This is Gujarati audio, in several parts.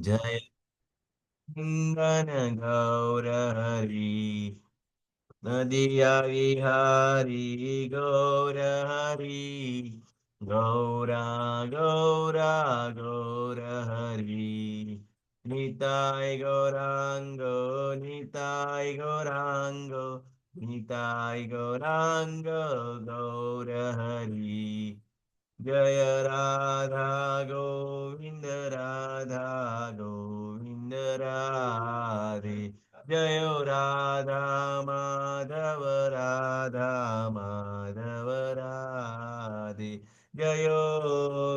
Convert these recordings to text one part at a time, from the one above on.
जय नन्दन गौर हरि नदिया विहारी गौर हरि गौरा गौरा गौर हरि निताय गौरांग निताय गौरांग निताय गौरांग गौर हरि जय राधा गोविंद राधा गोविंद राधे जय राधा माधव राधा माधव राधे जय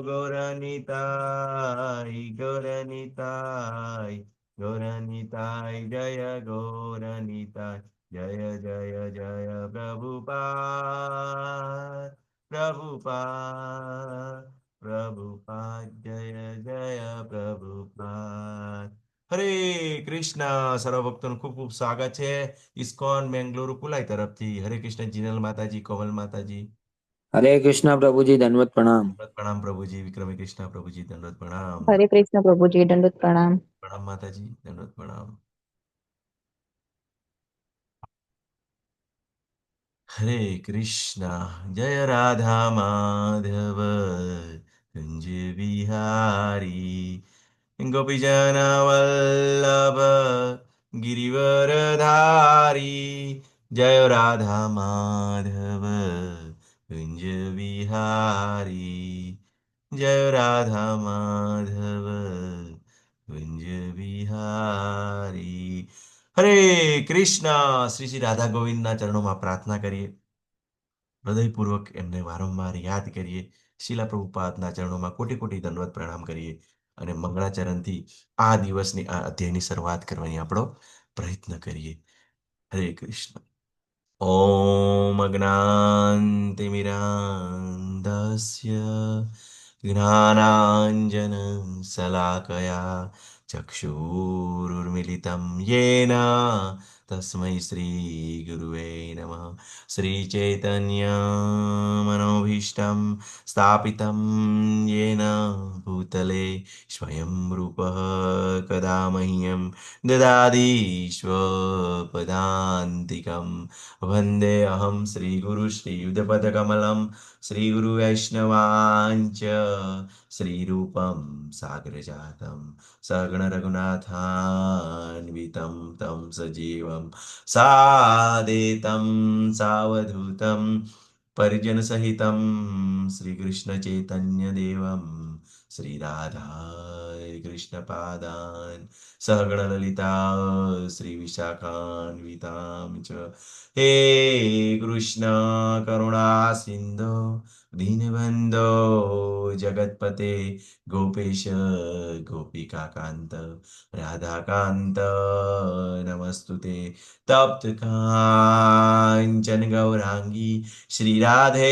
गौरनिताय गौरनिताय गौरनिताय जय गौरनिताय जय जय जय प्रभुपाद प्रभुपाद प्रभुपाद जय जय પ્રભુપાદ હરે કૃષ્ણ સર્વ ભક્તોનું ખૂબ ખૂબ સ્વાગત છે ઇસ્કોન બેંગલુરુ કુલાઈ તરફથી હરે કૃષ્ણ જીનલ માતાજી કોમલ માતાજી हरे कृष्णा प्रभु जी दंडवत प्रणाम। દંડવત પ્રણામ પ્રભુજી વિક્રમી કૃષ્ણ પ્રભુજી દંડવત પ્રણામ हरे कृष्ण प्रभु जी दंडवत प्रणाम। પ્રણામ માતાજી દંડવત પ્રણામ હરે કૃષ્ણ જય રાધા માધવ कुंज विहारी गोपीजन वल्लभ गिरिवरधारी जय राधा माधव कुंज विहारी जय राधा माधव कुंज विहारी हरे कृष्ण श्री श्री राधा गोविंदના ચરણોમાં પ્રાર્થના કરીએ હૃદયપૂર્વક એમને વારંવાર યાદ કરીએ શીલા પ્રભુપાદના ચરણોમાં કોટી કોટી દંડવત પ્રણામ કરીએ અને મંગળાચરણથી આ દિવસની આ અધ્યાયની શરૂઆત કરવાની આપણો પ્રયત્ન કરીએ હરે કૃષ્ણ ॐ अज्ञानतिमिरान्धस्य ज्ञानाञ्जनशलाकया चक्षुरुर्मिलितं येन तस्मै श्रीगुरुवे नमः श्रीचैतन्यमनोभीष्टं स्थापितं येन भूतले स्वयं रूपः कदा मह्यं ददाति स्वपदान्तिकम् वन्दे अहं श्रीगुरु श्रीयुधपदकमलं श्रीगुरुवैष्णवाञ्च श्रीरूपं सागरजातं सगणरघुनाथान्वितं तं सजीवं सादेतं सावधूतं परिजनसहितं श्रीकृष्णचैतन्यदेवं श्रीराधाय कृष्णपादान् सहगणललिता श्रीविशाखान्वितां च हे कृष्ण करुणा सिन्धो दीनबन्धो जगत्पते गोपेश गोपिकान्त राधाकान्त नमस्तुते तप्त काञ्चन गौराङ्गी श्रीराधे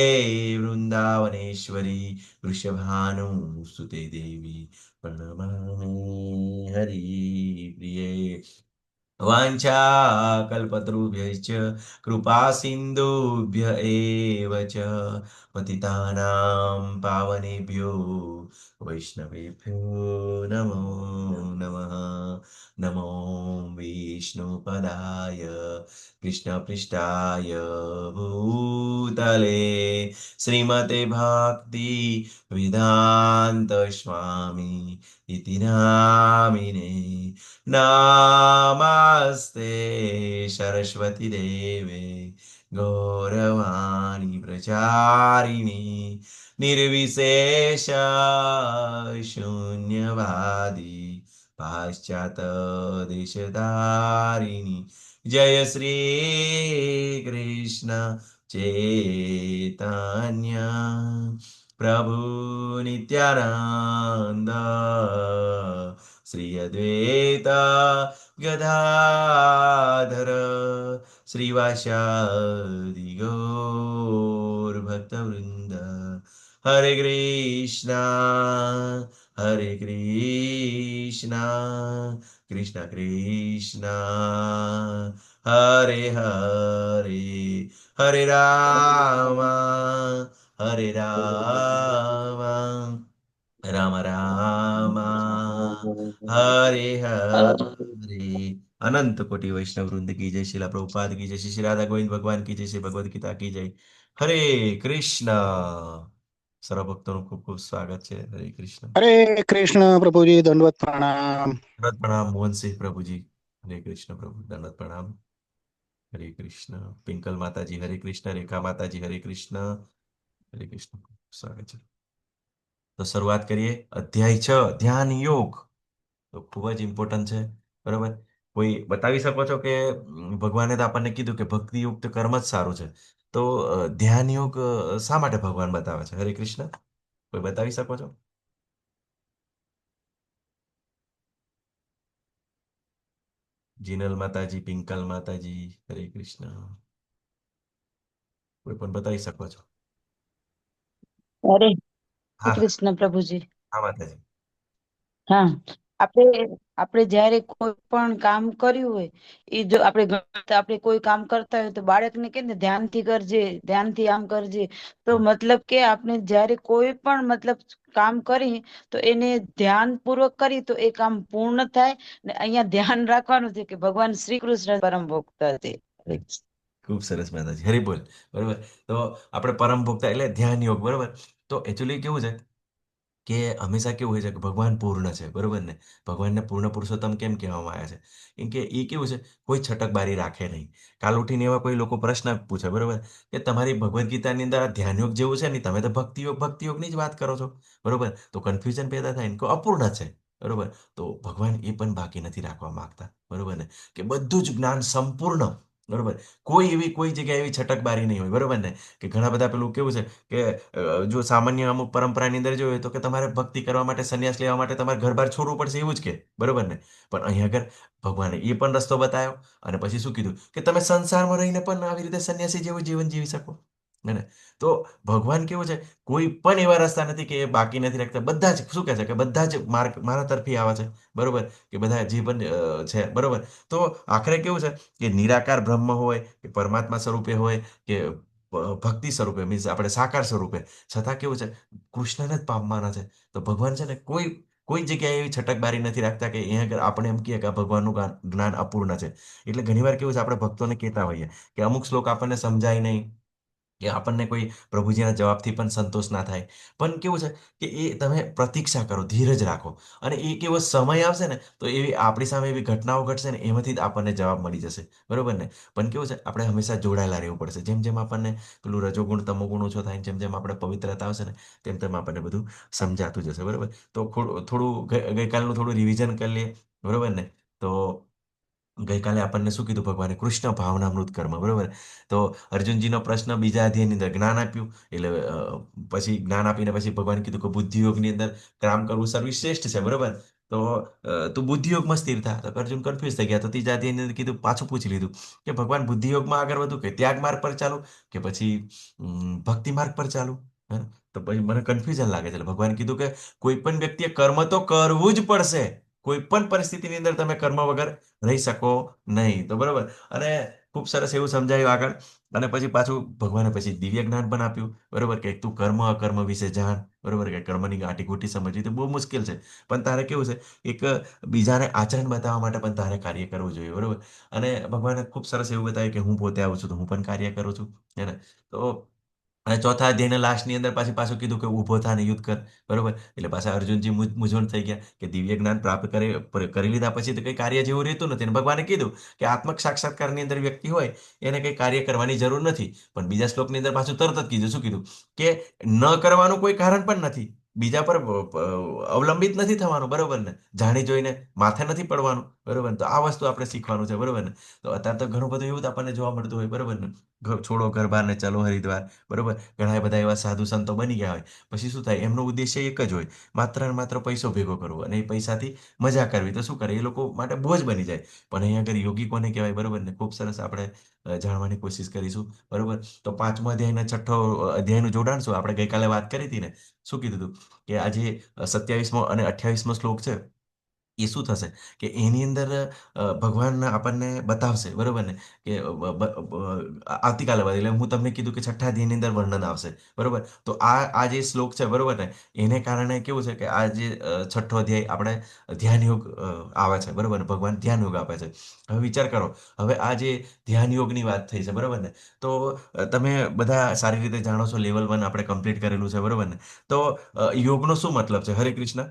वृन्दावनेश्वरी वृषभानुसुते देवी प्रणमामि हरिप्रिये वाञ्छाकल्पतरुभ्यश्च कृपासिन्धुभ्य एव च पतितानां पावनेभ्यो वैष्णवेभ्यो नमो नमः नमो विष्णुपदाय कृष्णपृष्ठाय भूतले श्रीमते भक्ति वेदान्त स्वामी इति नामिने नमस्ते सरस्वती देवे गौरवाणी प्रचारिणी निर्विशेष शून्यवादी पाश्चात देशधारिणी जय श्री कृष्ण चैतन्य प्रभु नित्यानंद श्री अद्वैत गदाधर श्रीवासादि गौर भक्तवृंद हरे कृष्णा कृष्ण कृष्ण हरे हरे हरे राम राम राम हरे हरे हरे। अनंत कोटि वैष्णव वृंद की जय, शिला प्रभुपाद की जय, श्री श्री राधा गोविंद भगवान की जय, श्री भगवद गीता की जय। हरे कृष्ण। सर्व भक्तों को खूब स्वागत है। हरे कृष्ण। हरे कृष्ण प्रभु जी दंडवत प्रणाम। दंडवत प्रणाम मोहन सिंह प्रभु जी। हरे कृष्ण प्रभु, दंडवत प्रणाम। हरे कृष्ण। पिंकल माता जी हरे कृष्ण, रेखा माता जी हरे कृष्ण। हरे कृष्ण, स्वागत है। તો શરૂઆત કરીએ. અધ્યાય 6 ધ્યાન યોગ. તો ખૂબ જ ઇમ્પોર્ટન્ટ છે. બરાબર. કોઈ બતાવી શકો છો કે ભગવાને તો આપણને કીધું કે ભક્તિયુક્ત કર્મ જ સારું છે. તો ધ્યાન યોગ શા માટે ભગવાન બતાવે છે? હરે કૃષ્ણ. કોઈ બતાવી શકો છો? જીનલ માતાજી, પિંકલ માતાજી હરે કૃષ્ણ. કોઈ પણ બતાવી શકો છો? અરે હા હા કૃષ્ણ પ્રભુજી. હા માતાજી. હા, આપણે આપણે જ્યારે કોઈ પણ કામ કર્યું હોય, એ જો આપણે કોઈ કામ કરતા હોય તો બાળકને કે ને ધ્યાનથી કરજે, ધ્યાનથી આમ કરજે. તો મતલબ કે આપણે જ્યારે કોઈ પણ મતલબ કામ કરી તો એને ધ્યાનપૂર્વક કરી તો એ કામ પૂર્ણ થાય. ને અહીંયા ધ્યાન રાખવાનું છે કે ભગવાન શ્રી કૃષ્ણ પરમ ભક્ત છે. ખૂબ સરસ માતાજી, હરી બોલ. બરાબર. તો આપણે પરમ ભોગતા એટલે ધ્યાન યોગ. બરાબર. તો એકચ્યુઅલી કેવું છે કે હંમેશા કેવું હોય છે કે ભગવાન પૂર્ણ છે. બરોબર ને? ભગવાનને પૂર્ણ પુરુષોત્તમ કેમ કહેવામાં આવ્યા છે? કેમ કે એ કેવું છે, કોઈ છટકબારી રાખે નહીં. કાલ ઉઠીને એવા કોઈ લોકો પ્રશ્ન પૂછે, બરોબર, કે તમારી ભગવદ્ ગીતાની અંદર આ ધ્યાનયોગ જેવું છે ને, તમે તો ભક્તિયોગની જ વાત કરો છો. બરોબર. તો કન્ફ્યુઝન પેદા થાય ને કે અપૂર્ણ છે. બરોબર. તો ભગવાન એ પણ બાકી નથી રાખવા માંગતા. બરોબર ને? કે બધું જ જ્ઞાન સંપૂર્ણ. બરોબર. કોઈ જગ્યાએ એવી છટકબારી નહીં હોય. બરોબર ને? કે ઘણા બધા પેલું કેવું છે કે જો સામાન્ય અમુક પરંપરાની અંદર જોઈએ તો કે તમારે ભક્તિ કરવા માટે, સંન્યાસ લેવા માટે તમારે ઘર-બાર છોડવું પડશે એવું જ કે. બરોબર ને? પણ અહીં આગળ ભગવાને એ પણ રસ્તો બતાવ્યો અને પછી શું કીધું કે તમે સંસારમાં રહીને પણ આવી રીતે સંન્યાસી જેવું જીવન જીવી શકો. હે ને? તો ભગવાન કેવું છે, કોઈ પણ એવા રસ્તા નથી કે એ બાકી નથી રાખતા. બધા જ શું કહે છે કે બધા જ માર્ગ મારા તરફી આવે છે. બરોબર. કે બધા જે પણ છે. બરોબર. તો આખરે કેવું છે કે નિરાકાર બ્રહ્મ હોય કે પરમાત્મા સ્વરૂપે હોય કે ભક્તિ સ્વરૂપે, મીન્સ આપણે સાકાર સ્વરૂપે, છતાં કેવું છે, કૃષ્ણને જ પામવાના છે. તો ભગવાન છે ને કોઈ કોઈ જગ્યાએ એવી છટકબારી નથી રાખતા કે અહીંયા આગળ આપણે એમ કહીએ કે આ ભગવાનનું જ્ઞાન અપૂર્ણ છે. એટલે ઘણીવાર કેવું છે, આપણે ભક્તોને કહેતા હોઈએ કે અમુક શ્લોક આપણને સમજાય નહીં, કે આપણને કોઈ પ્રભુજીના જવાબથી પણ સંતોષ ના થાય. પણ કેવું છે કે એ તમે પ્રતીક્ષા કરો, ધીરજ રાખો, અને એ કેવો સમય આવશે ને તો એવી આપણી સામે એવી ઘટનાઓ ઘટશે ને એમાંથી જ આપણને જવાબ મળી જશે. બરોબર ને? પણ કેવું છે, આપણે હંમેશા જોડાયેલા રહેવું પડશે. જેમ જેમ આપણને પેલું રજોગુણ તમોગુણ ઓછો થાય, જેમ જેમ આપણે પવિત્રતા આવશે ને તેમ તેમ આપણને બધું સમજાતું જશે. બરોબર. તો થોડું ગઈકાલનું થોડું રિવિઝન કરી લઈએ. બરોબર ને? તો ગઈકાલે આપણને શું કીધું ભગવાને? કૃષ્ણ ભાવનામૃત કર્મ. બરોબર. તો અર્જુનજીનો પ્રશ્ન બીજા અધ્યાયની અંદર જ્ઞાન આપ્યું. એટલે પછી જ્ઞાન આપીને પછી ભગવાન કીધું કે બુદ્ધિયોગની અંદર કામ કરવું સર્વશ્રેષ્ઠ છે. બરોબર. તો તું બુદ્ધિયોગમાં સ્થિર થા. તો અર્જુન કન્ફ્યુઝ થઈ ગયા. તો ત્રીજા અધ્યાયની અંદર કીધું, પાછું પૂછી લીધું કે ભગવાન બુદ્ધિયોગમાં આગળ વધુ કે ત્યાગ માર્ગ પર ચાલુ કે પછી ભક્તિ માર્ગ પર ચાલુ? હે ને? તો પછી મને કન્ફ્યુઝન લાગે છે. એટલે ભગવાન કીધું કે કોઈ પણ વ્યક્તિએ કર્મ તો કરવું જ પડશે. કોઈ પણ પરિસ્થિતિની અંદર તમે કર્મ વગર રહી શકો નહીં. તો બરોબર. અને ખૂબ સરસ એવું સમજાયું આગળ. અને પછી પાછું ભગવાને પછી દિવ્ય જ્ઞાન પણ આપ્યું. બરોબર. કે તું કર્મ અકર્મ વિશે જાણ. બરોબર. કે કર્મની ગાંઠી ઘૂંટી સમજવી તો બહુ મુશ્કેલ છે. પણ તારે કેવું છે, એક બીજાને આચરણ બતાવવા માટે પણ તારે કાર્ય કરવું જોઈએ. બરોબર. અને ભગવાને ખૂબ સરસ એવું બતાવ્યું કે હું પોતે આવું છું તો હું પણ કાર્ય કરું છું. હે ને? તો અને ચોથા અધ્યાયના લાસ્ટની અંદર પાછું કીધું કે ઊભો થા અને યુદ્ધ કર. બરોબર. એટલે પાછા અર્જુનજી મૂંઝવણ થઈ ગયા કે દિવ્ય જ્ઞાન પ્રાપ્ત કરી લીધા પછી તો કંઈ કાર્ય જેવું રહેતું નથી. અને ભગવાને કીધું કે આત્મક સાક્ષાત્કારની અંદર વ્યક્તિ હોય એને કંઈ કાર્ય કરવાની જરૂર નથી. પણ બીજા શ્લોકની અંદર પાછું તરત જ કીધું, શું કીધું? કે ન કરવાનું કોઈ કારણ પણ નથી. બીજા પર અવલંબિત નથી થવાનું. બરોબર ને? જાણી જોઈને માથે નથી પડવાનું. બરોબર ને? તો આ વસ્તુ આપણે શીખવાનું છે. બરોબર ને? તો અત્યારે તો ઘણું બધું એવું જ આપણને જોવા મળતું હોય. બરોબર ને? છોડો ઘર બાર ને ચલો હરિદ્વાર. બરોબર. ઘણા બધા એવા સાધુ સંતો બની ગયા હોય. પછી શું થાય? એમનો ઉદ્દેશ્ય એક જ હોય, માત્ર ને માત્ર પૈસો ભેગો કરવો, અને એ પૈસાથી મજા કરવી. તો શું કરે? એ લોકો માટે બોજ બની જાય. પણ અહીંયા આગળ યોગી કોને કહેવાય? બરોબર ને? ખૂબ સરસ આપણે જાણવાની કોશિશ કરીશું. બરોબર. તો 5મા અધ્યાયના 6ઠ્ઠો અધ્યાયનું જોડાણ શું? આપણે ગઈકાલે વાત કરી હતી ને, શું કીધું હતું કે આજે 27મો અને 28મો શ્લોક છે એ શું થશે કે એની અંદર ભગવાન આપણને બતાવશે, બરોબર ને, કે આવતીકાલે એટલે હું તમને કીધું કે છઠ્ઠા અધ્યાયની અંદર વર્ણન આવશે, બરોબર. તો આ જે શ્લોક છે, બરોબર ને, એને કારણે કેવું છે કે આ જે છઠ્ઠો અધ્યાય આપણે ધ્યાન યોગ આવે છે, બરોબર ને, ભગવાન ધ્યાન યોગ આપે છે. હવે વિચાર કરો, હવે આ જે ધ્યાન યોગની વાત થઈ છે, બરોબર ને, તો તમે બધા સારી રીતે જાણો છો, લેવલ 1 આપણે કમ્પ્લીટ કરેલું છે, બરોબર ને. તો યોગનો શું મતલબ છે? હરે કૃષ્ણ.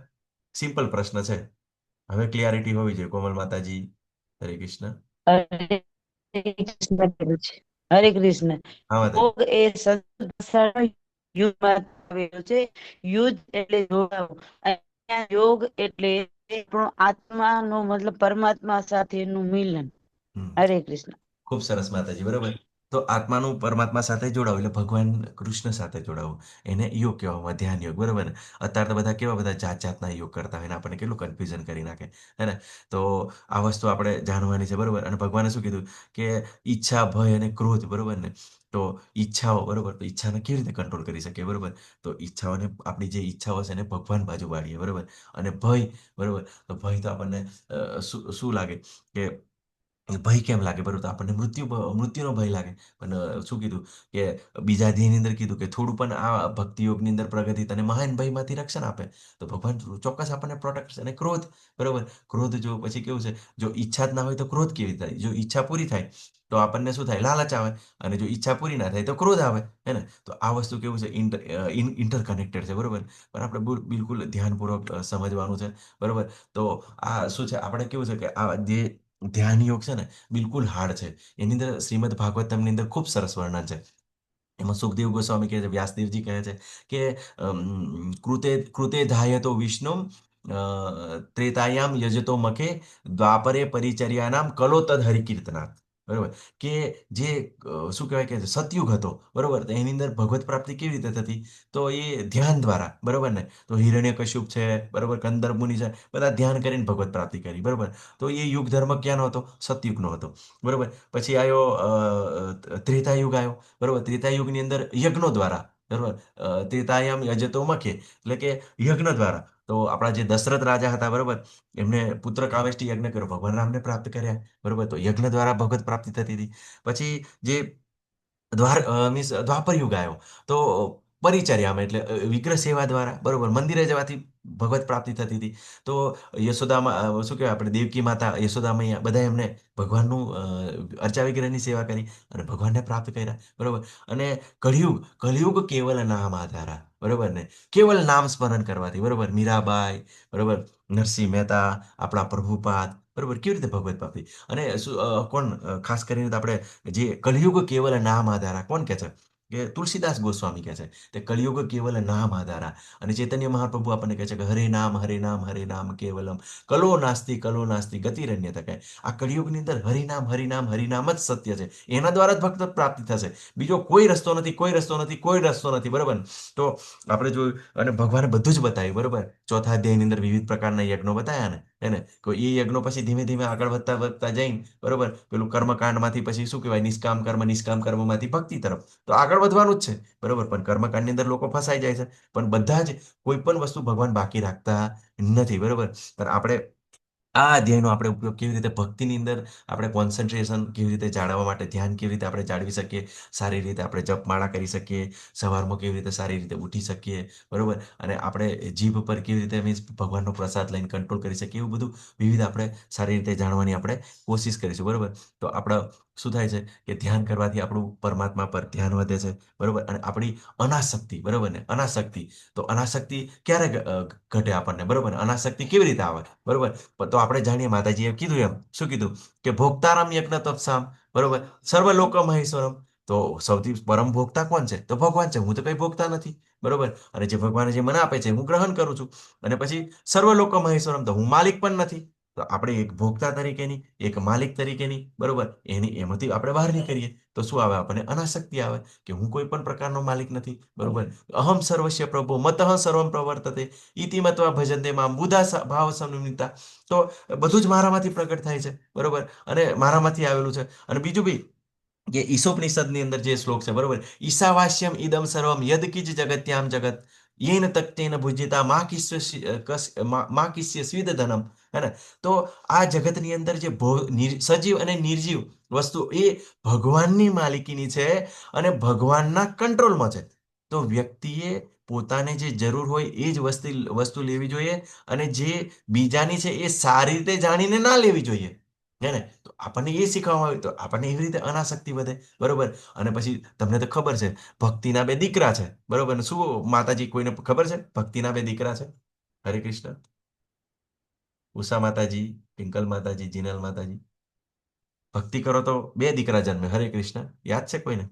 સિમ્પલ પ્રશ્ન છે. હવે ક્લિયરિટી હોવી જોઈએ. કોમલ માતાજી, હરે કૃષ્ણ. હરે કૃષ્ણ પ્રભુજી. હરે કૃષ્ણ. હા માતાજી. યોગ એ સંસ્કૃત ભાષાનો યુગમાં આવેલો છે. યુદ્ધ એટલે જોડાવું. અહીંયા યોગ એટલે આપણો આત્માનો મતલબ પરમાત્મા સાથેનું મિલન. હમ. હરે કૃષ્ણ. ખૂબ સરસ માતાજી, બરોબર. તો આત્માનું પરમાત્મા સાથે જોડાવું એટલે ભગવાન કૃષ્ણ સાથે જોડાવું, એને યોગ કહેવામાં, ધ્યાન યોગ, બરોબર ને. અત્યારે તો બધા કેવા બધા જાત જાતના યોગ કરતા હોય ને આપણને કેટલું કન્ફ્યુઝન કરી નાખે, હે ને. તો આ વસ્તુ આપણે જાણવાની છે, બરોબર. અને ભગવાને શું કીધું કે ઈચ્છા, ભય અને ક્રોધ, બરોબર ને. તો ઈચ્છાઓ, બરોબર, તો ઈચ્છાને કેવી રીતે કંટ્રોલ કરી શકીએ, બરોબર. તો ઈચ્છાઓને, આપણી જે ઈચ્છાઓ છે એને ભગવાન બાજુ વાળીએ, બરોબર. અને ભય, બરોબર, તો ભય તો આપણને શું લાગે કે ભય કેમ લાગે, બરોબર, તો આપણને મૃત્યુનો ભય લાગે. પણ શું કીધું કે બીજા અધ્યાયની અંદર કીધું કે થોડું પણ આ ભક્તિ યોગની અંદર પ્રગતિ તને મહાન ભયમાંથી રક્ષણ આપે. તો ભગવાન ચોક્કસ આપણને પ્રોટેક્ટ કરશે. અને ક્રોધ, બરોબર, ક્રોધ જો પછી કેવું છે, જો ઈચ્છા જ ના હોય તો ક્રોધ કેવી રીતે થાય? જો ઈચ્છા પૂરી થાય તો આપણને શું થાય? લાલચ આવે. અને જો ઈચ્છા પૂરી ના થાય તો ક્રોધ આવે, હે ને. તો આ વસ્તુ કેવું છે, ઇન્ટરકનેક્ટેડ છે, બરોબર. પણ આપણે બિલકુલ ધ્યાનપૂર્વક સમજવાનું છે, બરોબર. તો આ શું છે, આપણે કેવું છે કે આ જે ધ્યાન યોગ છે ને, બિલકુલ હાર્ડ છે. એની અંદર શ્રીમદ ભાગવતમની અંદર ખૂબ સરસ વર્ણન છે. એમાં સુખદેવ ગોસ્વામી કહે છે, વ્યાસદેવજી કહે છે કે કૃતે કૃતે ધાયતો વિષ્ણુ ત્રેતાયામ યજતો મખે દ્વાપરે પરિચર્યાનામ કલો તદ હરિકીર્તનાથ, બરોબર. કે જે શું કહેવાય કે સતયુગ હતો, બરોબર, તો એની અંદર ભગવત પ્રાપ્તિ કેવી રીતે થતી? તો એ ધ્યાન દ્વારા, બરોબર ને. તો હિરણ્યકશ્યપ છે, બરોબર, કંદર મુનિ છે, બધા ધ્યાન કરીને ભગવત પ્રાપ્તિ કરી, બરોબર. તો એ યુગ ધર્મ ક્યાંનો હતો? સતયુગનો હતો, બરોબર. પછી આવ્યો ત્રેતાયુગ આવ્યો, બરોબર. ત્રેતાયુગની અંદર યજ્ઞો દ્વારા, બરોબર, ત્રેતાયામ યજતો મખે, એટલે કે યજ્ઞ દ્વારા. તો આપણા જે દશરથ રાજા હતા, બરોબર, એમને પુત્ર કામેષ્ટી યજ્ઞ કર્યો, ભગવાન રામને પ્રાપ્ત કર્યા, બરોબર. તો યજ્ઞ દ્વારા ભગવત પ્રાપ્તિ થતી હતી. પછી જે મીન્સ દ્વાપર યુગ આવ્યો, તો પરિચર્યામાં એટલે વિગ્રહ સેવા દ્વારા, બરોબર, મંદિરે જવાથી ભગવત પ્રાપ્તિ થતી હતી. તો યશોદામાં શું કહેવાય, આપણે દેવકી માતા યશોદા મૈયા બધા એમને ભગવાનનું અર્ચા વિગ્રહની સેવા કરી અને ભગવાનને પ્રાપ્ત કર્યા, બરોબર. અને કળિયુગ કેવલ નામ આધારા, બરોબર ને. કેવલ નામ સ્મરણ કરવાથી, બરોબર, મીરાબાઈ, બરોબર, નરસિંહ મહેતા, આપણા પ્રભુપાદ, બરોબર, કેવી રીતે ભગવત પ્રાપ્તિ. અને કોણ ખાસ કરીને તો આપણે જે કલયુગ કેવલ નામ આધારા કોણ કહે છે? કે તુલસીદાસ ગોસ્વામી કહે છે તે કલયુગ કેવલ નામ આધારા. અને ચૈતન્ય મહાપ્રભુ આપણને કહે છે કે હરે નામ હરે નામ હરે નામ કેવલમ કલો નાસ્તિ ગતિરન્યતા. કહે આ કળિયુગની અંદર હરિનામ હરિનામ હરિનામ જ સત્ય છે. એના દ્વારા જ ભક્ત પ્રાપ્તિ થશે. બીજો કોઈ રસ્તો નથી, કોઈ રસ્તો નથી, કોઈ રસ્તો નથી, બરોબર. તો આપણે જોયું અને ભગવાને બધું જ બતાવ્યું, બરોબર. ચોથા અધ્યાયની અંદર વિવિધ પ્રકારના યજ્ઞો બતાવ્યા ને, એને તો એ યજ્ઞો પછી ધીમે ધીમે આગળ વધતા વધતા જઈને, બરોબર, પેલું કર્મકાંડમાંથી પછી શું કહેવાય, નિષ્કામ કર્મમાંથી ભક્તિ તરફ તો આગળ વધવાનું જ છે, બરોબર. પણ કર્મકાંડની અંદર લોકો ફસાઈ જાય છે. પણ બધા જ કોઈ પણ વસ્તુ ભગવાન બાકી રાખતા નથી, બરોબર. પણ આપણે આ અધ્યાયનો આપણે ઉપયોગ કેવી રીતે ભક્તિની અંદર આપણે કોન્સન્ટ્રેશન કેવી રીતે જાળવવા માટે, ધ્યાન કેવી રીતે આપણે જાળવી શકીએ, સારી રીતે આપણે જપમાળા કરી શકીએ, સવારમાં કેવી રીતે સારી રીતે ઉઠી શકીએ, બરોબર. અને આપણે જીભ પર કેવી રીતે મીન્સ ભગવાનનો પ્રસાદ લઈને કંટ્રોલ કરી શકીએ, એવું બધું વિવિધ આપણે સારી રીતે જાણવાની આપણે કોશિશ કરીશું, બરોબર. તો આપણે શું થાય છે કે ધ્યાન કરવાથી આપણું પરમાત્મા પર ધ્યાન વધે છે, બરોબર. અને આપણી અનાસક્તિ, બરોબર ને, અનાસક્તિ, તો અનાસક્તિ ક્યારે ઘટે આપણને, બરોબર. અનાસક્તિ કેવી રીતે આવે, બરોબર. તો આપણે જાણીએ, માતાજીએ કીધું એમ શું કીધું કે ભોક્તારામ યજ્ઞ તત્સામ, બરોબર, સર્વલોક મહેશ્વરમ. તો સૌથી પરમ ભોગતા કોણ છે? તો ભગવાન છે. હું તો કઈ ભોગતા નથી, બરોબર. અને જે ભગવાને જે મને આપે છે હું ગ્રહણ કરું છું. અને પછી સર્વલોક મહેશ્વરમ, તો હું માલિક પણ નથી. તો આપણે એક ભોગતા તરીકેની, એક માલિક તરીકેની, બરોબર, એમાંથી આપણે બહાર નીકળીએ તો શું આવે? આપણને અનાસક્તિ આવે કે હું કોઈ પણ પ્રકારનો માલિક નથી, બરોબર. અહમ સર્વસ્ય પ્રભુ મતઃ સર્વમ પ્રવર્તતે ઇતિ મત્વા ભજન્તે મામ બુધા ભાવ સંનિમિત્તા. તો બધું જ મારામાંથી પ્રગટ થાય છે, બરોબર. અને મારામાંથી આવેલું છે. અને બીજું બી કે ઈશોપનિષદની અંદર જે શ્લોક છે, બરોબર, ઈશાવાસ્યમ ઇદમ સર્વમ યદ કિચ જગત્યામ જગત યેન તક્તેન ભુજ્યતા મા કિસ્ય સ્વિદ ધનમ, હે ને? તો આ જગતની અંદર જે સજીવ અને નિર્જીવ વસ્તુ એ ભગવાનની માલિકીની છે અને ભગવાનના કંટ્રોલમાં છે. તો વ્યક્તિએ પોતાને જે જરૂર હોય એ જ વસ્તુ લેવી જોઈએ, અને જે બીજાની છે એ સારી રીતે જાણીને ના લેવી જોઈએ. હે ને? તો આપણને એ શીખવામાં આવ્યું, તો આપણને એવી રીતે અનાસક્તિ વધે. બરોબર. અને પછી તમને તો ખબર છે, ભક્તિના બે દીકરા છે. બરોબર ને? શું માતાજી કોઈને ખબર છે ભક્તિના બે દીકરા છે? હરે કૃષ્ણ. ઉષા માતાજી, પિંકલ માતાજી, જીનલ માતાજી. ભક્તિ કરો તો બે દીકરા જન્મે. હરે કૃષ્ણ. યાદ છે કોઈને?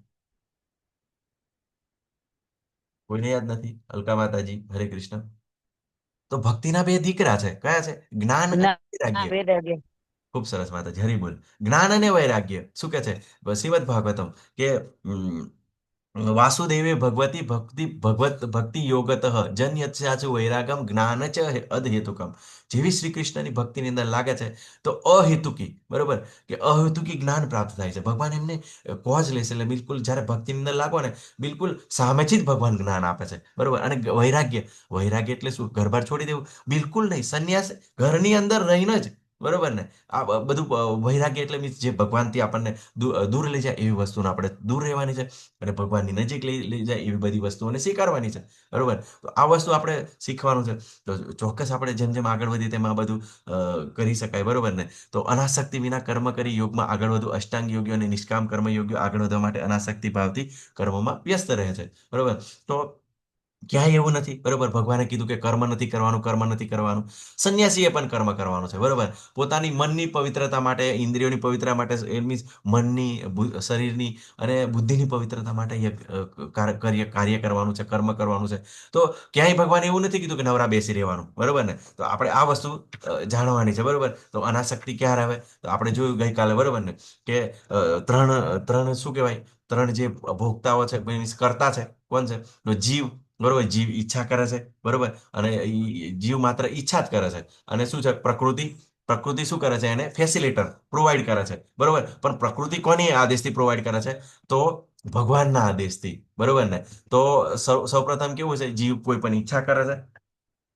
કોઈને યાદ નથી? અલકા માતાજી, હરે કૃષ્ણ. તો ભક્તિના બે દીકરા છે. કયા છે? જ્ઞાન અને ના વૈરાગ્ય. વૈરાગ્ય. ખૂબ સરસ માતાજી, હરી બોલ. જ્ઞાન અને વૈરાગ્ય શું કે છે? શ્રીમદ ભાગવતમ કે વાસુદેવે ભગવતી ભક્તિ યોગત જન્યત્યાચુ વૈરાગમ જ્ઞાન ચ અદહેતુકમ. જેવી શ્રી કૃષ્ણની ભક્તિની અંદર લાગે છે તો અહેતુકી, બરોબર, કે અહેતુકી જ્ઞાન પ્રાપ્ત થાય છે. ભગવાન એમને કોજ લેશે, એટલે બિલકુલ જ્યારે ભક્તિની અંદર લાગો ને, બિલકુલ સામેથી જ ભગવાન જ્ઞાન આપે છે. બરોબર. અને વૈરાગ્ય, વૈરાગ્ય એટલે શું? ઘર બાર છોડી દેવું? બિલકુલ નહીં. સંન્યાસ, ઘરની અંદર રહીને જ. બરોબર ને? આ બધું વૈરાગ્ય એટલે મીન્સ જે ભગવાનથી આપણને દૂર લઈ જાય એવી વસ્તુને આપણે દૂર રહેવાની છે, અને ભગવાનની નજીક લઈ જાય એવી બધી વસ્તુઓને સ્વીકારવાની છે. બરોબર. તો આ વસ્તુ આપણે શીખવાનું છે. તો ચોક્કસ આપણે જેમ જેમ આગળ વધીએ તેમ આ બધું કરી શકાય. બરોબર ને? તો અનાસક્તિ વિના કર્મ કરી યોગમાં આગળ વધુ. અષ્ટાંગ યોગ્ય અને નિષ્કામ કર્મ યોગ્ય આગળ વધવા માટે અનાસક્તિ ભાવથી કર્મોમાં વ્યસ્ત રહે છે. બરોબર. તો ક્યાંય એવું નથી. બરોબર. ભગવાને કીધું કે કર્મ નથી કરવાનું, કર્મ નથી કરવાનું. સંન્યાસીએ પણ કર્મ કરવાનું છે. બરોબર. પોતાની મનની પવિત્રતા માટે, ઇન્દ્રિયોની પવિત્રતા માટે, એ મીન્સ મનની, શરીરની અને બુદ્ધિની પવિત્રતા માટે કાર્ય કરવાનું છે, કર્મ કરવાનું છે. તો ક્યાંય ભગવાને એવું નથી કીધું કે નવરા બેસી રહેવાનું. બરોબર ને? તો આપણે આ વસ્તુ જાણવાની છે. બરોબર. તો અનાસક્તિ ક્યારે આવે? તો આપણે જોયું ગઈકાલે. બરોબર ને? કે ત્રણ ત્રણ શું કહેવાય, ત્રણ જે ભોગતાઓ છે, મીન્સ કરતા છે, કોણ છે? તો જીવ. બરોબર. જીવ ઈચ્છા કરે છે. બરોબર. અને જીવ માત્ર ઈચ્છા જ કરે છે. અને શું છે? પ્રકૃતિ. પ્રકૃતિ શું કરે છે? એને ફેસિલિટર પ્રોવાઈડ કરે છે. બરોબર. પણ પ્રકૃતિ કોની આદેશથી પ્રોવાઈડ કરે છે? તો ભગવાનના આદેશથી. બરોબર ને? તો સૌપ્રથમ કેવું છે? જીવ કોઈ પણ ઈચ્છા કરે છે.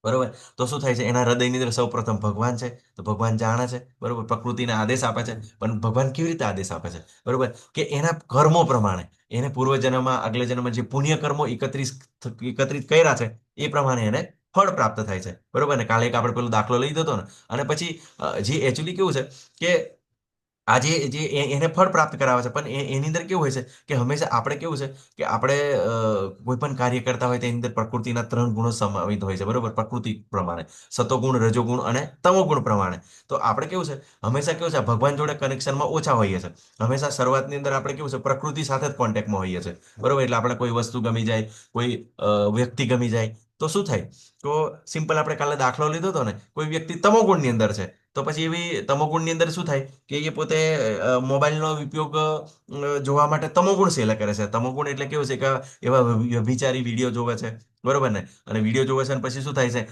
બરોબર. તો શું થાય છે? એના હૃદયની અંદર સૌપ્રથમ ભગવાન છે. તો ભગવાન જાણે છે. બરોબર. પ્રકૃતિને આદેશ આપે છે. પણ ભગવાન કેવી રીતે આદેશ આપે છે? બરોબર. કે એના કર્મો પ્રમાણે, એને પૂર્વજન્મમાં, આગલા જન્મમાં જે પુણ્ય કર્મો એકત્રિત કર્યા છે એ પ્રમાણે એને ફળ પ્રાપ્ત થાય છે. બરોબર ને? કાલે એક આપણે પેલો દાખલો લઈ દીધો ને. અને પછી જે એકચ્યુઅલી કેવું છે કે આજે જે એને ફળ પ્રાપ્ત કરાવે છે, પણ એની અંદર કેવું હોય છે કે હંમેશા આપણે કેવું છે કે આપણે કોઈ પણ કાર્ય કરતા હોય તેની અંદર પ્રકૃતિના 3 ગુણો સમાવિત હોય છે. બરોબર. પ્રકૃતિ પ્રમાણે સતોગુણ, રજોગુણ અને તમોગુણ પ્રમાણે. તો આપણે કેવું છે, હંમેશા કેવું છે, ભગવાન જોડે કનેક્શનમાં ઓછા હોઈએ છે. હંમેશા શરૂઆતની અંદર આપણે કેવું છે, પ્રકૃતિ સાથે જ કોન્ટેક્ટમાં હોઈએ છે. બરોબર. એટલે આપણે કોઈ વસ્તુ ગમી જાય, કોઈ વ્યક્તિ ગમી જાય, તો શું થાય? તો સિમ્પલ આપણે કાલે દાખલો લીધો હતો ને, કોઈ વ્યક્તિ તમોગુણની અંદર છે. તો પછી એવી તમોગુણની અંદર શું થાય કે એ પોતે મોબાઈલનો ઉપયોગ જોવા માટે તમોગુણ સેલે કરે છે. તમોગુણ એટલે કેવું છે કે એવા વ્યભિચારી વિડીયો જોવે છે. બરોબર ને? અને વિડીયો જોવે છે અને પછી શું થાય છે?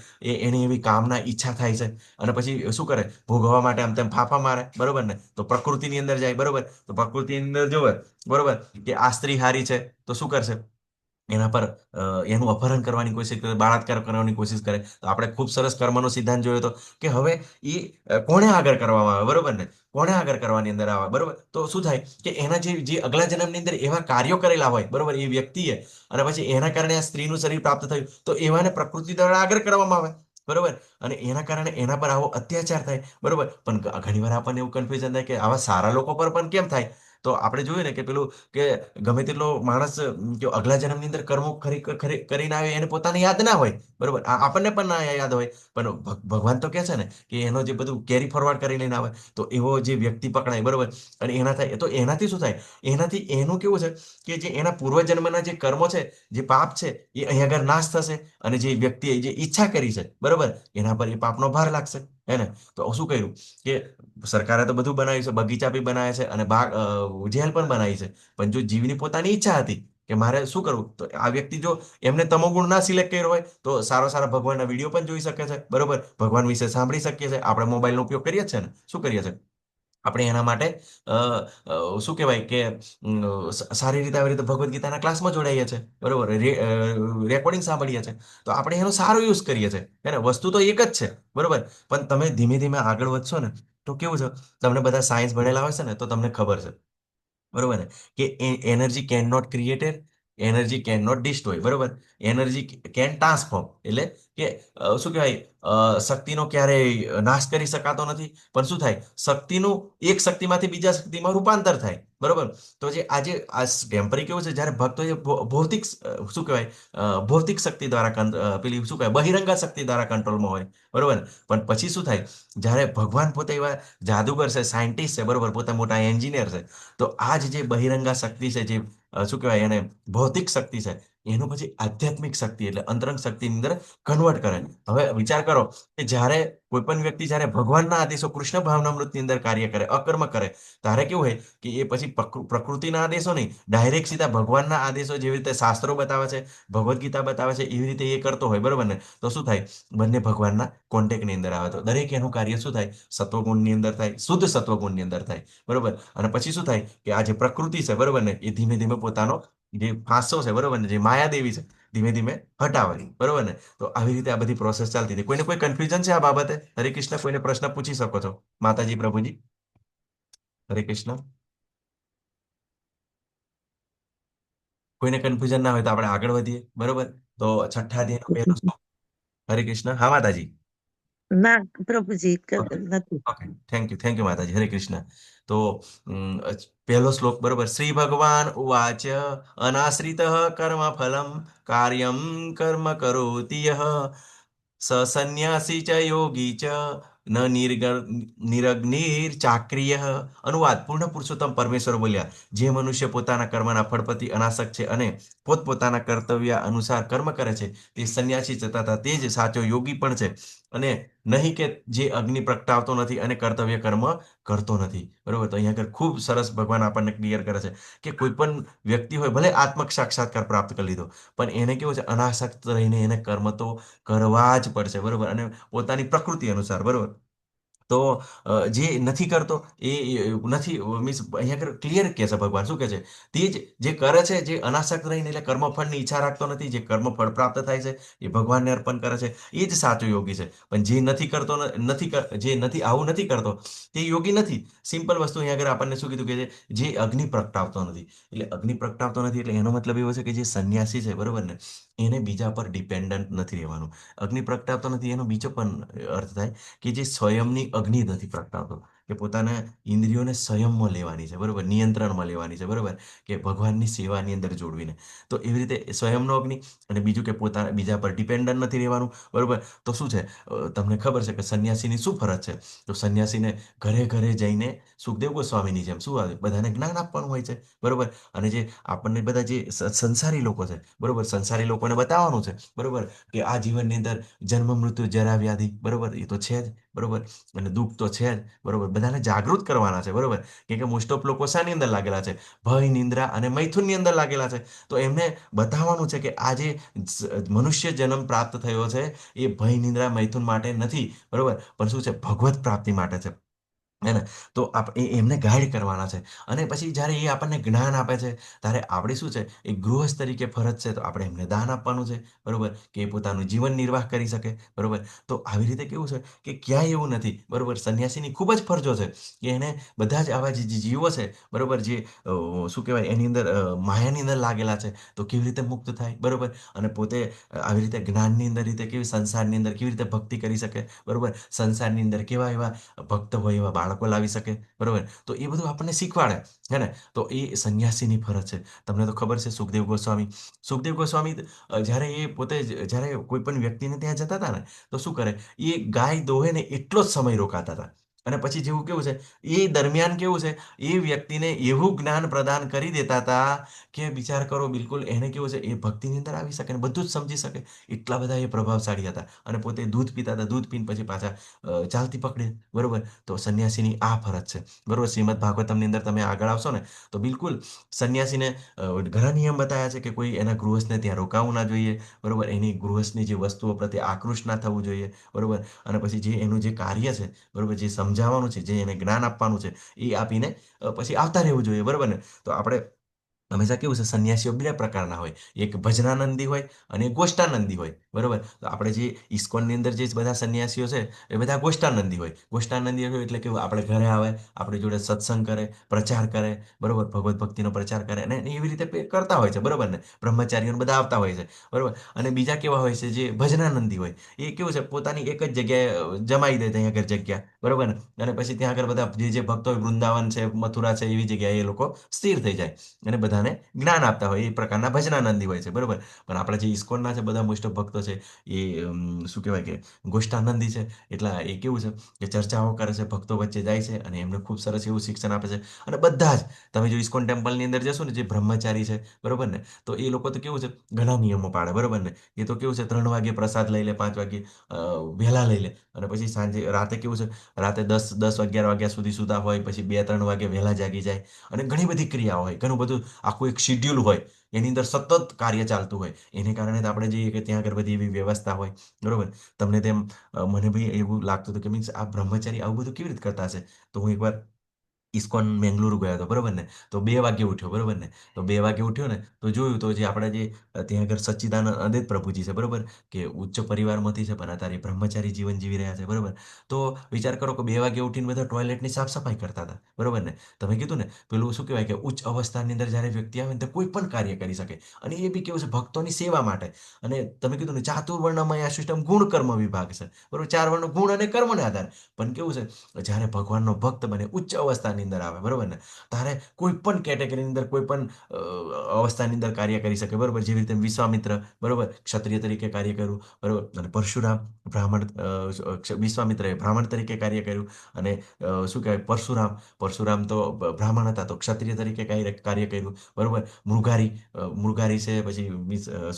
એની એવી કામના ઈચ્છા થાય છે. અને પછી શું કરે? ભોગવવા માટે આમ તેમ ફાફા મારે. બરોબર ને? તો પ્રકૃતિની અંદર જાય. બરોબર. તો પ્રકૃતિની અંદર જોવે. બરોબર. કે આ સ્ત્રી હારી છે, તો શું કરશે? એના પર એનું અપહરણ કરવાની કોશિશ કરે, બળાત્કાર કરવાની કોશિશ કરે. તો આપણે ખૂબ સરસ કર્મનો સિદ્ધાંત જોયો હતો કે હવે એ કોણે આગળ કરવામાં આવે. બરોબર ને? કોણે આગળ કરવાની અંદર આવે. બરોબર. તો શું થાય કે એના જે અગલા જન્મની અંદર એવા કાર્યો કરેલા હોય, બરોબર, એ વ્યક્તિએ, અને પછી એના કારણે આ સ્ત્રીનું શરીર પ્રાપ્ત થયું, તો એવાને પ્રકૃતિ દ્વારા આગળ કરવામાં આવે. બરોબર. અને એના કારણે એના પર આવો અત્યાચાર થાય. બરોબર. પણ ઘણીવાર આપણને એવું કન્ફ્યુઝન થાય કે આવા સારા લોકો પર પણ કેમ થાય? તો આપણે જોયું ને કે પેલું કે ગમે તેટલો માણસ જો અગલા જન્મની અંદર કર્મો કરીને આવે, એને પોતાને યાદ ના હોય. બરોબર. આપણને પણ ના યાદ હોય. પણ ભગવાન તો કહે છે ને કે એનો જે બધું કેરી ફોરવર્ડ કરી લઈને આવે, તો એવો જે વ્યક્તિ પકડાય. બરોબર. અને એના થાય, તો એનાથી શું થાય? એનાથી એનું કેવું છે કે જે એના પૂર્વજન્મના જે કર્મો છે, જે પાપ છે, એ અહીં આગળ નાશ થશે. અને જે વ્યક્તિએ જે ઈચ્છા કરી છે, બરોબર, એના પર એ પાપનો ભાર લાગશે. હે ને? તો શું કર્યું કે સરકારે તો બધું બનાવ્યું છે, બગીચા બી બનાવ્યા છે, અને જેલ પણ બનાવી છે. પણ જો જીવની પોતાની ઈચ્છા હતી કે મારે શું કરવું, તો આ વ્યક્તિ જો એમને તમોગુણ ના સિલેક્ટ કર્યો હોય તો સારા ભગવાનના વિડીયો પણ જોઈ શકે છે. બરોબર. ભગવાન વિશે સાંભળી શકીએ છીએ. આપણે મોબાઈલનો ઉપયોગ કરીએ છીએ ને? શું કરીએ છીએ? આપણે એના માટે અ, શું કહેવાય કે સારી રીતે આવી રીતે ભગવદ્ ગીતાના ક્લાસમાં જોડાઈએ છીએ, બરોબર, રેકોર્ડિંગ સાંભળીએ છીએ, તો આપણે એનો સારો યુઝ કરીએ છીએ. એને વસ્તુ તો એક જ છે, બરોબર, પણ તમે ધીમે ધીમે આગળ વધશો ને તો કેવું છે, તમને બધા સાયન્સ ભણેલા હોય છે ને તો તમને ખબર છે, બરોબર ને, કે energy can not created, energy can not destroy, બરોબર, એનર્જી કેન ટ્રાન્સફોર્મ, એટલે કે શું કહેવાય, શક્તિનો ક્યારેય નાશ કરી શકાતો નથી, પણ શું થાય, શક્તિનું એક શક્તિમાંથી બીજા શક્તિમાં રૂપાંતર થાય, બરોબર. તો જે આજે આ ટેમ્પરી કેવું છે, જ્યારે ભક્તો જે ભૌતિક શું કહેવાય, ભૌતિક શક્તિ દ્વારા પેલી શું કહેવાય, બહિરંગા શક્તિ દ્વારા કંટ્રોલમાં હોય, બરોબર ને. પણ પછી શું થાય, જ્યારે ભગવાન પોતે એવા જાદુગર છે, સાયન્ટિસ્ટ છે, બરોબર, પોતે મોટા એન્જિનિયર છે, તો આ જ જે બહિરંગા શક્તિ છે, જે શું કહેવાય એને, ભૌતિક શક્તિ છે, એનું પછી આધ્યાત્મિક શક્તિ એટલે અંતરંગ શક્તિની અંદર કન્વર્ટ કરે. હવે વિચાર કરો કે જ્યારે કોઈ પણ વ્યક્તિ જ્યારે ભગવાનના આદેશો કૃષ્ણ ભાવનામૃતની અંદર કાર્ય કરે, અકર્મ કરે, ત્યારે કેવું હોય કે એ પછી પ્રકૃતિના આદેશો નહીં, ડાયરેક્ટ સીધા ભગવાનના આદેશો, જેવી રીતે શાસ્ત્રો બતાવે છે, ભગવદ્ ગીતા બતાવે છે, એવી રીતે એ કરતો હોય, બરોબર ને, તો શું થાય, બંને ભગવાનના કોન્ટેક્ટની અંદર આવે, તો દરેક એનું કાર્ય શું થાય, સત્વગુણની અંદર થાય, શુદ્ધ સત્વગુણની અંદર થાય, બરોબર. અને પછી શું થાય કે આ જે પ્રકૃતિ છે, બરોબર ને, એ ધીમે ધીમે પોતાનો જે ફાંસો છે, બરોબર ને, જે માયાદેવી છે, ધીમે ધીમે હટાવે, બરોબર ને. તો આવી રીતે આ બધી પ્રોસેસ ચાલતી હતી. કોઈને કોઈ કન્ફ્યુઝન છે આ બાબતે? હરે કૃષ્ણ, કોઈને પ્રશ્ન પૂછી શકો છો, માતાજી પ્રભુજી. હરે કૃષ્ણ. કોઈને કન્ફ્યુઝન ના હોય તો આપણે આગળ વધીએ, બરોબર. તો છઠ્ઠા અધ્યાયનો પહેલો શ્લોક. હરે કૃષ્ણ. હા માતાજી. ના પ્રભુજી ઓકે નથી. ઓકે, થેન્ક યુ માતાજી. હરે કૃષ્ણ. તો પહેલો શ્લોક, બરોબર. શ્રી ભગવાન ઉવાચ અનાશ્રિત કર્મ ફલમ કાર્યમ કર્મ કરોતિ યઃ સ સંન્યાસી ચ યોગી ચ ન નિરગ્નિર ચાક્રિય. અનુવાદ: પૂર્ણ પુરુષોત્તમ પરમેશ્વર બોલ્યા, જે મનુષ્ય પોતાના કર્મના ફળપતિ અનાસક્ત છે અને પોતપોતાના કર્તવ્ય અનુસાર કર્મ કરે છે, તે સંન્યાસી તથા તે જ સાચો યોગી પણ છે, અને નહીં કે જે અગ્નિ પ્રગટાવતો નથી અને કર્તવ્ય કર્મ કરતો નથી, બરોબર. તો અહીંયા આગળ ખૂબ સરસ ભગવાન આપણને ક્લિયર કરે છે કે કોઈ પણ વ્યક્તિ હોય, ભલે આત્મ સાક્ષાત્કાર પ્રાપ્ત કરી લીધો, પણ એને કેવું છે, અનાસક્ત રહીને એને કર્મ તો કરવા જ પડશે, બરોબર, અને પોતાની પ્રકૃતિ અનુસાર, બરોબર. તો જે નથી કરતો એ નથી, મીન્સ અહીંયા આગળ ક્લિયર કહે છે ભગવાન, શું કહે છે, તે જ જે કરે છે, જે અનાસક્ત રહીને એટલે કર્મફળની ઈચ્છા રાખતો નથી, જે કર્મફળ પ્રાપ્ત થાય છે એ ભગવાનને અર્પણ કરે છે, એ જ સાચો યોગી છે. પણ જે નથી કરતો, જે નથી, આવું નથી કરતો, તે યોગી નથી. સિમ્પલ વસ્તુ અહીંયા આગળ આપણને શું કીધું કે જે અગ્નિ પ્રગટાવતો નથી, એટલે અગ્નિ પ્રગટાવતો નથી એટલે એનો મતલબ એવો છે કે જે સંન્યાસી છે, બરોબર ને, એને બીજા પર ડિપેન્ડન્ટ નથી રહેવાનું. અગ્નિ પ્રગટાવતો નથી એનો બીજો પણ અર્થ થાય કે જે સ્વયંની અગ્નિ નથી પ્રગટાવતો, કે પોતાના ઇન્દ્રિયોને સંયમમાં લેવાની છે, બરોબર, નિયંત્રણમાં લેવાની છે, બરોબર, કે ભગવાનની સેવાની અંદર જોડવીને. તો એવી રીતે સ્વયંનો અગ્નિ, અને બીજું કે પોતાના બીજા પર ડિપેન્ડન્ટ નથી રહેવાનું, બરોબર. તો શું છે, તમને ખબર છે કે સંન્યાસીની શું ફરજ છે? તો સંન્યાસીને ઘરે ઘરે જઈને સુખદેવ ગોસ્વામીની જેમ શું આવે, બધાને જ્ઞાન આપવાનું હોય છે, બરોબર. અને જે આપણને બધા જે સંસારી લોકો છે, બરોબર, સંસારી લોકોને બતાવવાનું છે, બરોબર, કે આ જીવનની અંદર જન્મ મૃત્યુ જરા વ્યાધિ, બરોબર, એ તો છે જ, બરોબર, અને દુઃખ તો છે જ, બરોબર, બધાને જાગૃત કરવાના છે, બરોબર. કે મોસ્ટ ઓફ લોકો શાની અંદર લાગેલા છે? ભય, નિંદ્રા અને મૈથુનની અંદર લાગેલા છે. તો એમને બતાવવાનું છે કે આ જે મનુષ્ય જન્મ પ્રાપ્ત થયો છે, એ ભય, નિંદ્રા, મૈથુન માટે નથી, બરોબર, પણ શું છે, ભગવત પ્રાપ્તિ માટે છે. હે ને? તો એમને ગાઈડ કરવાના છે. અને પછી જ્યારે એ આપણને જ્ઞાન આપે છે, ત્યારે આપણે શું છે, એ ગૃહસ્થ તરીકે ફરજ છે, તો આપણે એમને દાન આપવાનું છે, બરોબર, કે એ પોતાનું જીવન નિર્વાહ કરી શકે, બરોબર. તો આવી રીતે કેવું છે કે ક્યાંય એવું નથી, બરોબર, સંન્યાસીની ખૂબ જ ફરજો છે કે એને બધા જ આવા જે જીવો છે, બરોબર, જે શું કહેવાય, એની અંદર માયાની અંદર લાગેલા છે, તો કેવી રીતે મુક્ત થાય, બરોબર, અને પોતે આવી રીતે જ્ઞાનની અંદર રીતે કેવી, સંસારની અંદર કેવી રીતે ભક્તિ કરી શકે, બરોબર, સંસારની અંદર કેવા એવા ભક્ત હોય એવા બાળકો લાવી શકે, બરોબર. તો એ બધું આપણને શીખવાડે, હે ને? તો એ સંન્યાસીની ફરજ છે. તમને તો ખબર છે સુખદેવ ગોસ્વામી જ્યારે એ પોતે જ્યારે કોઈ પણ વ્યક્તિને ત્યાં જતા હતા ને, તો શું કરે, એ ગાય દોહે ને એટલો જ સમય રોકાતા હતા. અને પછી જેવું કેવું છે, એ દરમિયાન કેવું છે, એ વ્યક્તિને એવું જ્ઞાન પ્રદાન કરી દેતા હતા કે વિચાર કરો, બિલકુલ એને કેવું છે, એ ભક્તિની અંદર આવી શકે ને બધું જ સમજી શકે, એટલા બધા એ પ્રભાવશાળી હતા. અને પોતે દૂધ પીતા હતા, દૂધ પીને પછી પાછા ચાલતી પકડે, બરોબર. તો સંન્યાસીની આ ફરજ છે, બરોબર. શ્રીમદ ભાગવતમની અંદર તમે આગળ આવશો ને, તો બિલકુલ સંન્યાસીને ઘણા નિયમ બતાવ્યા છે કે કોઈ એના ગૃહસ્થને ત્યાં રોકાવું ના જોઈએ, બરોબર, એની ગૃહસ્થની જે વસ્તુઓ પ્રત્યે આકૃષ્ટ ના થવું જોઈએ, બરોબર. અને પછી જે એનું જે કાર્ય છે, બરોબર, જે સમજાવવાનું છે, જે એને જ્ઞાન આપવાનું છે, એ આપીને પછી આવતા રહેવું જોઈએ, બરોબર ને? તો આપણે હંમેશા કેવું છે, સંન્યાસીઓ બે પ્રકારના હોય, એક ભજનાનંદી હોય અને એક ગોષ્ઠાનંદી હોય, બરોબર? તો આપણે જે ઇસ્કોનની અંદર જે બધા સંન્યાસીઓ છે એ બધા ગોષ્ઠાનંદી હોય. ગોષ્ઠાનંદી હોય એટલે કેવું, આપણે ઘરે આવે, આપણી જોડે સત્સંગ કરે, પ્રચાર કરે, બરોબર, ભગવત ભક્તિનો પ્રચાર કરે, અને એવી રીતે કરતા હોય છે, બરોબર ને? બ્રહ્મચારીઓ બધા આવતા હોય છે, બરોબર. અને બીજા કેવા હોય છે, જે ભજનાનંદી હોય, એ કેવું છે, પોતાની એક જ જગ્યાએ જમાઈ દે ત્યાં આગળ જગ્યા, બરોબર ને? અને પછી ત્યાં આગળ બધા જે ભક્તો હોય, વૃંદાવન છે, મથુરા છે, એવી જગ્યાએ એ લોકો સ્થિર થઈ જાય અને બધાને જ્ઞાન આપતા હોય, એ પ્રકારના ભજનાનંદી હોય છે, બરોબર. પણ આપણે જે ઇસ્કોનના છે બધા મોસ્ટ ઓફ ભક્તો છે, એ શું કહેવાય કે ગોષ્ઠાનંદી છે. એટલે એ કેવું છે કે ચર્ચાઓ કરે છે, ભક્તો વચ્ચે જાય છે અને એમને ખૂબ સરસ એવું શિક્ષણ આપે છે. અને બધા જ તમે જો ઇસ્કોન ટેમ્પલની અંદર જશો ને, જે બ્રહ્મચારી છે, બરોબર ને, તો એ લોકો તો કેવું છે, ઘણા નિયમો પાડે, બરોબર ને? એ તો કેવું છે, 3 વાગે પ્રસાદ લઈ લે, 5 વાગે વહેલા લઈ લે, અને પછી સાંજે રાતે કેવું છે, રાતે 10-11 વાગ્યા સુધી સુતા હોય, પછી 2-3 વાગે વહેલા જાગી જાય. અને ઘણી બધી ક્રિયાઓ હોય, ઘણું બધું આખું એક શિડ્યુલ હોય, એની અંદર સતત કાર્ય ચાલતું હોય. એને કારણે તો આપણે જઈએ કે ત્યાં આગળ બધી એવી વ્યવસ્થા હોય, બરોબર. તમને તેમ મને બી એવું લાગતું હતું કે મીન્સ આ બ્રહ્મચારી આવું બધું કેવી રીતે કરતા હશે. તો હું એકવાર ઇસ્કોન મેંગલુરુ ગયો હતો, બરોબર ને? તો 2 વાગે ઉઠ્યો, બરોબર ને? તો 2 વાગે ઉઠ્યો ને, તો જોયું તો જે આપણે જે ત્યાં આગળ સચ્ચિદાનંદ અદ્વૈત પ્રભુજી છે, બરોબર, કે ઉચ્ચ પરિવારમાંથી છે, પણ અત્યારે બ્રહ્મચારી જીવન જીવી રહ્યા છે, બરોબર. તો વિચાર કરો કે 2 વાગે ઉઠીને બધા ટોયલેટની સાફ સફાઈ કરતા હતા, બરોબર ને? તમે કીધું ને પેલું શું કહેવાય કે ઉચ્ચ અવસ્થાની અંદર જ્યારે વ્યક્તિ આવે ને, તો કોઈ પણ કાર્ય કરી શકે, અને એ બી કેવું છે, ભક્તોની સેવા માટે. અને તમે કીધું ને, ચાતુર્વર્ણમય આ સિસ્ટમ ગુણ કર્મ વિભાગ છે, બરોબર. 4 વર્ણો ગુણ અને કર્મને આધારે. પણ કેવું છે, જ્યારે ભગવાનનો ભક્ત બને, ઉચ્ચ અવસ્થાની અંદર આવે, બરોબર ને, ત્યારે કોઈ પણ કેટેગરીની અંદર, કોઈ પણ અવસ્થાની અંદર કાર્ય કરી શકે, બરોબર. જેવી રીતે વિશ્વામિત્ર, બરોબર, ક્ષત્રિય તરીકે કાર્ય કર્યું, બરોબર. અને પરશુરામ બ્રાહ્મણ, વિશ્વામિત્રએ બ્રાહ્મણ તરીકે કાર્ય કર્યું. અને શું કહેવાય, પરશુરામ તો બ્રાહ્મણ હતા, તો ક્ષત્રિય તરીકે કાર્ય કર્યું, બરોબર. મૃગારી છે, પછી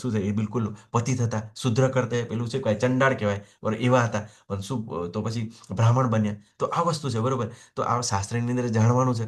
શું છે, એ બિલકુલ પતિત હતા, શુદ્ર કરતે પેલું છે કહેવાય ચંડાળ કહેવાય, બરોબર, એવા હતા. પણ શું, તો પછી બ્રાહ્મણ બન્યા. તો આ વસ્તુ છે, બરોબર. તો આ શાસ્ત્રની અંદર જાણવાનું છે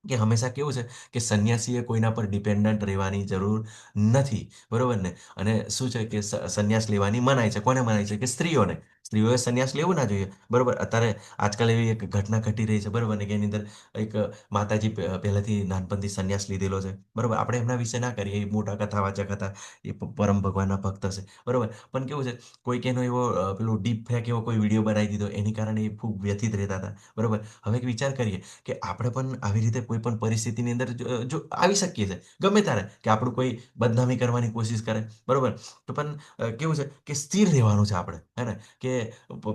કે હંમેશા કેવું છે કે સંન્યાસીએ કોઈના પર ડિપેન્ડન્ટ રહેવાની જરૂર નથી, બરોબર ને? અને શું છે કે સંન્યાસ લેવાની મનાય છે. કોને મનાય છે? કે સ્ત્રીઓને. સ્ત્રીઓએ સંન્યાસ લેવું ના જોઈએ, બરોબર. અત્યારે આજકાલ એવી એક ઘટના ઘટી રહી છે, બરોબર ને, કે એની અંદર એક માતાજી પહેલાથી નાનપણથી સંન્યાસ લીધેલો છે, બરોબર. આપણે એમના વિશે ના કરીએ, એ મોટા કથાવાચક હતા, એ પરમ ભગવાનના ભક્ત છે, બરોબર. પણ કેવું છે, કોઈક એનો એવો પેલો ડીપ ફેક એવો કોઈ વિડીયો બનાવી દીધો, એની કારણે એ ખૂબ વ્યથિત રહેતા હતા, બરોબર. હવે એક વિચાર કરીએ કે આપણે પણ આવી રીતે કોઈ પણ પરિસ્થિતિની અંદર જો આવી શકીએ છીએ, ગમે ત્યારે, કે આપણું કોઈ બદનામી કરવાની કોશિશ કરે, બરોબર. તો પણ કેવું છે કે સ્થિર રહેવાનું છે આપણે, હે ને? કે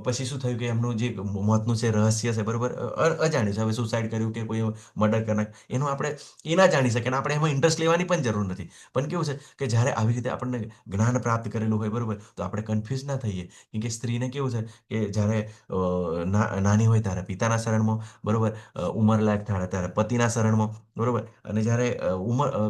પછી શું થયું કે એમનું જે મોતનું છે રહસ્ય છે, બરોબર, અજાણ્યું છે. હવે સુસાઇડ કર્યું કે કોઈ મર્ડર કરનાર, એનું આપણે એ ના જાણી શકીએ, અને આપણે એમાં ઇન્ટરેસ્ટ લેવાની પણ જરૂર નથી. પણ કેવું છે કે જ્યારે આવી રીતે આપણને જ્ઞાન પ્રાપ્ત કરેલું હોય, બરોબર, તો આપણે કન્ફ્યુઝ ના થઈએ. કેમ કે સ્ત્રીને કેવું છે કે જ્યારે નાની હોય ત્યારે પિતાના શરણમાં, બરોબર, ઉંમરલાયક થાય ત્યારે પતિના શરણમાં, બરોબર. અને જ્યારે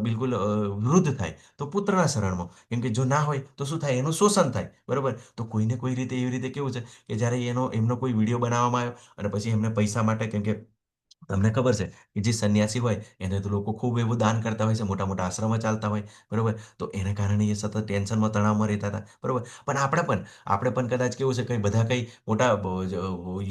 બિલકુલ વૃદ્ધ થાય તો પુત્રના શરણમાં. કેમ કે જો ના હોય તો શું થાય, એનું શોષણ થાય, બરોબર. તો કોઈને કોઈ રીતે એવી રીતે કેવું છે કે જ્યારે એમનો કોઈ વિડીયો બનાવવામાં આવ્યો, અને પછી એમને પૈસા માટે, કેમ કે તમને ખબર છે કે જે સંન્યાસી હોય એને તો લોકો ખૂબ એવું દાન કરતા હોય છે, મોટા મોટા આશ્રમો ચાલતા હોય, બરોબર. તો એના કારણે એ સતત ટેન્શનમાં, તણાવમાં રહેતા હતા, બરોબર. પણ આપણે પણ કદાચ કેવું છે, કંઈ બધા કંઈ મોટા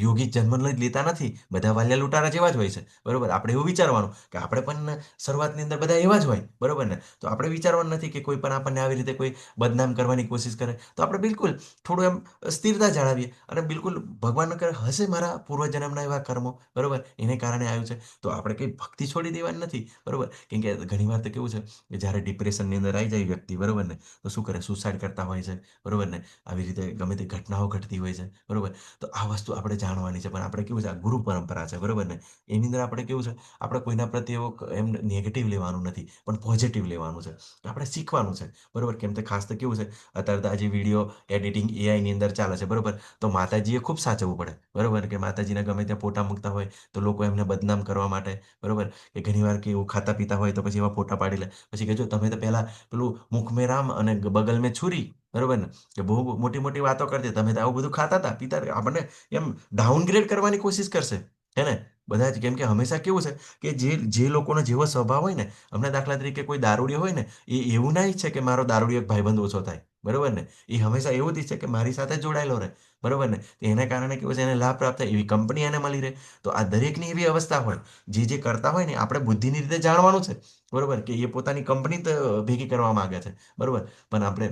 યોગી જન્મ જ લેતા નથી, બધા વાલિયા લૂંટારા જેવા જ હોય છે, બરોબર. આપણે એવું વિચારવાનું કે આપણે પણ શરૂઆતની અંદર બધા એવા જ હોય, બરોબર ને? તો આપણે વિચારવાનું નથી કે કોઈ પણ આપણને આવી રીતે કોઈ બદનામ કરવાની કોશિશ કરે, તો આપણે બિલકુલ થોડું એમ સ્થિરતા જાળવીએ, અને બિલકુલ ભગવાન કરે હશે મારા પૂર્વજન્મના એવા કર્મો, બરોબર, એને કારણે આવ્યું છે. તો આપણે કંઈ ભક્તિ છોડી દેવાની નથી, બરોબર. કેમ કે ઘણી વાર તો કેવું છે કે જ્યારે ડિપ્રેશનની અંદર આવી જાય વ્યક્તિ, બરોબર ને, તો શું કરે, સુસાઇડ કરતા હોય છે, બરોબર ને? આવી રીતે ગમે તે ઘટનાઓ ઘટતી હોય છે, બરોબર. તો આ વસ્તુ આપણે જાણવાની છે. પણ આપણે કેવું છે, આ ગુરુ પરંપરા છે, બરોબર ને, એની અંદર આપણે કેવું છે, આપણે કોઈના પ્રત્યે એવો એમ નેગેટિવ લેવાનું નથી, પણ પોઝિટિવ લેવાનું છે. આપણે શીખવાનું છે, બરોબર. કેમ કે ખાસ તો કેવું છે, અત્યારે તો આજે વિડીયો એડિટિંગ એઆઈની અંદર ચાલે છે, બરોબર. તો માતાજીએ ખૂબ સાચવવું પડે, બરોબર, કે માતાજીના ગમે ત્યાં ફોટા મૂકતા હોય તો લોકો એમને બદનામ કરવા માટે, બરોબર, કે ઘણીવાર કે એવું ખાતા પીતા હોય તો પછી એવા ફોટા પાડી લે, પછી કે જો તમે તો પહેલા પેલું મુખ મેં રામ અને બગલ મેં છુરી, બરોબર ને, કે બહુ મોટી મોટી વાતો કરતી, તમે તો આવું બધું ખાતા હતા, પીતા હતા, આપણને એમ ડાઉનગ્રેડ કરવાની કોશિશ કરશે, હે ને? બધા જ, કેમ કે હંમેશા કેવું છે કે જે લોકોનો જેવો સ્વભાવ હોય ને, હમણાં દાખલા તરીકે કોઈ દારૂડિયો હોય ને, એ એવું ના ઈચ્છે કે મારો દારૂડિયો એક ભાઈબંધ ઓછો થાય, બરોબર ને? એ હંમેશા એવું જ ઈચ્છે કે મારી સાથે જોડાયેલો રહે, બરોબર ને? તો એના કારણે કેવું છે, એને લાભ પ્રાપ્ત થાય, એવી કંપની એને મળી રહે. તો આ દરેકની એવી અવસ્થા હોય, જે કરતા હોય ને, આપણે બુદ્ધિની રીતે જાણવાનું છે, બરોબર, કે એ પોતાની કંપની તો ભેગી કરવા માંગે છે, બરોબર. પણ આપણે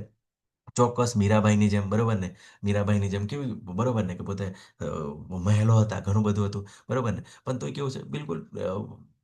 ચોક્કસ મીરાબાઈની જેમ, બરોબર ને, મીરાબાઈની જેમ કેવી, બરોબર ને, કે પોતે મહેલો હતા, ઘણું બધું હતું, બરોબર ને, પણ તો કેવું છે, બિલકુલ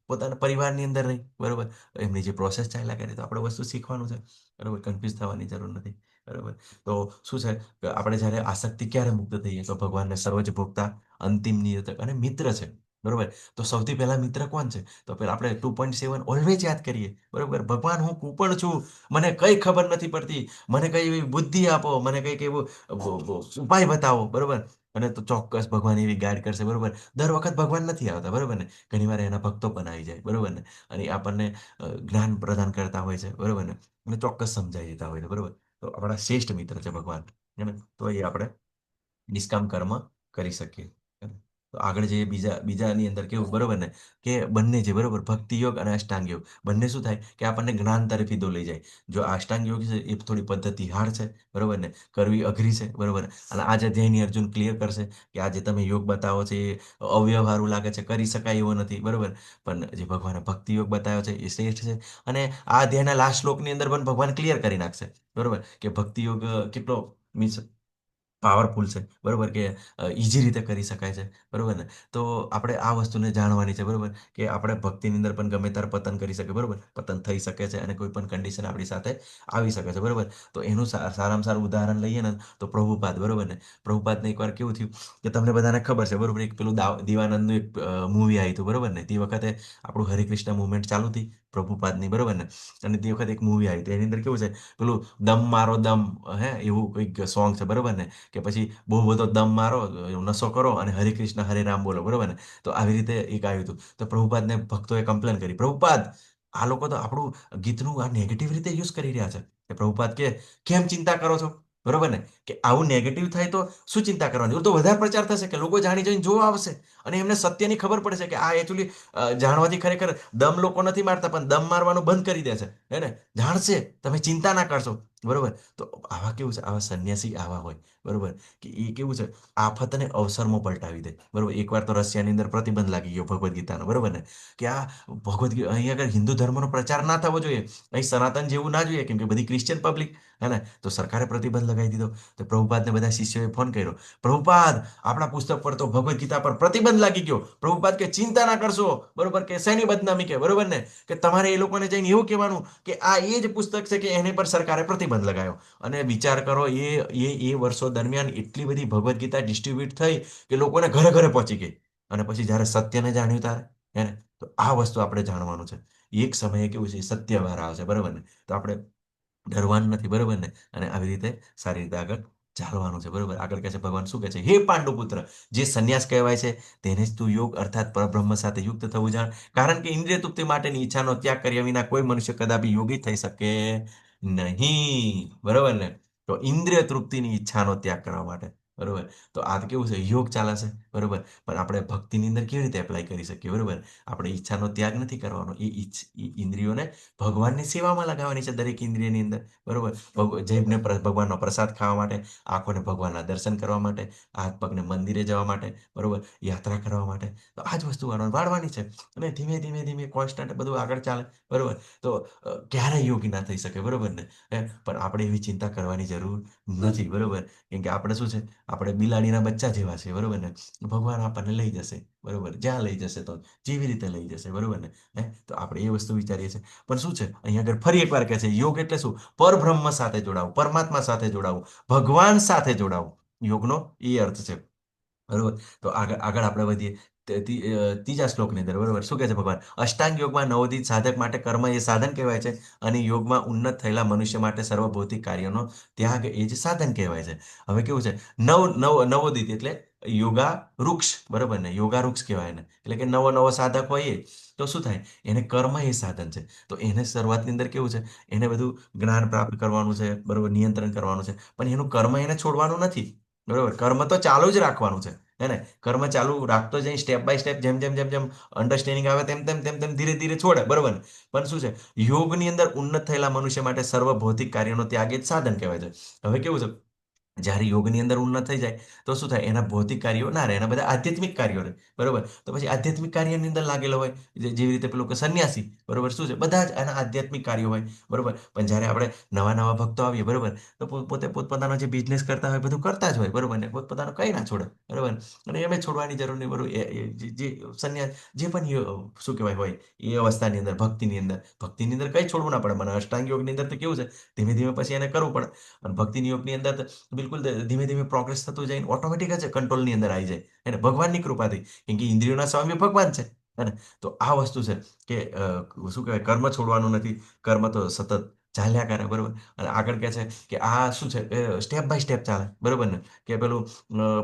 પોતાના પરિવારની અંદર રહી, બરોબર. એમની જે પ્રોસેસ ચાલ્યા કરે, તો આપણે વસ્તુ શીખવાનું છે, બરોબર, કન્ફ્યુઝ થવાની જરૂર નથી, બરોબર. તો શું છે કે આપણે જ્યારે આસક્તિ ક્યારે મુક્ત થઈએ, તો ભગવાનને સર્વજ ભોગતા, અંતિમ નિયતક અને મિત્ર છે, બરોબર. તો સૌથી પહેલા મિત્ર કોણ છે? તો પેલા આપણે 2.7 ઓલવેજ યાદ કરીએ, બરોબર. ભગવાન હું કૂપણ છું, મને કઈ ખબર નથી પડતી, મને કઈ એવી બુદ્ધિ આપો, મને કઈક એવું ઉપાય બતાવો, બરોબર. અને તો ચોક્કસ ભગવાન એવી ગાઈડ કરશે, બરોબર. દર વખત ભગવાન નથી આવતા, બરોબર ને, ઘણી વાર એના ભક્તો પણ આવી જાય, બરોબર ને, અને એ આપણને જ્ઞાન પ્રદાન કરતા હોય છે, બરોબર ને, અને ચોક્કસ સમજાવી દેતા હોય છે, બરોબર. તો આપણા શ્રેષ્ઠ મિત્ર છે ભગવાન, હે ને? તો એ આપણે નિષ્કામ કર્મ કરી શકીએ, હે ને? તો આગળ જઈએ, બીજાની અંદર કેવું, બરોબર ને, કે બંને છે, બરોબર, ભક્તિ યોગ અને અષ્ટાંગ યોગ, બંને શું થાય કે આપણને જ્ઞાન તરફ સીધો લઈ જાય. જો અષ્ટાંગ યોગ છે એ થોડી પદ્ધતિ હાર્ડ છે, બરોબર ને, કરવી અઘરી છે, બરોબર. અને આજે અધ્યાયની અર્જુન ક્લિયર કરશે કે આજે તમે યોગ બતાવો છે એ અવ્યવહારુ લાગે છે, કરી શકાય એવો નથી, બરોબર. પણ જે ભગવાને ભક્તિ યોગ બતાવ્યો છે એ શ્રેષ્ઠ છે. અને આ અધ્યાયના લાસ્ટ શ્લોકની અંદર પણ ભગવાન ક્લિયર કરી નાખશે, બરોબર, કે ભક્તિ યોગ કેટલો મીન્સ પાવરફુલ છે, બરોબર, કે ઈઝી રીતે કરી શકાય છે, બરોબર ને. તો આપણે આ વસ્તુને જાણવાની છે, બરોબર, કે આપણે ભક્તિની અંદર પણ ગમે ત્યારે પતન કરી શકીએ, બરોબર, પતન થઈ શકે છે, અને કોઈ પણ કન્ડિશન આપણી સાથે આવી શકે છે, બરોબર. તો એનું સારામાં સારું ઉદાહરણ લઈએ ને, તો પ્રભુપાદ, બરોબર ને. પ્રભુપાદને એકવાર કેવું થયું કે તમને બધાને ખબર છે, બરોબર, એક પેલું દીવાનંદનું એક મૂવી આવ્યું હતું, બરોબર ને. તે વખતે આપણું હરિકૃષ્ણ મુવમેન્ટ ચાલુ હતી પ્રભુપાદની, બરોબર ને. અને તે વખતે એક મૂવી આવી હતી, એની અંદર કેવું છે, પેલું દમ મારો દમ, હે, એવું કોઈક સોંગ છે, બરોબર ને, કે પછી બહુ બધો દમ મારો, નશો કરો અને હરે કૃષ્ણ હરે રામ બોલો, બરોબર ને. તો આવી રીતે એક આવ્યું હતું. તો પ્રભુપાદને ભક્તોએ કમ્પ્લેન કરી, પ્રભુપાદ આ લોકો તો આપણું ગીતનું આ નેગેટિવ રીતે યુઝ કરી રહ્યા છે. કે પ્રભુપાદ કે કેમ ચિંતા કરો છો, બરોબર ને, કે આવું નેગેટિવ થાય તો શું ચિંતા કરવાની, તો વધારે પ્રચાર થશે, કે લોકો જાણી જોઈને જોવા આવશે, અને એમને સત્યની ખબર પડશે કે આ એકચ્યુઅલી જાણવાથી ખરેખર દમ લોકો નથી મારતા, પણ દમ મારવાનું બંધ કરી દેશે, હે ને, જાણશે, તમે ચિંતા ના કરશો, બરોબર. તો આવા કેવું છે, આવા સંન્યાસી આવા હોય, બરોબર, કે એ કેવું છે, આફતને અવસરમાં પલટાવી દે, બરોબર. એકવાર તો રશિયાની અંદર પ્રતિબંધ લાગી ગયો ભગવદ્ ગીતાનો, બરોબર ને, કે આ ભગવદ્ ગીતા અહીં આગળ હિન્દુ ધર્મનો પ્રચાર ના થવો જોઈએ, અહીં સનાતન જેવું ના જોઈએ, કેમ કે બધી ક્રિશ્ચિયન પબ્લિક, હે ને. તો સરકારે પ્રતિબંધ લગાવી દીધો. તો પ્રભુપાદને બધા શિષ્યોએ ફોન કર્યો, પ્રભુપાદ આપણા પુસ્તક પર તો ભગવદ્ ગીતા પર પ્રતિબંધ લાગી ગયો. પ્રભુપાદ કે ચિંતા ના કરશો, બરોબર, કે શેની બદનામી, કે બરોબર ને, કે તમારે એ લોકોને જઈને એવું કહેવાનું કે આ એ જ પુસ્તક છે કે એની પર સરકારે પ્રતિબંધ લગાવ્યો. અને વિચાર કરો, એ વર્ષો દરમિયાન એટલી બધી ભગવદ્ ગીતા ડિસ્ટ્રીબ્યુટ થઈ કે લોકોને ઘરે ઘરે પહોંચી ગઈ. અને પછી જ્યારે સત્યને જાણ્યું ત્યારે, હે ને, તો આ વસ્તુ આપણે જાણવાનું છે. એક સમયે કેવું છે, સત્ય બહાર આવશે, બરોબર ને. તો આપણે ડરવાનું નથી, બરોબર ને, અને આવી રીતે સારી રીતે આગળ ચાલવાનું છે, બરોબર. આગળ કહે છે ભગવાન, શું કહે છે, હે પાંડુ પુત્ર, જે સંન્યાસ કહેવાય છે તેને જ તું યોગ અર્થાત પરબ્રહ્મ સાથે યુક્ત થવું જાણ. કારણ કે ઇન્દ્રિય તૃપ્તિ માટેની ઈચ્છાનો ત્યાગ કર્યા વિના કોઈ મનુષ્ય કદાપી યોગી થઈ શકે નહીં, બરોબર ને. તો ઇન્દ્રિય તૃપ્તિની ઈચ્છાનો ત્યાગ કરવા માટે, બરોબર. તો આ તો કેવું છે, યોગ ચાલે છે, બરોબર. પણ આપણે ભક્તિની અંદર કેવી રીતે એપ્લાય કરી શકીએ, બરોબર. આપણે ઈચ્છાનો ત્યાગ નથી કરવાનો, એ ઇન્દ્રિયોને ભગવાનની સેવામાં લગાવવાની છે, દરેક ઇન્દ્રિયની અંદર, બરોબર. જીભને ભગવાનનો પ્રસાદ ખાવા માટે, આંખોને ભગવાનના દર્શન કરવા માટે, હાથ પગને મંદિરે જવા માટે, બરોબર, યાત્રા કરવા માટે. તો આ જ વસ્તુ વાળવાની છે. અને ધીમે ધીમે ધીમે કોન્સ્ટન્ટ બધું આગળ ચાલે, બરોબર. તો ક્યારેય યોગી ના થઈ શકે, બરોબર ને. પણ આપણે એવી ચિંતા કરવાની જરૂર નથી, બરોબર. કેમ કે આપણે શું છે, આપણે બિલાડીના બચ્ચા જેવા છે, બરોબર ને. ભગવાન આપણને લઈ જશે, બરોબર, જ્યાં લઈ જશે, તો જેવી રીતે લઈ જશે, બરોબર ને. તો આપણે એ વસ્તુ વિચારીએ છીએ. પણ શું છે, અહીંયા આગળ ફરી એકવાર કહે છે, યોગ એટલે શું, પરબ્રહ્મ સાથે જોડાવું, પરમાત્મા સાથે જોડાવું, ભગવાન સાથે જોડાવું, યોગનો એ અર્થ છે, બરોબર. તો આગળ આગળ આપણે વધીએ. ત્રીજા શ્લોકની અંદર, બરોબર, શું કહે છે ભગવાન, અષ્ટાંગ યોગમાં નવોદિત સાધક માટે કર્મ એ સાધન કહેવાય છે, અને યોગમાં ઉન્નત થયેલા મનુષ્ય માટે સર્વભૌતિક કાર્યનો ત્યાગ એ જ સાધન કહેવાય છે. હવે કેવું છે, નવોદિત એટલે યોગા વૃક્ષ, બરોબર ને, યોગા વૃક્ષ કહેવાય ને, એટલે કે નવો નવો સાધક હોય એ, તો શું થાય, એને કર્મ એ સાધન છે. તો એને શરૂઆતની અંદર કેવું છે, એને બધું જ્ઞાન પ્રાપ્ત કરવાનું છે, બરોબર, નિયંત્રણ કરવાનું છે, પણ એનું કર્મ એને છોડવાનું નથી, બરોબર. કર્મ તો ચાલુ જ રાખવાનું છે, હે ને? કર્મ ચાલુ રાખતો જઈ સ્ટેપ બાય સ્ટેપ, જેમ જેમ જેમ જેમ અન્ડરસ્ટેન્ડિંગ આવે તેમ તેમ તેમ તેમ ધીરે ધીરે છોડે, બરોબર ને? પણ શું છે, યોગની અંદર ઉન્નત થયેલા મનુષ્ય માટે સર્વ ભૌતિક કાર્યનો ત્યાગ એ જ સાધન કહેવાય છે. હવે કેવું છે, જ્યારે યોગની અંદર ઉન્નત થઈ જાય તો શું થાય, એના ભૌતિક કાર્યો ના રહે, એના બધા આધ્યાત્મિક કાર્યો રહે, બરોબર? તો પછી આધ્યાત્મિક કાર્યની અંદર લાગેલો હોય, જેવી રીતે પેલું કે સંન્યાસી, બરોબર, શું છે, બધા જ એના આધ્યાત્મિક કાર્યો હોય, બરોબર. પણ જ્યારે આપણે નવા નવા ભક્તો આવીએ, બરોબર, તો પોતે પોતપોતાનો જે બિઝનેસ કરતા હોય બધું કરતા જ હોય, બરોબર ને? પોતપોતાનો કંઈ ના છોડે, બરોબર. અને એમ છોડવાની જરૂર નહીં, બરોબર. જે સંન્યાસ જે પણ શું કહેવાય હોય એ અવસ્થાની અંદર, ભક્તિની અંદર કંઈ છોડવું ના પડે. મને અષ્ટાંગ યોગની અંદર તો કેવું છે, ધીમે ધીમે પછી એને કરવું પડે. અને ભક્તિની યોગની અંદર તો બિલકુલ ધીમે ધીમે પ્રોગ્રેસ થતું જાય, ઓટોમેટિક જ કંટ્રોલની અંદર આવી જાય, એને ભગવાનની કૃપાથી, કેમ કે ઇન્દ્રિયોના સ્વામી ભગવાન છે, હે ને? તો આ વસ્તુ છે કે શું કહેવાય, કર્મ છોડવાનું નથી, કર્મ તો સતત ચાલ્યા કરે, બરોબર. અને આગળ કહે છે કે આ શું છે, સ્ટેપ બાય સ્ટેપ ચાલે, બરોબર ને? કે પેલું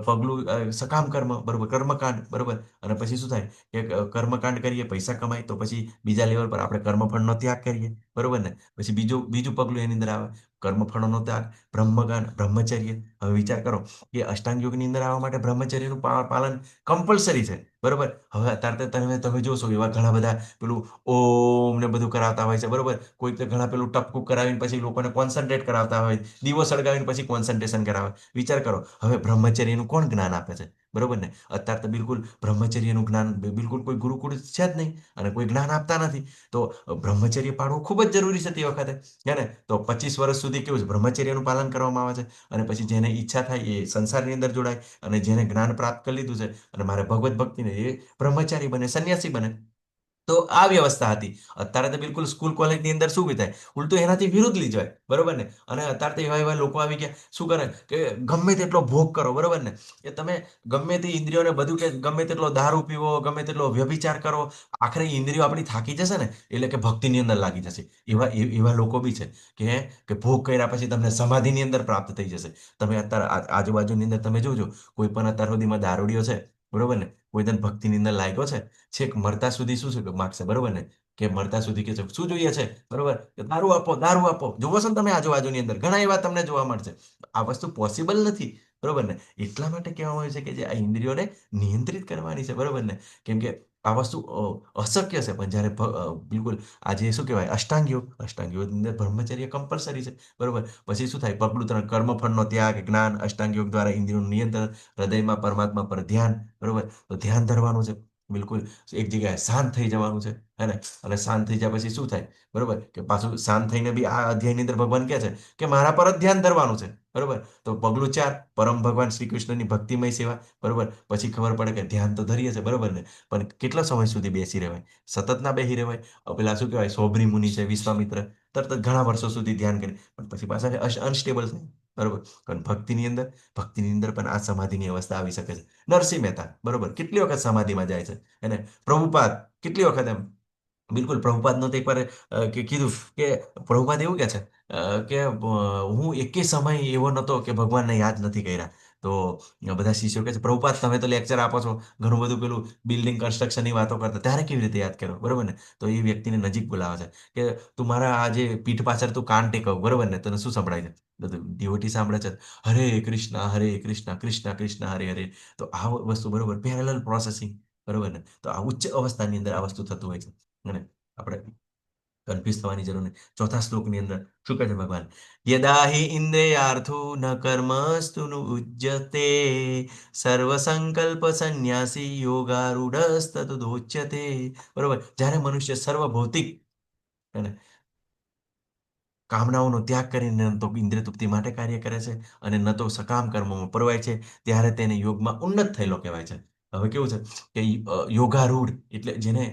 પગલું સકામ કર્મ, બરોબર, કર્મકાંડ, બરોબર. અને પછી શું થાય કે કર્મકાંડ કરીએ, પૈસા કમાય, તો પછી બીજા લેવલ પર આપણે કર્મફળનો ત્યાગ કરીએ, બરોબર ને? પછી બીજું બીજું પગલું એની અંદર આવે, કર્મફળનો ત્યાગ, બ્રહ્મગાન, બ્રહ્મચર્ય. હવે વિચાર કરો કે અષ્ટાંગ યોગની અંદર આવવા માટે બ્રહ્મચર્યનું પાલન કમ્પલસરી છે, બરોબર. હવે અત્યારે તો તમે જોશો એવા ઘણા બધા પેલું ઓમ ને બધું કરાવતા હોય છે, બરોબર. કોઈક તો ઘણા પેલું ટપકું કરાવીને પછી લોકોને કોન્સન્ટ્રેટ કરાવતા હોય, દીવો સળગાવીને પછી કોન્સન્ટ્રેશન કરાવે. વિચાર કરો, હવે બ્રહ્મચર્યનું કોણ જ્ઞાન આપે છે, બરોબર ને? અત્યારે તો બિલકુલ બ્રહ્મચર્યનું જ્ઞાન બિલકુલ કોઈ ગુરુકુળ છે જ નહીં, અને કોઈ જ્ઞાન આપતા નથી. તો બ્રહ્મચર્ય પાળવું ખૂબ જ જરૂરી છે તે વખતે, હે ને? તો 25 વર્ષ સુધી કેવું છે, બ્રહ્મચર્યનું પાલન કરવામાં આવે છે. અને પછી જેને ઈચ્છા થાય એ સંસારની અંદર જોડાય, અને જેને જ્ઞાન પ્રાપ્ત કરી લીધું છે અને મારે ભગવત ભક્તિને, એ બ્રહ્મચારી બને, સંન્યાસી બને. તો આ વ્યવસ્થા હતી. અત્યારે તો બિલકુલ સ્કૂલ કોલેજની અંદર શું થાય, ઉલટું એનાથી વિરુદ્ધ લઈ જાય, બરોબર ને? અને અત્યારે તો એવા એવા લોકો આવી ગયા, શું કરે કે ગમે તેટલો ભોગ કરો, બરોબર ને? કે તમે ગમે તે ઇન્દ્રિયોને બધું, કે ગમે તેટલો દારૂ પીવો, ગમે તેટલો વ્યભિચાર કરો, આખરે ઇન્દ્રિયો આપણી થાકી જશે ને, એટલે કે ભક્તિની અંદર લાગી જશે. એવા લોકો બી છે કે ભોગ કર્યા પછી તમને સમાધિની અંદર પ્રાપ્ત થઈ જશે. તમે અત્યારે આજુબાજુની અંદર તમે જોજો, કોઈ પણ અત્યાર સુધીમાં દારૂડિયો છે, બરોબર ને? કોઈ તને ભક્તિની અંદર લાગ્યો છે, છેક મરતા સુધી શું છે કે માગશે, બરોબર ને? કે મરતા સુધી કે છે શું જોઈએ છે, બરોબર, કે દારૂ આપો, દારૂ આપો. જોવો છો ને તમે આજુબાજુની અંદર ઘણા એવા તમને જોવા મળશે. આ વસ્તુ પોસિબલ નથી, બરોબર ને? એટલા માટે કહેવામાં આવે છે કે જે આ ઇન્દ્રિયોને નિયંત્રિત કરવાની છે, બરોબર ને? કેમ કે આ વસ્તુ અશક્ય છે. પણ જ્યારે બિલકુલ આજે શું કહેવાય, અષ્ટાંગ યોગની અંદર બ્રહ્મચર્ય કમ્પલસરી છે, બરોબર. પછી શું થાય, પગલું 3 કર્મફળનો ત્યાગ, જ્ઞાન, અષ્ટાંગ યોગ દ્વારા ઇન્દ્રિયોનું નિયંત્રણ, હૃદયમાં પરમાત્મા પર ધ્યાન, બરોબર. તો ધ્યાન ધરવાનું છે, બિલકુલ એક જગ્યાએ શાંત થઈ જવાનું છે, હે ને? અને શાંત થઈ જાય પછી શું થાય, બરોબર, કે પાછું શાંત થઈને બી આ અધ્યાયની અંદર ભગવાન કહે છે કે મારા પર જ ધ્યાન ધરવાનું છે, બરોબર. તો પગલું 4, પરમ ભગવાન શ્રી કૃષ્ણની ભક્તિમય સેવા, બરોબર. પછી ખબર પડે કે ધ્યાન તો ધરીએ છે, બરોબર ને? પણ કેટલા સમય સુધી બેસી રહેવાય, સતત ના બેસી રહેવાય. પેલા શું કહેવાય, સોબરી મુનિ છે, વિશ્વામિત્ર, તરત જ ઘણા વર્ષો સુધી ધ્યાન કરે, પણ પછી પાછા અનસ્ટેબલ થાય, બરોબર. પણ ભક્તિની અંદર પણ આ સમાધિની અવસ્થા આવી શકે છે. નરસિંહ મહેતા, બરોબર, કેટલી વખત સમાધિમાં જાય છે, અને પ્રભુપાદ કેટલી વખત એમ, બિલકુલ પ્રભુપાદનું તો એકવાર કીધું કે પ્રભુપાદ એવું કે છે કે હું એકે સમય એવો નહોતો કે ભગવાનને યાદ નથી કર્યા. તો બધા શિષ્યો કહે છે, પ્રભુપાદ તમે તો લેક્ચર આપો છો, ઘણું બધું પેલું બિલ્ડિંગ કન્સ્ટ્રક્શનની વાતો કરતા, ત્યારે કેવી રીતે યાદ કરો, બરોબર ને? તો એ વ્યક્તિને નજીક બોલાવે છે કે તું મારા આ જે પીઠ પાછળ તું કાન ટેકવ, બરોબર ને? તને શું સંભળાય છે? તો ડિવોટી સાંભળે છે, હરે કૃષ્ણ હરે કૃષ્ણ કૃષ્ણ કૃષ્ણ હરે હરે. તો આ વસ્તુ, બરોબર, પેરેલલ પ્રોસેસિંગ, બરોબર ને? તો આ ઉચ્ચ અવસ્થાની અંદર આ વસ્તુ થતું હોય છે. અને આપણે કન્ફ્યુઝ થવાની જરૂર નહીં. ચોથા શ્લોકની અંદર શું કહે છે ભગવાન? યદા હિ ઇન્દ્રિયાર્થો ન કર્મસ્તુ ઉજ્યતે સર્વ સંકલ્પ સંન્યાસી યોગારૂઢસ્તદોચ્યતે. બરોબર, જ્યારે મનુષ્ય સર્વ ભૌતિક અને કામનાઓનો ત્યાગ કરીને ન તો ઇન્દ્રિય તૃપ્તિ માટે કાર્ય કરે છે, અને ન તો સકામ કર્મોમાં પરવાય છે, ત્યારે તેને યોગમાં ઉન્નત થયેલો કહેવાય છે. હવે કેવું છે કે યોગારૂઢ એટલે જેને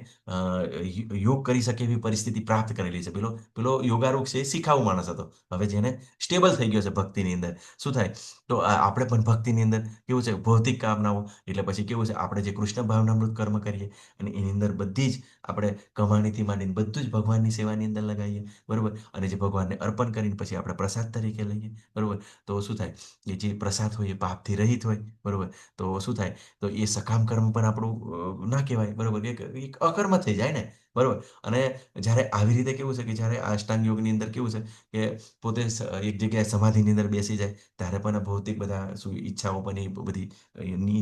યોગ કરી શકે એવી પરિસ્થિતિ પ્રાપ્ત કરેલી છે. પેલો પેલો યોગારૂઢ છે એ શીખાવું માણસ હતો. હવે જેને સ્ટેબલ થઈ ગયો છે ભક્તિની અંદર, શું થાય, તો આપણે પણ ભક્તિની અંદર કેવું છે, ભૌતિક કામનાઓ એટલે પછી કેવું છે, આપણે જે કૃષ્ણ ભાવનામૃત કર્મ કરીએ, અને એની અંદર બધી જ આપણે કમાણીથી માંડીને બધું જ ભગવાનની સેવાની અંદર લગાવીએ, બરોબર. અને જે ભગવાનને અર્પણ કરીને પછી આપણે પ્રસાદ તરીકે લઈએ, બરોબર. તો શું થાય, એ જે પ્રસાદ હોય એ પાપથી રહિત હોય, બરોબર. તો શું થાય, તો એ સકામ સકામ કર્મ પણ આપણું ના કહેવાય, બરોબર, એક અકર્મ થઈ જાય ને, બરોબર. અને જ્યારે આવી રીતે કેવું છે કે જ્યારે આ અષ્ટાંગ યોગની અંદર કેવું છે કે પોતે એક જગ્યાએ સમાધિની અંદર બેસી જાય ત્યારે પણ ભૌતિક બધા શું ઈચ્છાઓ પણ એ બધી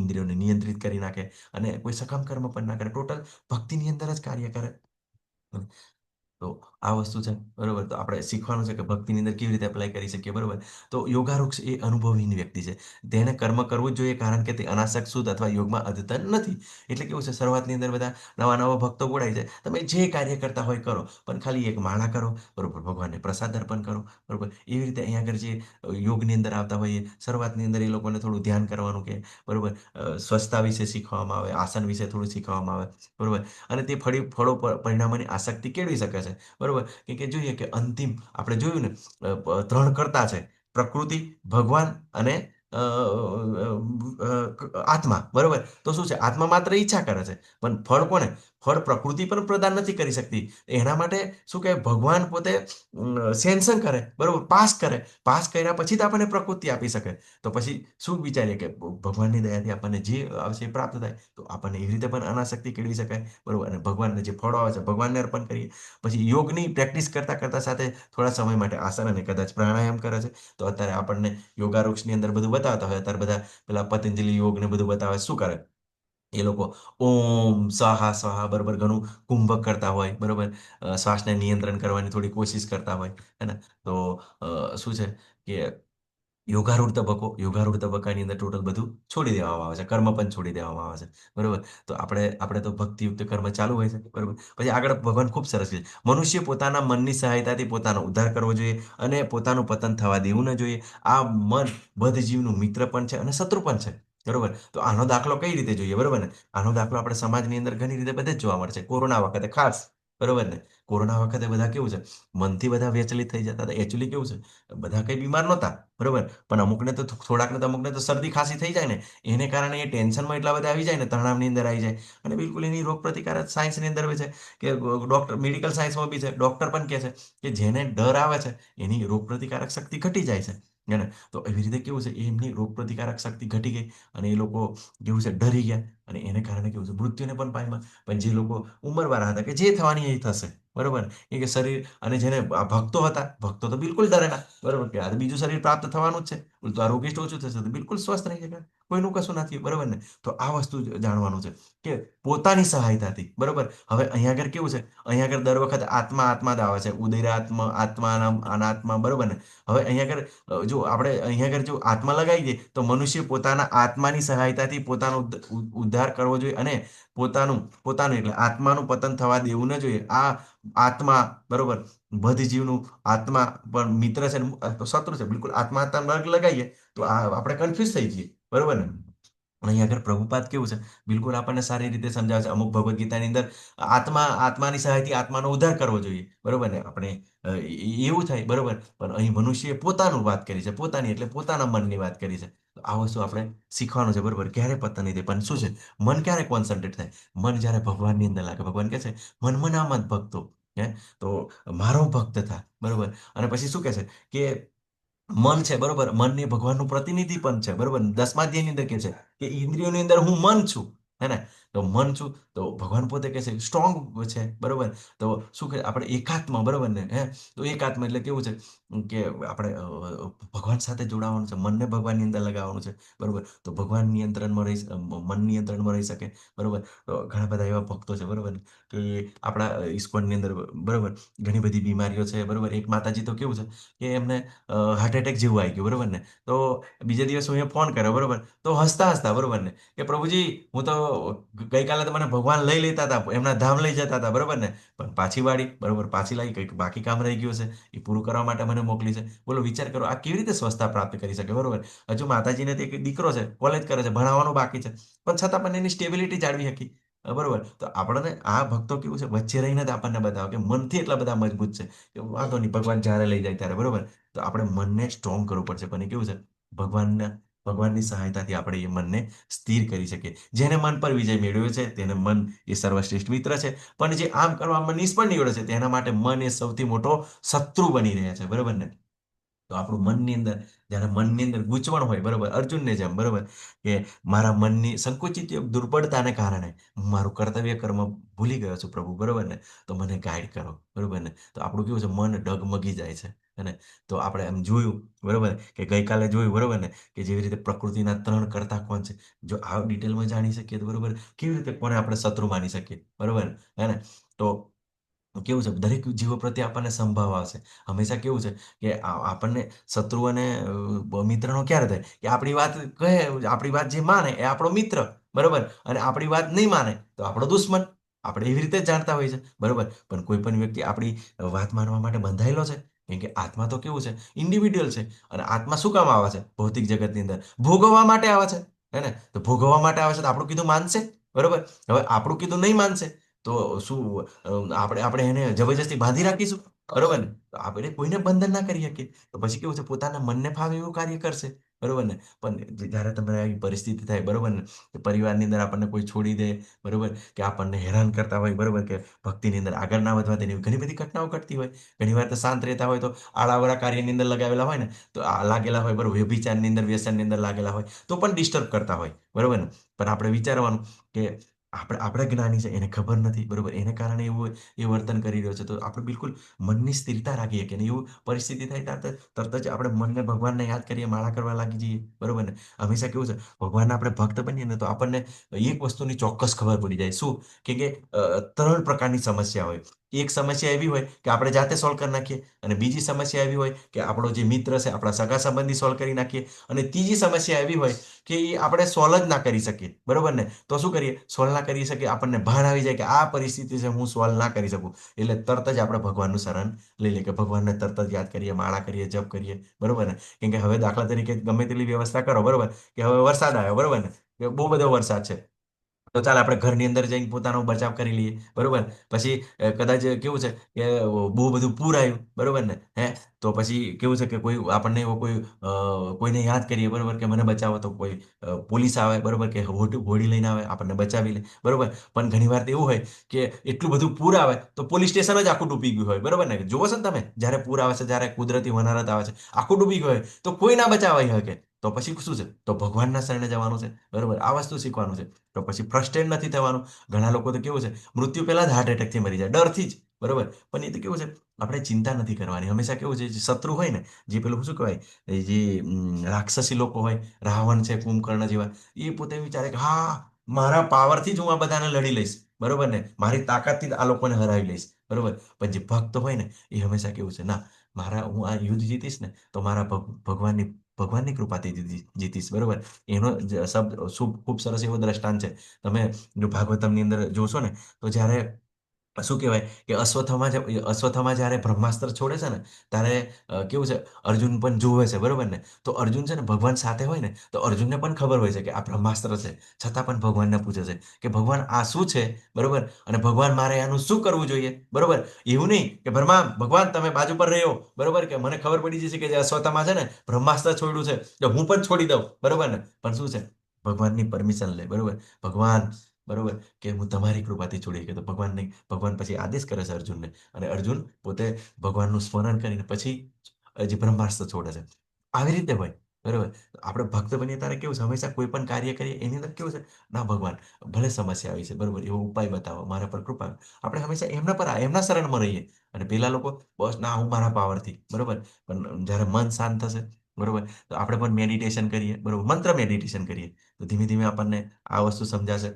ઇન્દ્રિયોને નિયંત્રિત કરી નાખે અને કોઈ સકામ કર્મ પણ ના કરે, ટોટલ ભક્તિની અંદર જ કાર્ય કરે. તો આ વસ્તુ છે, બરોબર. તો આપણે શીખવાનું છે કે ભક્તિની અંદર કેવી રીતે એપ્લાય કરી શકીએ, બરોબર. તો યોગારૂક્ષ એ અનુભવીની વ્યક્તિ છે, તેને કર્મ કરવું જ જોઈએ, કારણ કે તે અનાસક્ત શુદ્ધ અથવા યોગમાં અદ્યતન નથી. એટલે કેવું છે, શરૂઆતની અંદર બધા નવા નવા ભક્તો બોલાય છે, તમે જે કાર્ય કરતા હોય કરો, પણ ખાલી એક માળા કરો, બરોબર, ભગવાનને પ્રસાદ અર્પણ કરો, બરોબર. એવી રીતે અહીંયા આગળ જે યોગની અંદર આવતા હોઈએ, શરૂઆતની અંદર એ લોકોને થોડું ધ્યાન કરવાનું કે, બરોબર, સ્વચ્છતા વિશે શીખવામાં આવે, આસન વિશે થોડું શીખવામાં આવે, બરોબર. અને તે ફળો પરિણામોની આસક્તિ કેળવી શકે છે, બરોબર. કે જોઈએ કે અંતિમ આપણે જોયું ને, ત્રણ કરતા છે, પ્રકૃતિ, ભગવાન અને આત્મા, બરોબર. તો શું છે, આત્મા માત્ર ઈચ્છા કરે છે, પણ ફળ કોને, ફળ પ્રકૃતિ પણ પ્રદાન નથી કરી શકતી. એના માટે શું કહે, ભગવાન પોતે સેન્શન કરે, બરોબર, પાસ કર્યા પછી જ આપણને પ્રકૃતિ આપી શકે. તો પછી શું વિચારીએ કે ભગવાનની દયાથી આપણને જે આવશે એ પ્રાપ્ત થાય, તો આપણને એવી રીતે પણ અનાસક્તિ કેળવી શકાય, બરોબર. અને ભગવાનને જે ફળો આવે છે ભગવાનને અર્પણ કરીએ. પછી યોગની પ્રેક્ટિસ કરતા કરતા સાથે થોડા સમય માટે આસન અને કદાચ પ્રાણાયામ કરે છે. તો અત્યારે આપણને યોગારૂક્ષની અંદર બધું બતાવતા હોય, અત્યારે બધા પેલા પતંજલિ યોગ ને બધું બતાવે, શું કરે એ લોકો, ઓમ સ્વાહા સ્વાહા, બરોબર, ઘણું કુંભક કરતા હોય, બરોબર. શ્વાસને નિયંત્રણ કરવાની થોડી કોશિશ કરતા હોય, હે ને. તો શું છે કે યોગારૂઢ તબક્કાની અંદર ટોટલ બધું છોડી દેવામાં આવે છે, કર્મ પણ છોડી દેવામાં આવે છે, બરોબર. તો આપણે તો ભક્તિયુક્ત કર્મ ચાલુ હોય છે, બરોબર. પછી આગળ ભગવાન ખૂબ સરસ છે, મનુષ્ય પોતાના મનની સહાયતાથી પોતાનો ઉદ્ધાર કરવો જોઈએ અને પોતાનું પતન થવા દેવું ન જોઈએ. આ મન બધ જીવનું મિત્ર પણ છે અને શત્રુ પણ છે, બરોબર. તો આનો દાખલો કઈ રીતે જોઈએ, બરોબર ને. આનો દાખલો આપણે સમાજની અંદર ઘણી રીતે બધે જ જોવા મળે છે, કોરોના વખતે ખાસ, બરોબર ને. કોરોના વખતે બધા કેવું છે, મનથી બધા વિચલિત થઈ જતા હતા. એકચ્યુઅલી કેવું છે, બધા કઈ બીમાર નહોતા, બરોબર, પણ અમુકને તો થોડાકને તો અમુકને તો શરદી ખાંસી થઈ જાય ને, એને કારણે એ ટેન્શનમાં એટલા બધા આવી જાય ને, તણાવની અંદર આવી જાય, અને બિલકુલ એની રોગ પ્રતિકારક સાયન્સની અંદર બી છે કે ડોક્ટર, મેડિકલ સાયન્સમાં બી છે, ડોક્ટર પણ કહે છે કે જેને ડર આવે છે એની રોગ પ્રતિકારક શક્તિ ઘટી જાય છે, હે ને. તો એવી રીતે કેવું છે, એમની રોગ પ્રતિકારક શક્તિ ઘટી ગઈ અને એ લોકો કેવું છે, ડરી ગયા, અને એને કારણે કેવું છે, મૃત્યુને પણ પામ્યા. પણ જે લોકો ઉંમરવાળા હતા કે જે થવાની એ થશે, બરોબર, કે શરીર, અને જેને ભક્તો હતા, ભક્તો તો બિલકુલ ડરે ના, બરોબર, કે આ બીજું શરીર પ્રાપ્ત થવાનું જ છે, તો આ રોગિષ્ટ ઓછું થશે, તો બિલકુલ સ્વસ્થ રહી શકે, કોઈનું કશું નથી, બરોબર ને. તો આ વસ્તુ જાણવાનું છે કે પોતાની સહાયતાથી, બરોબર. હવે અહીંયા આગળ કેવું છે, અહીંયા આગળ દર વખત આત્મા આત્મા જ આવે છે, ઉદયરાત્મા, આત્માનમ, અનાત્મા, બરોબર ને. હવે અહીંયા આગળ જો આપણે અહીંયા આગળ જો આત્મા લગાવી દઈએ, તો મનુષ્ય પોતાના આત્માની સહાયતાથી પોતાનો ઉદ્ધાર કરવો જોઈએ અને પોતાનું એટલે આત્માનું પતન થવા દેવું ન જોઈએ. આ આત્મા, બરોબર, બધ જીવનું આત્મા પણ મિત્ર છે ને શત્રુ છે, બિલકુલ આત્મા આત્મા વર્ગ લગાવીએ તો આપણે કન્ફ્યુઝ થઈ જઈએ, બરોબર ને. અહીંયા આગળ પ્રભુપાદ કેવું છે, બિલકુલ આપણને સારી રીતે સમજાવે છે. અમુક ભગવદ્ ગીતાની અંદર આત્માની સહાયથી આત્માનો ઉદ્ધાર કરવો જોઈએ, બરોબર ને. આપણે એવું થાય, બરોબર, પણ અહીં મનુષ્યએ પોતાનું વાત કરી છે, પોતાની એટલે પોતાના મનની વાત કરી છે. તો આ વસ્તુ આપણે શીખવાનું છે, બરોબર. ક્યારે પતન નહીં થાય, પણ શું છે, મન ક્યારે કોન્સન્ટ્રેટ થાય, મન જ્યારે ભગવાનની અંદર લાગે. ભગવાન કહે છે, મન મના મત ભક્તો, હે, તો મારો ભક્ત થા, બરોબર. અને પછી શું કહે છે કે મન છે, બરોબર, મન એ ભગવાનનું પ્રતિનિધિ પણ છે, બરોબર. 10મા અધ્યાયની અંદર કે છે કે ઇન્દ્રિયોની અંદર હું મન છું, હે ને. તો મન છું, તો ભગવાન પોતે કહે છે સ્ટ્રોંગ છે, બરોબર. તો શું કહે, આપણે એકાત્મ, બરોબર ને, હે. તો એકાત્મ એટલે કેવું છે કે આપણે ભગવાન સાથે જોડાવાનું છે, મનને ભગવાનની અંદર લગાવવાનું છે, બરોબર. તો ભગવાન નિયંત્રણમાં મન નિયંત્રણમાં રહી શકે, બરોબર. તો ઘણા બધા એવા ભક્તો છે, બરોબર, કે આપણા ઇસ્કોનની અંદર, બરોબર, ઘણી બધી બીમારીઓ છે, બરોબર. એક માતાજી તો કેવું છે કે એમને હાર્ટ એટેક જેવું આવી ગયું, બરોબર ને. તો બીજા દિવસ હું અહીંયા ફોન કર્યો, બરોબર, તો હસતા હસતા, બરોબર ને, કે પ્રભુજી, હું તો ગઈકાલે તો મને ભગવાન લઈ લેતા હતા, એમના ધામ લઈ જતા હતા, બરોબર ને, પણ પાછી વાળી, બરોબર, પાછી લાવી, કંઈક બાકી કામ રહી ગયું છે, એ પૂરું કરવા માટે મને મોકલી છે. બોલો, વિચાર કરો, આ કેવી રીતે સ્વસ્થતા પ્રાપ્ત કરી શકે, બરોબર. હજુ માતાજીને તે એક દીકરો છે, કોલેજ કરે છે, ભણાવવાનું બાકી છે, પણ છતાં પણ એની સ્ટેબિલિટી જાળવી શકી, બરોબર. તો આપણને આ ભક્તો કેવું છે, વચ્ચે રહીને જ આપણને બતાવે કે મનથી એટલા બધા મજબૂત છે કે વાંધો નહીં, ભગવાન જ્યારે લઈ જાય ત્યારે, બરોબર. તો આપણે મનને સ્ટ્રોંગ કરવું પડશે, પણ એ કેવું છે, ભગવાનની સહાયતાથી આપણે એ મનને સ્થિર કરી શકીએ. જેને મન પર વિજય મેળવ્યો છે તેને મન એ સર્વશ્રેષ્ઠ મિત્ર છે, પણ જે આમ કરવામાં નિષ્ફળ નીવડે છે તેના માટે મન એ સૌથી મોટો શત્રુ બની રહ્યા છે, બરોબર ને. તો આપણું મનની અંદર જ્યારે મનની અંદર ગૂંચવણ હોય, બરોબર, અર્જુનને જેમ, બરોબર, કે મારા મનની સંકુચિત દુર્બળતાને કારણે હું મારું કર્તવ્ય કર્મ ભૂલી ગયો છું પ્રભુ, બરોબર ને, તો મને ગાઈડ કરો, બરોબર ને. તો આપણું કેવું છે, મન ડગમગી જાય છે. અને તો આપણે એમ જોયું, બરોબર, કે ગઈકાલે જોયું, બરોબર ને, કે જેવી રીતે પ્રકૃતિના 3 કરતા કોણ છે, જો આ ડિટેલમાં જાણી શકીએ તો, બરોબર, કેવી રીતે કોને આપણે શત્રુ માની શકીએ, બરોબર ને, હે ને. તો કેવું છે, દરેક જીવો પ્રત્યે આપણને સંભાવ આવશે. હંમેશા કેવું છે કે આપણને શત્રુ અને મિત્રનો ક્યારે થાય કે આપણી વાત કહે, આપણી વાત જે માને એ આપણો મિત્ર, બરોબર, અને આપણી વાત નહીં માને તો આપણો દુશ્મન. આપણે એવી રીતે જ જાણતા હોઈએ છે, બરોબર. પણ કોઈ પણ વ્યક્તિ આપણી વાત માનવા માટે બંધાયેલો છે, કેમ કે આત્મા તો કેવું છે, ઇન્ડિવિડ્યુઅલ છે. અને આત્મા શું કામ આવે છે ભૌતિક જગતની અંદર? ભોગવવા માટે આવે છે, હે ને. તો ભોગવવા માટે આવે છે તો આપણું કીધું માનશે, બરોબર. હવે આપણું કીધું નહીં માનશે તો શું આપણે એને જબરજસ્તી બાંધી રાખીશું, બરોબર ને. તો આપણે કોઈને બંધન ના કરી શકીએ. તો પછી કેવું છે, પોતાના મનને ફાવે એવું કાર્ય કરશે, બરોબર ને. પણ જ્યારે તમને આવી પરિસ્થિતિ થાય, બરોબર ને, કે પરિવારની અંદર આપણને કોઈ છોડી દે, બરોબર, કે આપણને હેરાન કરતા હોય, બરોબર, કે ભક્તિની અંદર આગળ ના વધવા તેની ઘણી બધી ઘટનાઓ ઘટતી હોય. ઘણી વાર તો શાંત રહેતા હોય તો આળાવળા કાર્યની અંદર લગાવેલા હોય ને, તો લાગેલા હોય, બરોબર, વ્યભિચારની અંદર, વ્યસનની અંદર લાગેલા હોય તો પણ ડિસ્ટર્બ કરતા હોય, બરોબર ને. પણ આપણે વિચારવાનું કે આપણે જ્ઞાની છે, એને ખબર નથી, બરોબર, એને કારણે એવું એ વર્તન કરી રહ્યો છે. તો આપણે બિલકુલ મનની સ્થિરતા રાખીએ કે એવું પરિસ્થિતિ થાય ત્યારે તરત જ આપણે મનને ભગવાનને યાદ કરીએ, માળા કરવા લાગી જઈએ, બરોબર ને. હંમેશા કેવું છે, ભગવાનના આપણે ભક્ત બનીએ ને તો આપણને એક વસ્તુની ચોક્કસ ખબર પડી જાય. શું? કે 3 પ્રકારની સમસ્યા હોય. એક સમસ્યા એવી હોય કે આપણે જાતે સોલ્વ કરી નાખીએ, અને બીજી સમસ્યા એવી હોય કે આપણો જે મિત્ર છે, આપણા સગા સંબંધી સોલ્વ કરી નાખીએ, અને ત્રીજી સમસ્યા એવી હોય કે એ આપણે સોલ્વ જ ના કરી શકીએ, બરોબર ને. તો શું કરીએ? સોલ્વ ના કરી શકીએ, આપણને ભાન આવી જાય કે આ પરિસ્થિતિ છે, હું સોલ્વ ના કરી શકું. એટલે તરત જ આપણે ભગવાનનું શરણ લઈ લઈએ, કે ભગવાનને તરત જ યાદ કરીએ, માળા કરીએ, જપ કરીએ, બરોબર ને. કેમ કે હવે દાખલા તરીકે ગમે તેટલી વ્યવસ્થા કરો, બરોબર, કે હવે વરસાદ આવ્યો, બરોબર ને, કે બહુ બધો વરસાદ છે, તો ચાલ આપણે ઘરની અંદર જઈને પોતાનો બચાવ કરી લઈએ, બરોબર. પછી કદાચ કેવું છે કે બહુ બધું પૂર આવ્યું, બરોબર ને, હે. તો પછી કેવું છે કે કોઈ આપણને એવો કોઈને યાદ કરીએ, બરોબર, કે મને બચાવો. તો કોઈ પોલીસ આવે, બરોબર, કે હોડી લઈને આવે, આપણને બચાવી લે, બરોબર. પણ ઘણી વાર તો એવું હોય કે એટલું બધું પૂર આવે તો પોલીસ સ્ટેશન જ આખું ડૂબી ગયું હોય, બરોબર ને. જોવો છો ને તમે, જ્યારે પૂર આવે છે, જ્યારે કુદરતી હોનારત આવે છે, આખું ડૂબી ગયું હોય તો કોઈ ના બચાવાઈ શકે. તો પછી શું છે? તો ભગવાનના શરણે જવાનું છે, બરોબર. આ વસ્તુ શીખવાનું છે. તો પછી ફ્રસ્ટ્રેટ નથી થવાનું. ઘણા લોકો તો કેવું છે, મૃત્યુ પહેલા જ હાર્ટ એટેકથી મરી જાય, ડરથી જ, બરોબર. પણ એ તો કેવું છે, આપણે ચિંતા નથી કરવાની. હંમેશા કેવું છે, જે શત્રુ હોય ને, જે પેલું શું કહેવાય, એ જે રાક્ષસી લોકો હોય, રાવણ છે, કુંભકર્ણ જેવા, એ પોતે વિચારે કે હા, મારા પાવરથી જ હું આ બધાને લડી લઈશ, બરોબર ને, મારી તાકાતથી જ આ લોકોને હરાવી લઈશ, બરોબર. પણ જે ભક્ત હોય ને, એ હંમેશા કેવું છે, ના, હું આ યુદ્ધ જીતીશ ને તો મારા ભગવાનની કૃપાથી જીતીશ, બરોબર. એનો શબ્દ ખૂબ સરસ એવો દ્રષ્ટાંત છે. તમે જો ભાગવતમની અંદર જોશો ને, તો જ્યારે શું કહેવાય કે અશ્વત્થામા જ્યારે બ્રહ્માસ્ત્ર છોડે છે ને, ત્યારે કેવું છે, અર્જુન પણ જોવે છે, બરોબર ને. તો અર્જુન છે ને, ભગવાન સાથે હોય ને, તો અર્જુનને પણ ખબર હોય છે કે આ બ્રહ્માસ્ત્ર છે. છતાં પણ ભગવાનને પૂછે છે કે ભગવાન આ શું છે, બરોબર, અને ભગવાન મારે આનું શું કરવું જોઈએ, બરોબર. એવું નહીં કે ભગવાન તમે બાજુ પર રહ્યો, બરોબર, કે મને ખબર પડી જશે કે જે અશ્વત્થામા છે ને બ્રહ્માસ્ત્ર છોડ્યું છે, તો હું પણ છોડી દઉં, બરોબર ને. પણ શું છે, ભગવાનની પરમિશન લે, બરોબર. ભગવાન, બરોબર, કે હું તમારી કૃપાથી છોડી ગયો. તો ભગવાન નહીં, ભગવાન પછી આદેશ કરે છે અર્જુનને, અને અર્જુન પોતે ભગવાનનું સ્મરણ કરીને પછી જે બ્રહ્માસ્ત્ર છોડે છે. આવી રીતે હોય, બરોબર. આપણે ભક્ત બનીએ ત્યારે કેવું છે, હંમેશા કોઈ પણ કાર્ય કરીએ એની અંદર કેવું છે, ના ભગવાન, ભલે સમસ્યા આવી છે, બરોબર, એવો ઉપાય બતાવો, મારા પર કૃપા. આપણે હંમેશા એમના શરણમાં રહીએ. અને પેલા લોકો બસ, ના, હું મારા પાવરથી, બરોબર. પણ જ્યારે મન શાંત થશે, બરોબર, તો આપણે પણ મેડિટેશન કરીએ, બરોબર, મંત્ર મેડિટેશન કરીએ, તો ધીમે ધીમે આપણને આ વસ્તુ સમજાશે,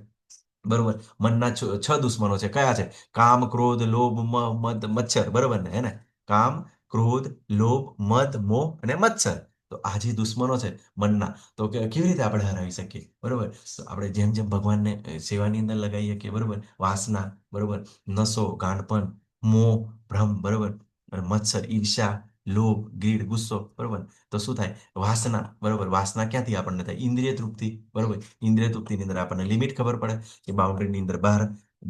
બરોબર. મનના છ દુશ્મનો છે, કયા છે? કામ, ક્રોધ, લોભ, મદ, મચ્છર, બરોબર ને, હે ને. કામ, ક્રોધ, લોભ, મદ, મોહ અને મચ્છર. તો આ જે દુશ્મનો છે મનના, તો કેવી રીતે આપણે હરાવી શકીએ, બરોબર. તો આપણે જેમ જેમ ભગવાનને સેવાની અંદર લગાવીએ કે, બરોબર, વાસના, બરોબર, નશો, ગાંડપણ, મોહ, ભ્રમ, બરોબર, અને મત્સર, ઈર્ષ્યા, લોભ, ગ્રીડ, ગુસ્સો, બરોબર. તો શું થાય? વાસના, બરોબર. વાસના ક્યાંથી આપણને થાય? ઇન્દ્રિય તૃપ્તિ, બરોબર. ઇન્દ્રિય તૃપ્તિની અંદર આપણને લિમિટ ખબર પડે કે બાઉન્ડ્રીની અંદર બહાર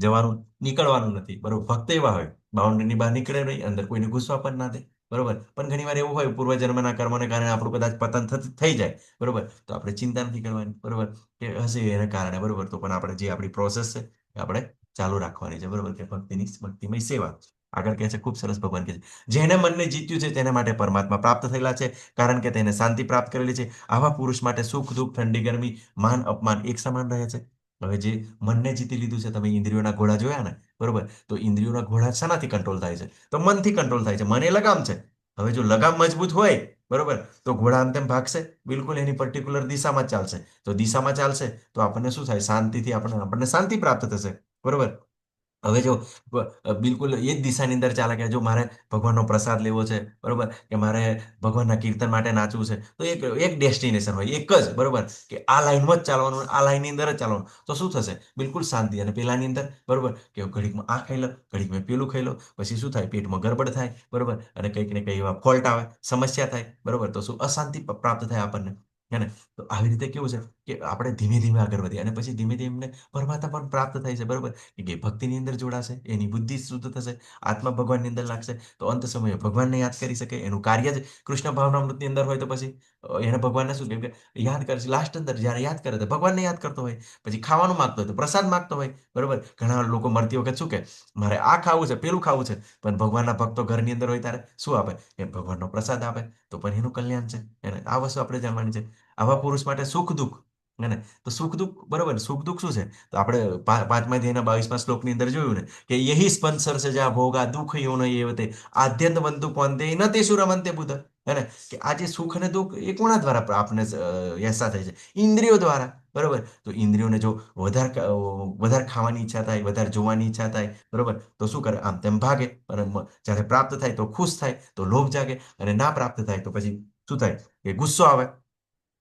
જવાનું, નીકળવાનું નથી, બરોબર. ભક્ત એવા હોય, બાઉન્ડ્રીની બહાર નીકળે નહીં, અંદર કોઈને ઘૂસવા પણ ના દે, બરોબર. પણ ઘણી વાર એવું હોય, પૂર્વજન્મના કર્મોને કારણે આપણું કદાચ પતન થઈ જાય, બરોબર. તો આપણે ચિંતા નથી કરવાની, બરોબર, કે હશે એને કારણે, બરોબર. તો પણ આપણે જે આપણી પ્રોસેસ છે એ આપણે ચાલુ રાખવાની છે, બરોબર, કે ભક્તિમય સેવા. આગળ કહે છે ખૂબ સરસ ભગવાન કહે છે, જેને મનને જીત્યું છે તેને માટે પરમાત્મા પ્રાપ્ત થયેલા છે, કારણ કે તેને શાંતિ પ્રાપ્ત કરેલી છે. આવા પુરુષ માટે સુખ દુઃખ ઠંડી ગરમી માન અપમાન એક સમાન રહે છે. હવે જે મનને જીતી લીધું છે, તમે ઇન્દ્રિયોના ઘોડા જોયા ને, બરોબર, તો ઇન્દ્રિયોના ઘોડા શાનાથી કંટ્રોલ થાય છે? તો મનથી કંટ્રોલ થાય છે. મન એ લગામ છે. હવે જો લગામ મજબૂત હોય, બરોબર, તો ઘોડા આમ તેમ ભાગશે, બિલકુલ એની પર્ટિક્યુલર દિશામાં જ ચાલશે. તો દિશામાં ચાલશે તો આપણને શું થાય? શાંતિથી આપણને શાંતિ પ્રાપ્ત થશે, બરોબર. હવે જો બિલકુલ એ જ દિશાની અંદર ચાલે કે જો મારે ભગવાનનો પ્રસાદ લેવો છે, બરોબર, કે મારે ભગવાનના કીર્તન માટે નાચવું છે, તો એક એક ડેસ્ટિનેશન હોય, એક જ, બરોબર, કે આ લાઈનમાં જ ચાલવાનું, આ લાઈનની અંદર જ ચાલવાનું. તો શું થશે? બિલકુલ શાંતિ. અને પેલાની અંદર, બરોબર, કે ઘડીકમાં આ ખાઈ લો, ઘડીકમાં પેલું ખાઈ લો, પછી શું થાય? પેટમાં ગડબડ થાય, બરોબર, અને કંઈક ને કંઈક એવા ફોલ્ટ આવે, સમસ્યા થાય, બરોબર, તો શું? અશાંતિ પ્રાપ્ત થાય આપણને, હે ને? તો આવી રીતે કેવું છે કે આપણે ધીમે ધીમે આગળ વધીએ અને પછી ધીમે ધીમે પરમાત્મા પણ પ્રાપ્ત થાય છે, બરોબર, કે ભક્તિની અંદર જોડાશે, એની બુદ્ધિ શુદ્ધ થશે, આત્મા ભગવાનની અંદર લાગશે, તો અંત સમયે ભગવાનને યાદ કરી શકે. એનું કાર્ય જ કૃષ્ણ ભાવનામૃતની અંદર હોય તો પછી એને ભગવાનને શું, કેમ કે યાદ કરશે લાસ્ટ અંદર જ્યારે યાદ કરે તો ભગવાનને યાદ કરતો હોય, પછી ખાવાનું માંગતો હોય તો પ્રસાદ માંગતો હોય, બરોબર. ઘણા લોકો મરતી વખત શું કે મારે આ ખાવું છે, પેલું ખાવું છે, પણ ભગવાનના ભક્તો ઘરની અંદર હોય ત્યારે શું આપે? એ ભગવાનનો પ્રસાદ આપે, તો પણ એનું કલ્યાણ છે. એને આ વસ્તુ આપણે જાણવાની છે. આવા પુરુષ માટે સુખ દુઃખ, હે ને? તો સુખ દુઃખ, બરોબર, સુખ દુઃખ શું છે? તો આપણે પાંચમા અધ્યાયના 22મા શ્લોકની અંદર જોયું ને કે યહી સ્પંસર સજા ભોગા દુઃખ યો ન એવતે આદ્યંત બંતુ કોંતે ન તે સુરમંતે બુધ, હે ને? કે આ જે સુખ અને દુઃખ એ કોના દ્વારા આપણને યસા થાય છે? ઇન્દ્રિયો દ્વારા, બરોબર. તો ઇન્દ્રિયોને જો વધારે ખાવાની ઈચ્છા થાય, વધારે જોવાની ઈચ્છા થાય, બરોબર, તો શું કરે? આમ તેમ ભાગે. અને જ્યારે પ્રાપ્ત થાય તો ખુશ થાય, તો લોભ જાગે, અને ના પ્રાપ્ત થાય તો પછી શું થાય? કે ગુસ્સો આવે,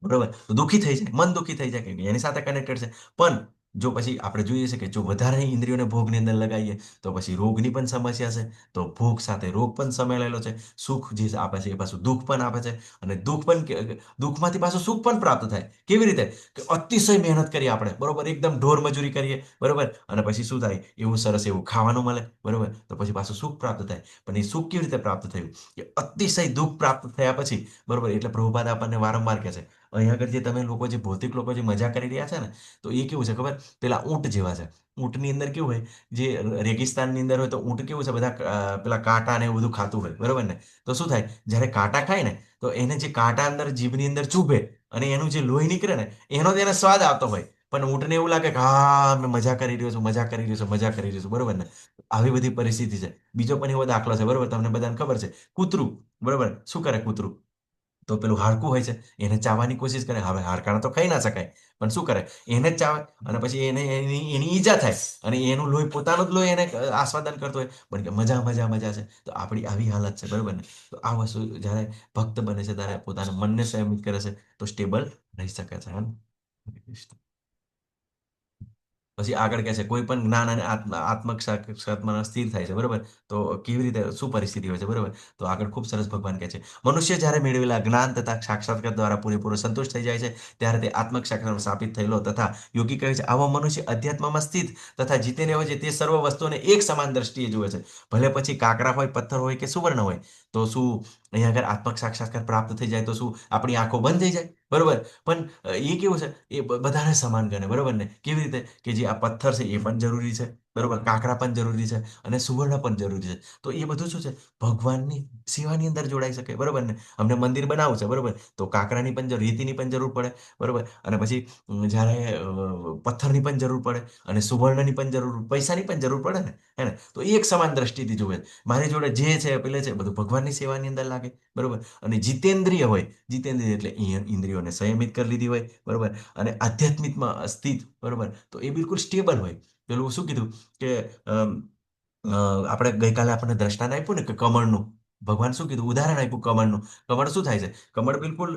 બરોબર, તો દુઃખી થઈ જાય, મન દુઃખી થઈ જાય, કે એની સાથે કનેક્ટેડ છે. પણ જો પછી આપણે જોઈએ છે કે જો વધારે ઇન્દ્રિયોને ભોગની અંદર લગાવીએ તો પછી રોગની પણ સમસ્યા છે. તો ભોગ સાથે રોગ પણ સમાયેલો છે. સુખ જે આપે છે એ પાછું દુઃખ પણ આપે છે. અને દુઃખ પણ દુઃખમાંથી પાછું સુખ પણ પ્રાપ્ત થાય. કેવી રીતે? કે અતિશય મહેનત કરીએ આપણે, બરોબર, એકદમ ઢોર મજૂરી કરીએ, બરોબર, અને પછી શું થાય? એવું સરસ એવું ખાવાનું મળે, બરોબર, તો પછી પાછું સુખ પ્રાપ્ત થાય. પણ એ સુખ કેવી રીતે પ્રાપ્ત થયું? કે અતિશય દુઃખ પ્રાપ્ત થયા પછી, બરોબર, એટલે પ્રભુપાદ આપણને વારંવાર કહે છે, અહીંયા આગળ જે તમે લોકો, જે ભૌતિક લોકો જે મજા કરી રહ્યા છે ને, તો એ કેવું છે ખબર? પેલા ઊંટ જેવા છે. ઊંટની અંદર કેવું હોય? જે રેગિસ્તાનની અંદર હોય તો ઊંટ કેવું છે? બધા પેલા કાંટા ને એવું બધું ખાતું હોય, બરોબર ને? તો શું થાય? જ્યારે કાંટા ખાય ને, તો એને જે કાંટા અંદર જીભની અંદર ચૂભે અને એનું જે લોહી નીકળે ને, એનો તેને સ્વાદ આવતો હોય. પણ ઊંટને એવું લાગે કે હા, મેં મજા કરી રહ્યો છું, મજા કરી રહ્યો છું, મજા કરી રહ્યો છું, બરોબર ને? આવી બધી પરિસ્થિતિ છે. બીજો પણ એવો દાખલો છે, બરોબર, તમને બધાને ખબર છે. કૂતરું, બરોબર, શું કરે કૂતરું? તો પેલું હાડકું હોય છે, એને ચાવવાની કોશિશ કરે. હવે હાડકાને તો ખાઈ ના શકાય, પણ શું કરે? એને જ ચાવે, અને પછી એની ઈજા થાય, અને એનું લોહી, પોતાનું જ લોહી એને આસ્વાદન કરતો હોય, પણ કે મજા મજા મજા છે. તો આપણી આવી હાલત છે, બરોબર ને? તો આ વસ્તુ જ્યારે ભક્ત બને છે ત્યારે પોતાના મનને સંયમિત કરે છે તો સ્ટેબલ રહી શકે છે. હે ને? પછી આગળ કહે છે કોઈ પણ જ્ઞાન અને આત્મક સાક્ષાત્કારમાં સ્થિર થાય છે, બરોબર. તો કેવી રીતે, શું પરિસ્થિતિ હોય છે, બરોબર. તો આગળ ખૂબ સરસ ભગવાન કહે છે, મનુષ્ય જ્યારે મેળવેલા જ્ઞાન તથા સાક્ષાત્કાર દ્વારા પૂરેપૂરો સંતુષ્ટ થઈ જાય છે ત્યારે તે આત્મક સાક્ષાત્કાર સ્થાપિત થયેલો તથા યોગી કહે છે આવો મનુષ્ય અધ્યાત્મમાં સ્થિત તથા જીતેને હોય છે તે સર્વ વસ્તુઓને એક સમાન દ્રષ્ટિએ જુએ છે. ભલે પછી કાકરા હોય, પથ્થર હોય કે સુવર્ણ હોય. તો શું અહીંયા આગળ આત્મક સાક્ષાત્કાર પ્રાપ્ત થઈ જાય તો શું આપણી આંખો બંધ થઈ જાય? બરોબર. પણ એ કેવું છે? એ બધાને સમાન ગણે, બરોબર ને? કેવી રીતે? કે જે આ પથ્થર છે એ પણ જરૂરી છે, બરોબર, કાંકરા પણ જરૂરી છે, અને સુવર્ણ પણ જરૂરી છે. તો એ બધું શું છે? ભગવાનની સેવાની અંદર જોડાઈ શકે, બરોબર ને? અમને મંદિર બનાવવું છે, બરોબર, તો કાંકરાની પણ રેતીની પણ જરૂર પડે, બરોબર, અને પછી જ્યારે પથ્થરની પણ જરૂર પડે, અને સુવર્ણની પણ જરૂર, પૈસાની પણ જરૂર પડે ને, હે ને? તો એ એક સમાન દ્રષ્ટિથી જુએ. મારી જોડે જે છે પેલે છે બધું ભગવાનની સેવાની અંદર લાગે, બરોબર. અને જીતેન્દ્રિય હોય, જીતેન્દ્રિય એટલે ઇન્દ્રિયોને સંયમિત કરી લીધી હોય, બરોબર, અને આધ્યાત્મિકમાં સ્થિત, બરોબર, તો એ બિલકુલ સ્ટેબલ હોય. પેલું શું કીધું કે આપણે ગઈકાલે આપણને દ્રષ્ટાંત આપ્યું ને કે કમળનું, ભગવાન શું કીધું? ઉદાહરણ આપ્યું કમળનું. કમળ શું થાય છે? કમળ બિલકુલ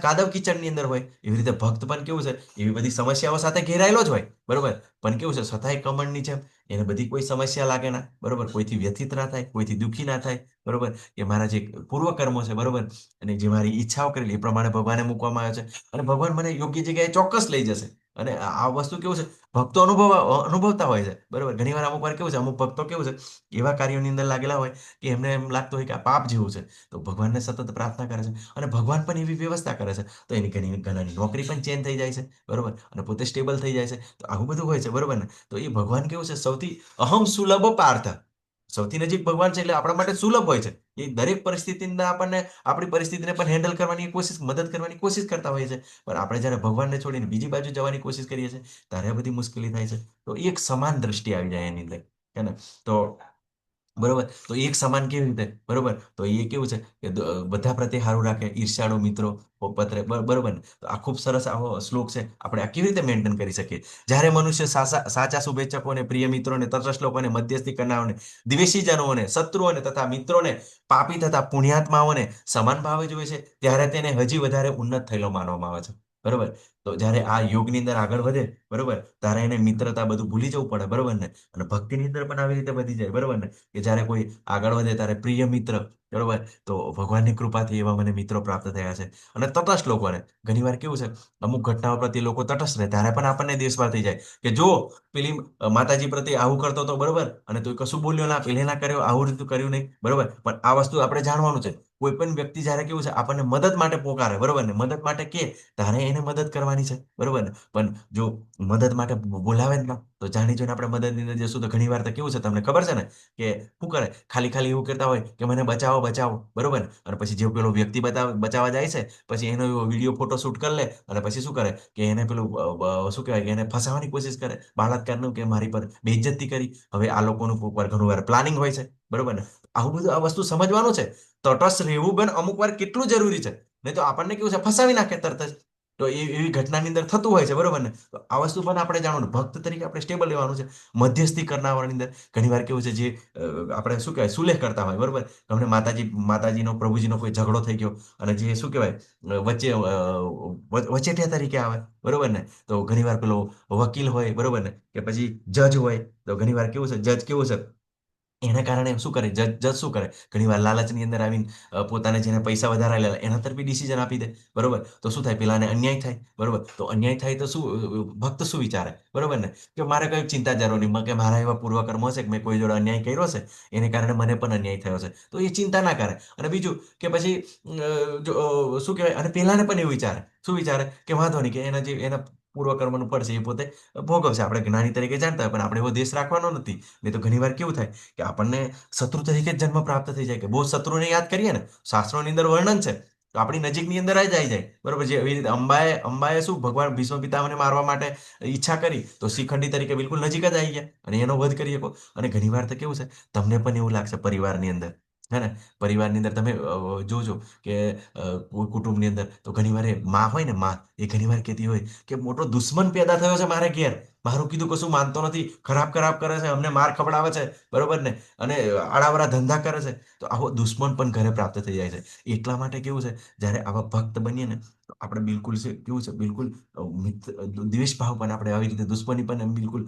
કાદવ કિચડની અંદર હોય. એવી રીતે ભક્ત પણ કેવું છે? એવી બધી સમસ્યાઓ સાથે ઘેરાયેલો જ હોય, બરોબર, પણ કેવું છે? છતાંય કમળની જેમ એને બધી કોઈ સમસ્યા લાગે ના, બરોબર, કોઈથી વ્યથિત ના થાય, કોઈથી દુઃખી ના થાય, બરોબર, કે મારા જે પૂર્વ કર્મો છે, બરોબર, અને જે મારી ઈચ્છાઓ કરેલી એ પ્રમાણે ભગવાને મૂકવામાં આવે છે, અને ભગવાન મને યોગ્ય જગ્યાએ ચોક્કસ લઈ જશે. અને આ વસ્તુ કેવું છે? ભક્તો અનુભવતા હોય છે, બરોબર. ઘણીવાર અમુક વાર કેવું છે? અમુક ભક્તો કેવું છે? એવા કાર્યોની અંદર લાગેલા હોય કે એમને એમ લાગતું હોય કે આ પાપ જેવું છે, તો ભગવાનને સતત પ્રાર્થના કરે છે, અને ભગવાન પણ એવી વ્યવસ્થા કરે છે. તો એની ઘણાની નોકરી પણ ચેન્જ થઈ જાય છે, બરોબર, અને પોતે સ્ટેબલ થઈ જાય છે. તો આવું બધું હોય છે, બરોબર ને? તો એ ભગવાન કેવું છે? સૌથી અહમ સુલભ પાર્થ, સૌથી નજીક ભગવાન છે એટલે આપણા માટે સુલભ હોય છે. એ દરેક પરિસ્થિતિની અંદર આપણને આપણી પરિસ્થિતિને પણ હેન્ડલ કરવાની કોશિશ, મદદ કરવાની કોશિશ કરતા હોય છે. પણ આપણે જ્યારે ભગવાનને છોડીને બીજી બાજુ જવાની કોશિશ કરીએ છીએ ત્યારે આ બધી મુશ્કેલી થાય છે. તો એક સમાન દ્રષ્ટિ આવી જાય એની અંદર, હે ને? તો બરોબર, તો એક સમાન કેવી રીતે? બરોબર, તો એ કેવું છે કે બધા પ્રત્યે સારું રાખે, ઈર્ષ્યાળુ મિત્રો પત્રે, બરોબર ને? તો આ ખૂબ સરસ આવો શ્લોક છે. આપણે આ કેવી રીતે મેન્ટેન કરી શકીએ? જ્યારે મનુષ્ય સાચા શુભેચ્છકોને, પ્રિય મિત્રોને, તટસ્થ લોકોને, મધ્યસ્થી કરનારાઓને, દ્વેષીજનોને, શત્રુઓને તથા મિત્રોને, પાપી તથા પુણ્યાત્માઓને સમાન ભાવે જોવે છે, ત્યારે તેને હજી વધારે ઉન્નત થયેલો માનવામાં આવે છે. બરોબર, તો જ્યારે આ યોગની અંદર આગળ વધે, બરોબર, ત્યારે એને મિત્રતા બધું ભૂલી જવું પડે, બરોબર ને? અને ભક્તિની અંદર પણ આવી રીતે વધી જાય, બરોબર ને? કે જ્યારે કોઈ આગળ વધે ત્યારે પ્રિય મિત્ર, બરોબર, તો ભગવાનની કૃપાથી એવા મને મિત્રો પ્રાપ્ત થયા છે. અને તટસ્થ લોકોને ઘણીવાર કેવું છે, અમુક ઘટનાઓ પ્રત્યે લોકો તટસ્થ રહે ત્યારે પણ આપણને દેશભાવ થઈ જાય કે જો પેલી માતાજી પ્રત્યે આવું કરતો હતો, બરોબર, અને તું કશું બોલ્યો ના, પેલે ના કર્યો, આવું રીતું કર્યું નહીં, બરોબર. પણ આ વસ્તુ આપણે જાણવાનું છે. કોઈ પણ વ્યક્તિ જ્યારે કેવું છે આપણને મદદ માટે પોકારે, બરોબર ને, મદદ માટે કે તારે એને મદદ કરવાની છે, બરોબર ને? પણ જો મદદ માટે બોલાવે જ ના, તો જાણી જોઈને આપણે મદદની અંદર જશું તો ઘણી વાર તો કેવું છે તમને ખબર છે ને કે શું કરે, ખાલી ખાલી એવું કહેતા હોય કે મને બચાવો બચાવો, બરોબર ને? અને પછી જે પેલો વ્યક્તિ બચાવવા જાય છે પછી એનો વિડીયો ફોટો શૂટ કરી લે અને પછી શું કરે કે એને પેલું શું કહેવાય કે એને ફસાવાની કોશિશ કરે, બળાત્કારનું, કે મારી પર બેઇજ્જતી કરી. હવે આ લોકોનું કોઈક વાર ઘણું વાર પ્લાનિંગ હોય છે, બરોબર ને? આવું બધું આ વસ્તુ સમજવાનું છે. તટસ્થ રહેવું પણ અમુક વાર કેટલું જરૂરી છે. નહીં તો આપણને કેવું છે ફસાવી નાખે તરત જ. તો એવી ઘટનાની અંદર થતું હોય છે, બરોબર ને? તો આ વસ્તુ પણ આપણે જાણવાનું, ભક્ત તરીકે આપણે સ્ટેબલ રહેવાનું છે. મધ્યસ્થી કરનારની અંદર ઘણીવાર કેવું છે, જે આપણે શું કહેવાય સુલેહ કરતા હોય, બરોબર, તમને માતાજીનો પ્રભુજીનો કોઈ ઝઘડો થઈ ગયો અને જે શું કહેવાય વચ્ચે વચેટિયા તરીકે આવે, બરોબર ને? તો ઘણીવાર પેલો વકીલ હોય, બરોબર ને, કે પછી જજ હોય, તો ઘણીવાર કેવું છે, જજ કેવું છે, એના કારણે શું કરે, જજ શું કરે, ઘણીવાર લાલચની અંદર આવીને પોતાને જેને પૈસા વધારે આલેલા એના તરફી ડિસિઝન આપી દે, બરોબર. તો શું થાય, પેલાને અન્યાય થાય, બરોબર. તો અન્યાય થાય તો શું ભક્ત શું વિચારે, બરોબર ને, કે મારે કઈ ચિંતા જરૂર નહીં, કે મારા એવા પૂર્વકર્મો છે કે મેં કોઈ જોડે અન્યાય કર્યો છે, એને કારણે મને પણ અન્યાય થયો છે, તો એ ચિંતા ના કરે. અને બીજું કે પછી શું કહેવાય, અને પેલાને પણ એવું વિચારે, શું વિચારે, કે વાંધો નહીં, કે એના પૂર્વકર્મનું ફળ છે એ પોતે ભોગવશે. આપણે જ્ઞાની તરીકે જાણતા હોય પણ આપણે એવો દેશ રાખવાનો નથી. નહીં તો ઘણીવાર કેવું થાય કે આપણને શત્રુ તરીકે જ જન્મ પ્રાપ્ત થઈ જાય, કે બહુ શત્રુને યાદ કરીએ ને, શાસ્ત્રોની અંદર વર્ણન છે તો આપણી નજીકની અંદર જ આવી જાય, બરોબર. જે એવી રીતે અંબાએ શું ભગવાન ભીષ્મ પિતામહને મારવા માટે ઈચ્છા કરી તો શિખંડી તરીકે બિલકુલ નજીક જ આવી ગયા અને એનો વધ કરી શકો. અને ઘણીવાર તો કેવું છે, તમને પણ એવું લાગશે પરિવારની અંદર, હે ને? પરિવારની અંદર તમે જોજો કે કોઈ કુટુંબની અંદર તો ઘણીવાર એ માં હોય ને, માં એ ઘણીવાર કહેતી હોય કે મોટો દુશ્મન પેદા થયો છે મારે ઘેર, મારું કીધું કશું માનતો નથી, ખરાબ ખરાબ કરે છે, અમને માર ખવડાવે છે, બરોબર ને, અને આડાવડા ધંધા કરે છે. તો આવો દુશ્મન પણ ઘરે પ્રાપ્ત થઈ જાય છે. એટલા માટે કેવું છે, જ્યારે આવા ભક્ત બનીએ ને તો આપણે બિલકુલ છે કેવું છે, બિલકુલ દ્વેષ ભાવ પણ આપણે આવી રીતે દુશ્મની પણ એમ બિલકુલ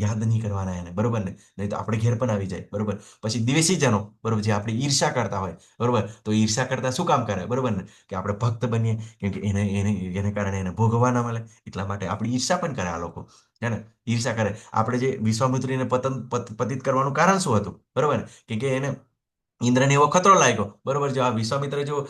યાદ નહીં કરવાના એને, બરોબર ને? નહીં તો આપણે ઘેર પણ આવી જાય, બરોબર. પછી દ્વેષીજનો, બરોબર, જે આપણી ઈર્ષા કરતા હોય, બરોબર, તો ઈર્ષા કરતા શું કામ કરે, બરોબર ને, કે આપણે ભક્ત બનીએ, કેમ કે એને કારણે એને ભોગવવા ના મળે, એટલા માટે આપણી ઈર્ષા પણ કરે આ લોકો, હે ને? ઈર્ષા કરે. આપણે જે વિશ્વામિત્રીને પતિત કરવાનું કારણ શું હતું, બરોબર ને? કે એને ઇન્દ્રને એવો ખતરો લાગ્યો, બરોબર. જો આ વિશ્વામિત્ર જો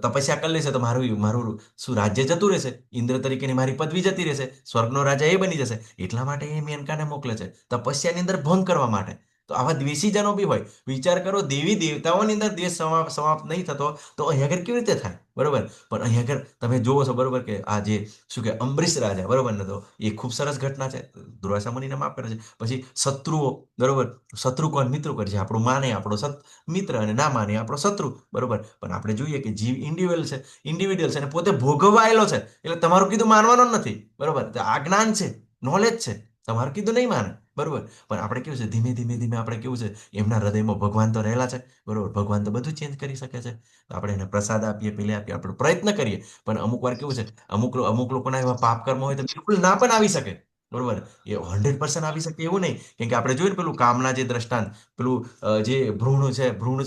તપસ્યા કરી લેશે તો મારું મારું શું રાજ્ય જતું રહેશે, ઇન્દ્ર તરીકેની મારી પદવી જતી રહેશે, સ્વર્ગનો રાજા એ બની જશે. એટલા માટે એ મેનકાને મોકલે છે તપસ્યાની અંદર ભંગ કરવા માટે. તો આવા દ્વેષીજનો બી હોય. વિચાર કરો, દેવી દેવતાઓની અંદર દ્વેષ સમાપ્ત નહીં થતો તો અહીંયા આગળ કેવી રીતે થાય, બરોબર. પણ અહીંયા આગળ તમે જોવો છો, બરોબર, કે આ જે શું કે અંબરીશ રાજા, બરોબર ને, તો એ ખૂબ સરસ ઘટના છે, દુર્વાસા મુનિને માફ કરે છે. પછી શત્રુઓ, બરોબર, શત્રુ કોણ, મિત્ર કોણ, જે આપણું માને આપણો મિત્ર અને ના માને આપણો શત્રુ, બરોબર. પણ આપણે જોઈએ કે જીવ ઇન્ડિવિડ્યુઅલ છે અને પોતે ભોગવાયેલો છે, એટલે તમારું કીધું માનવાનો જ નથી, બરોબર. આ જ્ઞાન છે, નોલેજ છે, તમારું કીધું નહીં માને, બરોબર. પણ આપણે કેવું છે, ધીમે ધીમે ધીમે આપણે કેવું છે, એમના હૃદયમાં ભગવાન તો રહેલા છે, બરોબર. ભગવાન તો બધું ચેન્જ કરી શકે છે. તો આપણે એને પ્રસાદ આપીએ, પેલે આપીએ, આપણે પ્રયત્ન કરીએ. પણ અમુક વાર કેવું છે, અમુક લોકોના એવા પાપ કર્મ હોય તો બિલકુલ ના પણ આવી શકે, બરોબર. એ 100% આવી શકે એવું નહીં. કેમ કે આપણે જોયું ને પેલું કામના જે દ્રષ્ટાંત, પેલું જે ભ્રૂણ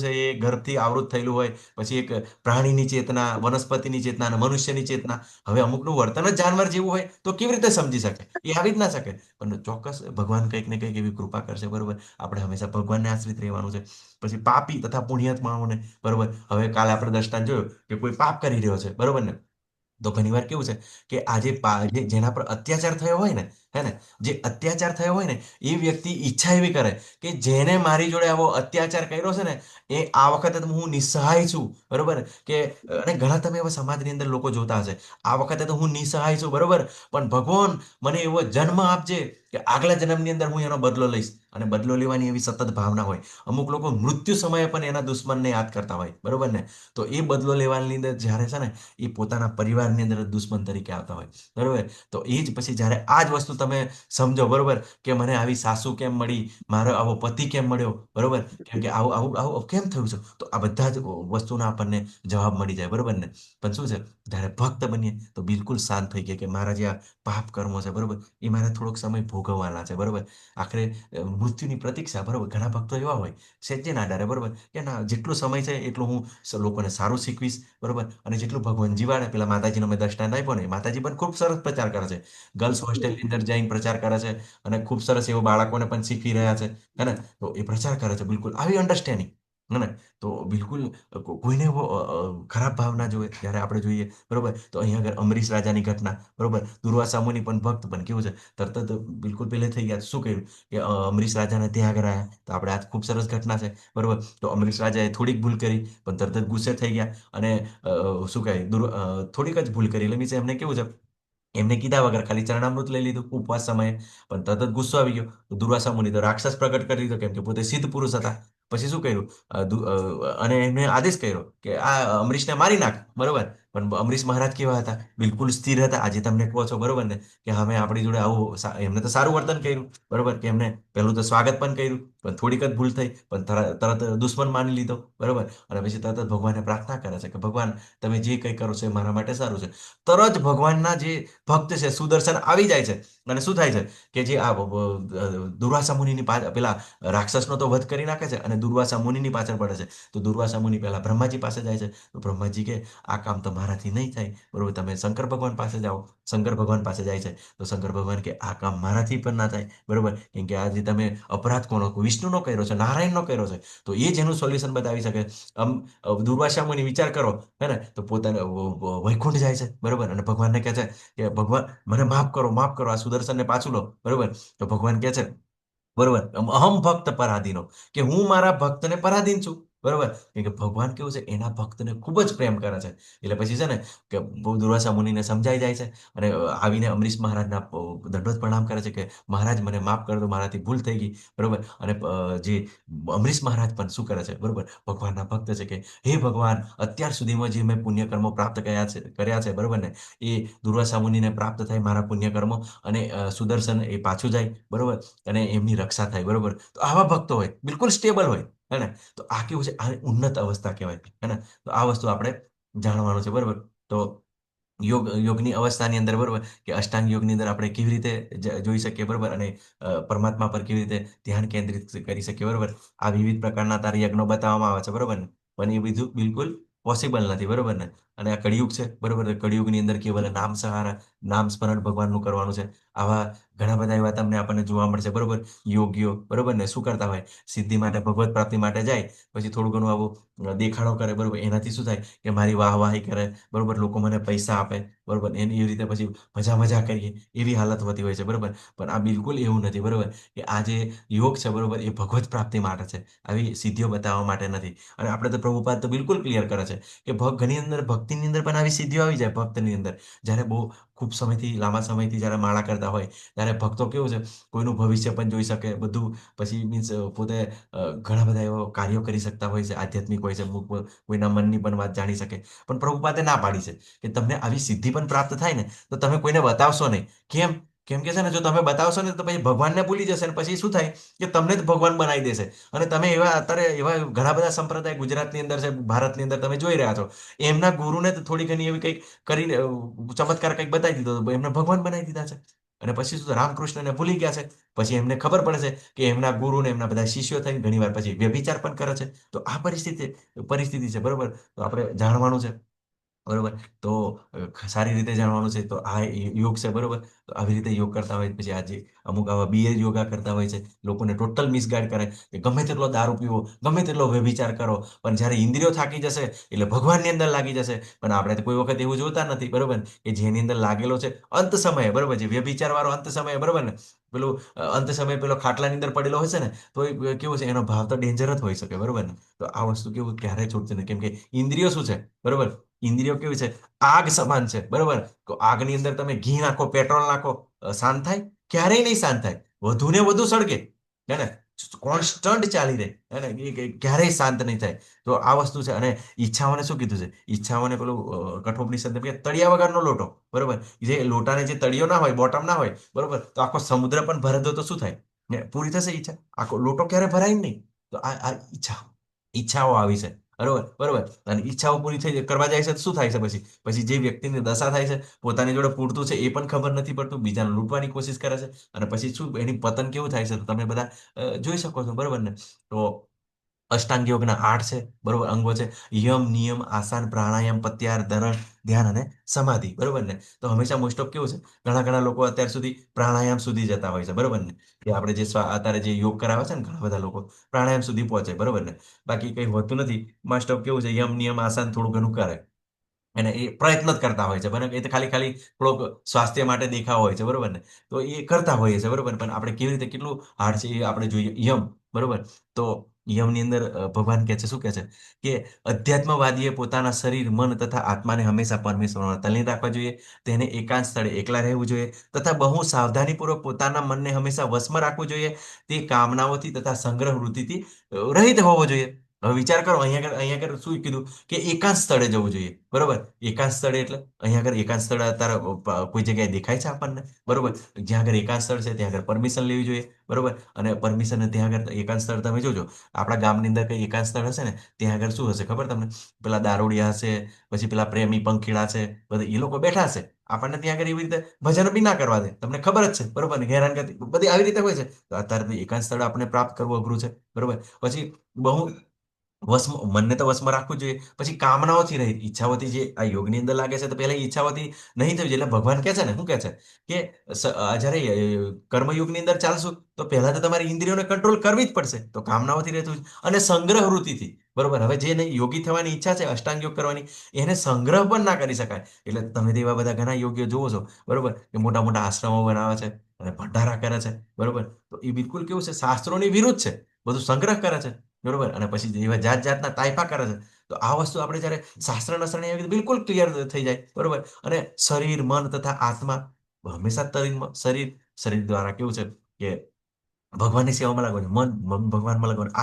છે એ ગર્ભથી આવૃત થયેલું હોય, પછી એક પ્રાણીની ચેતના, વનસ્પતિની ચેતના અને મનુષ્યની ચેતના. હવે અમુકનું વર્તન જ જાનવર જેવું હોય તો કેવી રીતે સમજી શકે, એ આવી જ ના શકે. પણ ચોક્કસ ભગવાન કંઈક ને કંઈક એવી કૃપા કરશે, બરોબર. આપણે હંમેશા ભગવાનને આશ્રિત રહેવાનું છે. પછી પાપી તથા પુણ્યાત્માઓને, બરોબર. હવે કાલે આપણે દ્રષ્ટાંત જોયું કે કોઈ પાપ કરી રહ્યો છે, બરોબર ને, તો ઘણીવાર કેવું છે કે જેના પર અત્યાચાર થયો હોય ને, હે ને, જે અત્યાચાર થયો હોય ને, એ વ્યક્તિ ઈચ્છા એવી કરે કે જેને મારી જોડે આવો અત્યાચાર કર્યો છે ને, એ આ વખતે તો હું નિસહાય છું, બરોબર, કે અને ઘણા તમે એવા સમાજની અંદર લોકો જોતા હશે, આ વખતે તો હું નિસહાય છું, બરોબર, પણ ભગવાન મને એવો જન્મ આપજે કે આગલા જન્મની અંદર હું એનો બદલો લઈશ. અને બદલો લેવાની એવી સતત ભાવના હોય. અમુક લોકો મૃત્યુ સમયે પણ એના દુશ્મનને યાદ કરતા હોય, બરોબર ને. તો એ બદલો લેવાની અંદર જ્યારે છે ને, એ પોતાના પરિવારની અંદર દુશ્મન તરીકે આવતા હોય, બરોબર. તો એ જ પછી જ્યારે આ જ વસ્તુ તમે સમજો, બરોબર, કે મને આવી સાસુ કેમ મળી, મારો આવો પતિ કેમ મળ્યો, બરોબર, કેમ કે આવું આવું આવું કેમ થયું છે, તો આ બધા જ વસ્તુના આપણને જવાબ મળી જાય, બરોબર ને. પણ શું છે, જ્યારે ભક્ત બનીએ તો બિલકુલ શાંત થઈ ગયા કે મારા જે આ પાપ કર્મો છે, બરોબર, એ મારે થોડોક સમય ભોગવવાના છે, બરોબર. આખરે મૃત્યુની પ્રતીક્ષા, બરોબર. ઘણા ભક્તો એવા હોય સેજે ના ડરે, બરોબર, કે ના, જેટલો સમય છે એટલું હું લોકોને સારું શીખવીશ, બરોબર. અને જેટલું ભગવાન જીવાડે, પેલા માતાજીનો મેં દ્રષ્ટાંત આપ્યો ને, માતાજી પણ ખૂબ સરસ પ્રચાર કરે છે. ગર્લ્સ હોસ્ટેલની અંદર જઈને પ્રચાર કરે છે, અને ખૂબ સરસ એવું બાળકોને પણ શીખવી રહ્યા છે, હે ને. તો એ પ્રચાર કરે છે બિલકુલ આવી અન્ડરસ્ટેન્ડિંગ, હે ને. તો બિલકુલ કોઈને એવો ખરાબ ભાવના જોઈએ જ્યારે આપણે જોઈએ, બરોબર. તો અહીંયા આગળ અમરીશ રાજાની ઘટના, બરોબર, દુર્વાસા મુનિ પણ ભક્ત પણ કેવું છે, તરત જ બિલકુલ પેલે થઈ ગયા. શું કર્યું કે અમરીશ રાજાને ત્યાં આગળ આવ્યા, તો આપણે આ ખૂબ સરસ ઘટના છે, બરોબર. તો અમરીશ રાજાએ થોડીક ભૂલ કરી, પણ તરત જ ગુસ્સે થઈ ગયા, અને શું કહે, થોડીક જ ભૂલ કરી, એટલે મીન્સ એમને કેવું છે, એમને કીધા વગર ખાલી ચરણામૃત લઈ લીધું ઉપવાસ સમયે, પણ તરત જ ગુસ્સો આવી ગયો. તો દુર્વાસા મુનિ તો રાક્ષસ પ્રગટ કરી દીધો, કેમ કે પોતે સિદ્ધ પુરુષ હતા. પછી શું કર્યું, અને એમને આદેશ કર્યો કે આ અમરીશને મારી નાખ, બરોબર. પણ અમરીશ મહારાજ કેવા હતા, બિલકુલ સ્થિર હતા. આજે તમને કહો છો, બરોબર ને, કે અમે આપણી જોડે આવું એમને તો સારું વર્તન કર્યું, બરોબર, કે એમને પહેલું તો સ્વાગત પણ કર્યું, પણ થોડીક જ ભૂલ થઈ, પણ તરત દુશ્મન માની લીધો, બરોબર. અને પછી તરત જ ભગવાનને પ્રાર્થના કરે છે કે ભગવાન, તમે જે કંઈ કરો છો એ મારા માટે સારું છે. તરત જ ભગવાનના જે ભક્ત છે સુદર્શન આવી જાય છે, અને શું થાય છે કે જે આ દુર્વાસા મુનિની પેલા રાક્ષસનો તો વધ કરી નાખે છે, અને દુર્વાસા મુનિની પાછળ પડે છે. તો દુર્વાસા મુનિ પહેલા બ્રહ્માજી પાસે જાય છે. તો બ્રહ્માજી કે આ કામ તો મારાથી નહીં થાય, બરોબર, તમે શંકર ભગવાન પાસે જાઓ. શંકર ભગવાન પાસે જાય છે. તો શંકર ભગવાન કે આ કામ મારાથી પણ ના થાય, બરોબર, કેમ કે આજે તમે અપરાધ કોનો, વિષ્ણુનો કર્યો છે, નારાયણનો કર્યો છે. તો એ જ એનું સોલ્યુશન બતાવી શકે. આમ દુર્વાસા મુનિ વિચાર કરો, હે ને, તો પોતાને વૈકુંઠ જાય છે, બરોબર, અને ભગવાનને કહે છે કે ભગવાન મને માફ કરો, માફ કરો, આ સુદર્શનને પાછું લો, બરોબર. તો ભગવાન કહે છે, બરોબર, અહમ ભક્ત પરાધીનો, કે હું મારા ભક્તને પરાધીન છું, બરોબર. કેમ કે ભગવાન કેવું છે, એના ભક્તને ખૂબ જ પ્રેમ કરે છે. એટલે પછી છે ને કે બહુ દુર્વાસા મુનિને સમજાઈ જાય છે, અને આવીને અમરીશ મહારાજના દંડવત પ્રણામ કરે છે કે મહારાજ મને માફ કરી દો, મારાથી ભૂલ થઈ ગઈ, બરોબર. અને જે અમરીશ મહારાજ પણ શું કરે છે, બરોબર, ભગવાનના ભક્ત છે, કે હે ભગવાન, અત્યાર સુધીમાં જે મેં પુણ્યકર્મો પ્રાપ્ત કર્યા છે, બરોબર ને, એ દુર્વાસા મુનિને પ્રાપ્ત થાય મારા પુણ્યકર્મો, અને સુદર્શન એ પાછું જાય, બરોબર, અને એમની રક્ષા થાય, બરોબર. તો આવા ભક્તો હોય, બિલકુલ સ્ટેબલ હોય, હે ને. તો આ કેવું છે, આ ઉન્નત અવસ્થા કહેવાય, હે ને. તો આ વસ્તુ આપણે જાણવાનું છે, બરોબર. તો યોગની અવસ્થાની અંદર, બરોબર, કે અષ્ટાંગ યોગની અંદર આપણે કેવી રીતે જોઈ શકીએ, બરોબર, અને પરમાત્મા પર કેવી રીતે ધ્યાન કેન્દ્રિત કરી શકીએ, બરોબર. આ વિવિધ પ્રકારના તારા યજ્ઞો બતાવવામાં આવે છે, બરોબર ને, પણ એ બીજું બિલકુલ પોસિબલ નથી, બરોબર ને. અને આ કળિયુગ છે, બરોબર. તો કળિયુગની અંદર કેવલ નામ સહારા, નામ સ્મરણ ભગવાનનું કરવાનું છે. આવા ઘણા બધા એવા તમને આપણને જોવા મળશે, બરોબર. યોગીઓ, બરોબર ને, શું કરતા હોય, સિદ્ધિ માટે, ભગવત પ્રાપ્તિ માટે જાય, પછી થોડું ઘણું આવું દેખાડો કરે, બરોબર. એનાથી શું થાય કે મારી વાહવાહી કરે, બરોબર, લોકો મને પૈસા આપે, બરોબર, એવી રીતે પછી મજા મજા કરીએ, એવી હાલત હોતી હોય છે, બરોબર. પણ આ બિલકુલ એવું નથી, બરોબર, કે આ જે યોગ છે, બરોબર, એ ભગવત પ્રાપ્તિ માટે છે, આવી સિદ્ધિઓ બતાવવા માટે નથી. અને આપણે તો પ્રભુપાદ તો બિલકુલ ક્લિયર કરે છે કે ઘણી અંદર ભક્તિની અંદર પણ આવી સિદ્ધિઓ આવી જાય ભક્તની અંદર. જ્યારે બહુ ખૂબ સમયથી, લાંબા સમયથી જ્યારે માળા કરતા હોય, ત્યારે ભક્તો કેવું છે, કોઈનું ભવિષ્ય પણ જોઈ શકે, બધું. પછી મીન્સ પોતે ઘણા બધા એવા કાર્યો કરી શકતા હોય છે, આધ્યાત્મિક હોય છે, કોઈના મનની પણ વાત જાણી શકે. પણ પ્રભુપાદે ના પાડી છે કે તમને આવી સિદ્ધિ પણ પ્રાપ્ત થાય ને, તો તમે કોઈને બતાવશો નહીં. કેમ? કેમ કે છે ને, જો તમે બતાવશો ને, તો પછી ભગવાનને ભૂલી જશે, અને પછી શું થાય કે તમને જ ભગવાન બનાવી દેશે. અને તમે એવા અત્યારે એવા ઘણા બધા સંપ્રદાય ગુજરાતની અંદર છે, ભારતની અંદર તમે જોઈ રહ્યા છો, એમના ગુરુને તો થોડી ઘણી એવી કંઈક કરીને ચમત્કાર કંઈક બતાવી દીધો, તો એમને ભગવાન બનાવી દીધા છે. અને પછી શું, રામકૃષ્ણને ભૂલી ગયા છે. પછી એમને ખબર પડે છે કે એમના ગુરુને એમના બધા શિષ્યો થઈને ઘણી વાર પછી વ્યભિચાર પણ કરે છે. તો આ પરિસ્થિતિ છે, બરોબર. તો આપણે જાણવાનું છે. બરોબર. તો સારી રીતે જાણવાનું છે તો આ યોગ છે, બરોબર. તો આવી રીતે યોગ કરતા હોય પછી આજે અમુક આવા બીએર યોગા કરતા હોય છે, લોકોને ટોટલ મિસગાઈડ કરે કે ગમે તેટલો દારૂ પીવો, ગમે તેટલો વ્યભિચાર કરો, પણ જ્યારે ઇન્દ્રિયો થાકી જશે એટલે ભગવાનની અંદર લાગી જશે. પણ આપણે તો કોઈ વખત એવું જોતા નથી, બરોબર ને, કે જેની અંદર લાગેલો છે અંત સમયે, બરોબર, જે વ્યભિચાર વાળો અંત સમયે, બરોબર ને, પેલું અંત સમયે પેલો ખાટલાની અંદર પડેલો હોય છે ને, તો એ કેવું છે, એનો ભાવ તો ડેન્જર જ હોઈ શકે, બરોબર ને. તો આ વસ્તુ કેવું ક્યારેય છૂટતી નથી, કેમ કે ઇન્દ્રિયો શું છે, બરોબર, ઇન્દ્રિયો કેવી છે, આગ સમાન છે, બરોબર. તો આગની અંદર તમે ઘી નાખો, પેટ્રોલ નાખો, શાંત થાય? ક્યારેય નહીં શાંત થાય, વધુ ને વધુ સળગે, હે ને, કોન્સ્ટન્ટ ચાલી રહે, હે ને, ક્યારેય શાંત નહીં થાય. તો આ વસ્તુ છે. અને ઈચ્છાઓને શું કીધું છે? ઈચ્છાઓને પેલું કઠોપનિષદ કે તળિયા વગરનો લોટો, બરોબર. જે લોટાને જે તળિયો ના હોય, બોટમ ના હોય, બરોબર, તો આખો સમુદ્ર પણ ભરે દો તો શું થાય? ને પૂરી થશે ઈચ્છા? આખો લોટો ક્યારે ભરાય જ નહીં. તો આ ઈચ્છાઓ આવી છે, બરોબર, બરોબર. અને ઈચ્છાઓ પૂરી થઈ કરવા જાય છે તો શું થાય છે પછી? પછી જે વ્યક્તિની દશા થાય છે, પોતાની જોડે પૂરતું છે એ પણ ખબર નથી પડતું, બીજાને લૂંટવાની કોશિશ કરે છે, અને પછી શું એની પતન કેવું થાય છે તો તમે બધા જોઈ શકો છો, બરોબર ને. તો અષ્ટાંગ યોગના 8 છે, બરોબર, અંગો છે: યમ, નિયમ, આસન, પ્રાણાયામ, પ્રત્યાહાર, ધરણ, ધ્યાન અને સમાધિ, બરોબર ને. તો હંમેશા મોસ્ટ ઓફ કેવું છે, ઘણા ઘણા લોકો અત્યાર સુધી પ્રાણાયામ સુધી જતા હોય છે, બરોબર ને, કે આપણે જે અત્યારે જે યોગ કરાવે છે ને, ઘણા બધા લોકો પ્રાણાયામ સુધી પહોંચે, બરોબર ને. બાકી કંઈ હોતું નથી. મોસ્ટ ઓફ કેવું છે, યમ, નિયમ, આસન થોડું ઘણું કરે, અને એ પ્રયત્ન જ કરતા હોય છે, બરાબર. એ તો ખાલી ખાલી થોડોક સ્વાસ્થ્ય માટે દેખાવ હોય છે, બરોબર ને. તો એ કરતા હોઈએ છે, બરોબર. પણ આપણે કેવી રીતે, કેટલું હાર્ડ છે એ આપણે જોઈએ. યમ, બરોબર. તો યમની અંદર ભગવાન કહે છે, શું કહે છે, કે અધ્યાત્મવાદીએ પોતાના શરીર, મન તથા આત્માને હંમેશા પરમેશ્વરમાં તલ્લીન રાખવા જોઈએ, તેને એકાંત સ્થળે એકલા રહેવું જોઈએ, તથા બહુ સાવધાનીપૂર્વક પોતાના મનને હંમેશા વશમાં રાખવું જોઈએ, તે કામનાઓથી તથા સંગ્રહ વૃત્તિથી રહિત હોવો જોઈએ. હવે વિચાર કરો, અહીંયા આગળ શું કીધું, કે એકાંત સ્થળે જવું જોઈએ, બરોબર. એકાંત સ્થળે એટલે અહીંયા આગળ એકાંત સ્થળ અત્યારે કોઈ જગ્યાએ દેખાય છે આપણને, બરોબર. જ્યાં આગળ એકાંત સ્થળ છે ત્યાં આગળ પરમિશન લેવી જોઈએ, બરોબર. અને પરમિશન ત્યાં આગળ એકાંત સ્થળ તમે જોજો, આપણા ગામની અંદર કઈ એકાંત સ્થળ હશે ને, ત્યાં આગળ શું હશે ખબર તમને? પેલા દારૂડિયા હશે, પછી પેલા પ્રેમી પંખીડા છે, બધા એ લોકો બેઠા હશે. આપણને ત્યાં આગળ એવી રીતે ભજન બી ના કરવા દે, તમને ખબર જ છે, બરોબર ને. હેરાનગતિ બધી આવી રીતે હોય છે. તો અત્યારે એકાંત સ્થળ આપણે પ્રાપ્ત કરવું અઘરું છે, બરોબર. પછી બહુ મનને તો વશમાં રાખવું જોઈએ. પછી કામનાઓથી રહી, ઈચ્છાઓથી, જે આ યોગની અંદર લાગે છે તો પહેલા ઈચ્છાઓથી નહીં થવી જોઈએ. એટલે ભગવાન કહે છે ને, શું કહે છે, કે જ્યારે કર્મયુગની અંદર ચાલશું તો પહેલા તો તમારી ઇન્દ્રિયોને કંટ્રોલ કરવી જ પડશે. તો કામનાઓથી રહેતું જ, અને સંગ્રહ વૃત્તિથી, બરોબર. હવે જે યોગી થવાની ઈચ્છા છે, અષ્ટાંગ યોગ કરવાની, એને સંગ્રહ પણ ના કરી શકાય. એટલે તમે તો એવા બધા ઘણા યોગીઓ જોવો છો, બરોબર, કે મોટા મોટા આશ્રમો બનાવે છે અને ભંડારા કરે છે, બરોબર. તો એ બિલકુલ કેવું છે, શાસ્ત્રોની વિરુદ્ધ છે. બધું સંગ્રહ કરે છે, બરોબર. અને પછી એવા જાત જાતના તાઇફા કરે છે. તો આ વસ્તુ આપણે જ્યારે શાસ્ત્ર નસરણી આવી બિલકુલ ક્લિયર થઈ જાય, બરોબર. અને શરીર, મન તથા આત્મા હંમેશા શરીર, શરીર દ્વારા કેવું છે, કે ભગવાનની સેવામાં લાગવાનું, મન ભગવાનમાં લાગવાનું,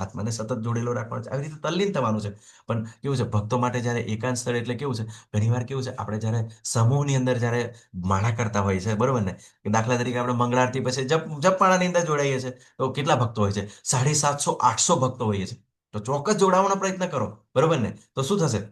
આત્માને સતત જોડેલો રાખવાનો છે. આવી રીતે તલ્લીન થવાનું છે. પણ કેવું છે, ભક્તો માટે જ્યારે એકાંત સ્થળ એટલે કેવું છે, ઘણીવાર કેવું છે, આપણે જ્યારે સમૂહની અંદર જ્યારે માળા કરતા હોય છે, બરોબર ને, કે દાખલા તરીકે આપણે મંગળ આરતી પછી જપમાળાની અંદર જોડાઈએ છીએ, તો કેટલા ભક્તો હોય છે? 750, 800 ભક્તો હોઈએ છે. તો ચોક્કસ જોડાવાનો પ્રયત્ન કરો, બરોબર ને. તો શું થશે,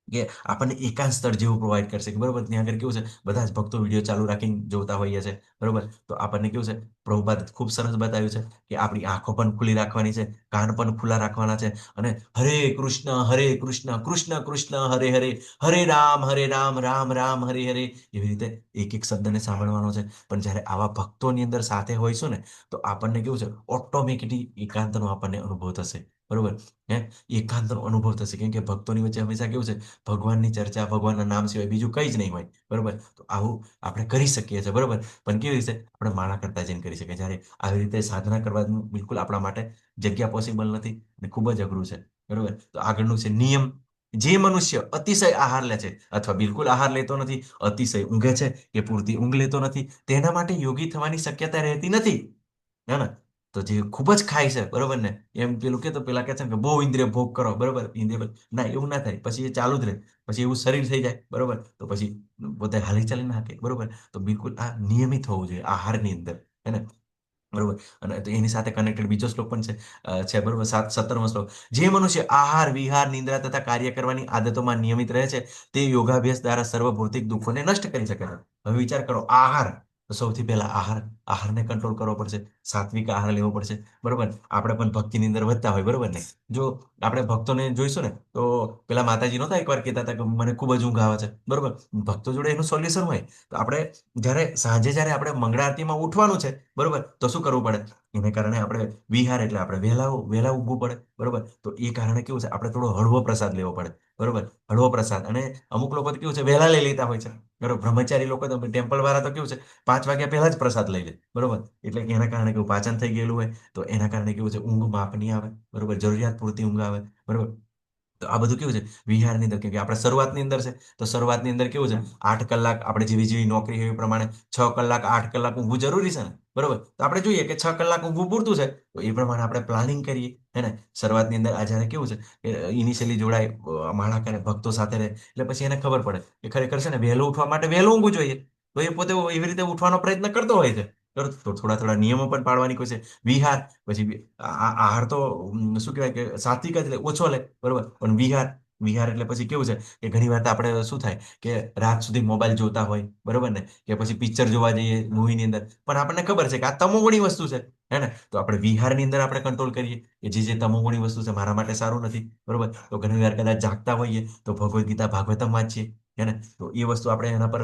કે આપણને એકાંત સ્થળ જેવું પ્રોવાઈડ કરશે, કે બરોબર, ત્યાં આગળ કેવું છે, બધા જ ભક્તો વિડીયો ચાલુ રાખીને જોતા હોઈએ છે, બરોબર. તો આપણને કેવું છે, પ્રભુપાદ ખૂબ સરસ બતાવ્યું છે, કે આપણી આંખો પણ ખુલ્લી રાખવાની છે, કાન પણ ખુલ્લા રાખવાના છે, અને હરે કૃષ્ણ, હરે કૃષ્ણ, કૃષ્ણ કૃષ્ણ, હરે હરે, હરે રામ, હરે રામ, રામ રામ, હરે હરે, એવી રીતે એક એક શબ્દને સાંભળવાનો છે. પણ જ્યારે આવા ભક્તોની અંદર સાથે હોઈશું ને, તો આપણને કેવું છે, ઓટોમેટિકલી એકાંતનો આપણને અનુભવ થશે, બરોબર. હે, એકાંતનો અનુભવ થશે, કેમ કે ભક્તોની વચ્ચે હંમેશા કેવું છે, ભગવાનની ચર્ચા, ભગવાનના નામ સિવાય બીજું કંઈ જ નહીં હોય, બરોબર. તો આવું આપણે કરી શકીએ છીએ, બરોબર. પણ કેવી રીતે આપણે માળા કરતા જઈને કરી શકીએ? જ્યારે આવી રીતે સાધના કરવાનું બિલકુલ આપણા માટે જગ્યા પોસિબલ નથી, અને ખૂબ જ અઘરું છે, બરોબર. તો આગળનું છે નિયમ: જે મનુષ્ય અતિશય આહાર લે છે, અથવા બિલકુલ આહાર લેતો નથી, અતિશય ઊંઘે છે કે પૂરતી ઊંઘ લેતો નથી, તેના માટે યોગી થવાની શક્યતા રહેતી નથી. ના ના. તો જે ખૂબ જ ખાય છે, બરોબર ને, એમ પેલું કે, તો પેલા કહે છે ને, કે બહુ ઇન્દ્રિય ભોગ કરો, બરોબર, ના, એવું ના થાય. પછી એ ચાલુ જ રહે, પછી એવું શરીર થઈ જાય, બરોબર. તો પછી બધા હાલી ચાલી ના શકે, બરોબર. તો બિલકુલ આ નિયમિત હોવું જોઈએ આહારની અંદર, હે ને, બરોબર. અને તો એની સાથે કનેક્ટેડ બીજો શ્લોક પણ છે, બરોબર, 17મો શ્લોક: જે મનુષ્ય આહાર, વિહાર, નિંદ્રા તથા કાર્ય કરવાની આદતોમાં નિયમિત રહે છે, તે યોગાભ્યાસ દ્વારા સર્વ ભૌતિક દુઃખોને નષ્ટ કરી શકે છે. હવે વિચાર કરો, આહાર, તો સૌથી પહેલા આહારને કંટ્રોલ કરવો પડશે. સાત્વિક આહાર લેવો પડશે, બરોબર. આપણે પણ ભક્તિની અંદર વધતા હોય, બરોબર ને. જો આપણે ભક્તોને જોઈશું ને તો પેલા માતાજી નહોતા એકવાર કહેતા હતા કે મને ખૂબ જ ઊંઘ આવે છે, બરોબર. ભક્તો જોડે એનું સોલ્યુશન હોય. તો આપણે જ્યારે આપણે મંગળા આરતીમાં ઉઠવાનું છે, બરોબર, તો શું કરવું પડે? એને કારણે આપણે વિહાર એટલે આપણે વહેલા વહેલા ઊંઘવું પડે, બરોબર. તો એ કારણે કેવું છે, આપણે થોડો હળવો પ્રસાદ લેવો પડે, બરોબર. હળવો પ્રસાદ. અને અમુક લોકો તો કેવું છે વહેલા લઈ લેતા હોય છે, બરોબર. બ્રહ્મચારી લોકો તો ટેમ્પલ વાળા તો કેવું છે 5 વાગ્યા પહેલા જ પ્રસાદ લઈ લે, બરોબર. એટલે કે એના કારણે કેવું પાચન થઈ ગયેલું હોય, તો એના કારણે કેવું છે ઊંઘ માપ નહીં આવે, બરોબર. જરૂરિયાત પૂરતી ઊંઘ આવે, બરોબર. તો આ બધું કેવું છે વિહારની અંદર, કેમ કે આપણે શરૂઆતની અંદર છે, તો શરૂઆતની અંદર કેવું છે 8 કલાક આપણે જેવી જેવી નોકરી હોય એ પ્રમાણે 6 કલાક 8 કલાક ઊંઘવું જરૂરી છે ને, બરોબર. તો આપણે જોઈએ કે 6 કલાક ઊંઘવું પૂરતું છે, તો એ પ્રમાણે આપણે પ્લાનિંગ કરીએ, હે ને. શરૂઆતની અંદર આ જ્યારે કેવું છે કે ઇનિશિયલી જોડાય, માળા કરે, ભક્તો સાથે રહે, એટલે પછી એને ખબર પડે કે ખરેખર છે ને વહેલું ઉઠવા માટે વહેલું ઊંઘવું જોઈએ. તો એ પોતે એવી રીતે ઉઠવાનો પ્રયત્ન કરતો હોય છે. તો થોડા થોડા નિયમો પણ પાડવાની કોશિશ. વિહાર પછી આહાર તો શું કહેવાય કે સાત્વિક જ લે, ઓછો લે, બરોબર. પણ વિહાર વિહાર એટલે પછી કેવું છે કે ઘણી વાર તો આપણે શું થાય કે રાત સુધી મોબાઈલ જોતા હોય, બરોબર ને, કે પછી પિક્ચર જોવા જઈએ મૂવીની અંદર, પણ આપણને ખબર છે કે આ તમોગુણી વસ્તુ છે, હે ને. તો આપણે વિહારની અંદર આપણે કંટ્રોલ કરીએ કે જે તમોગુણી વસ્તુ છે મારા માટે સારું નથી, બરોબર. તો ઘણી વાર કદાચ જાગતા હોઈએ તો ભગવદ્ ગીતા ભાગવતમ વાંચીએ, હે ને. તો એ વસ્તુ આપણે એના પર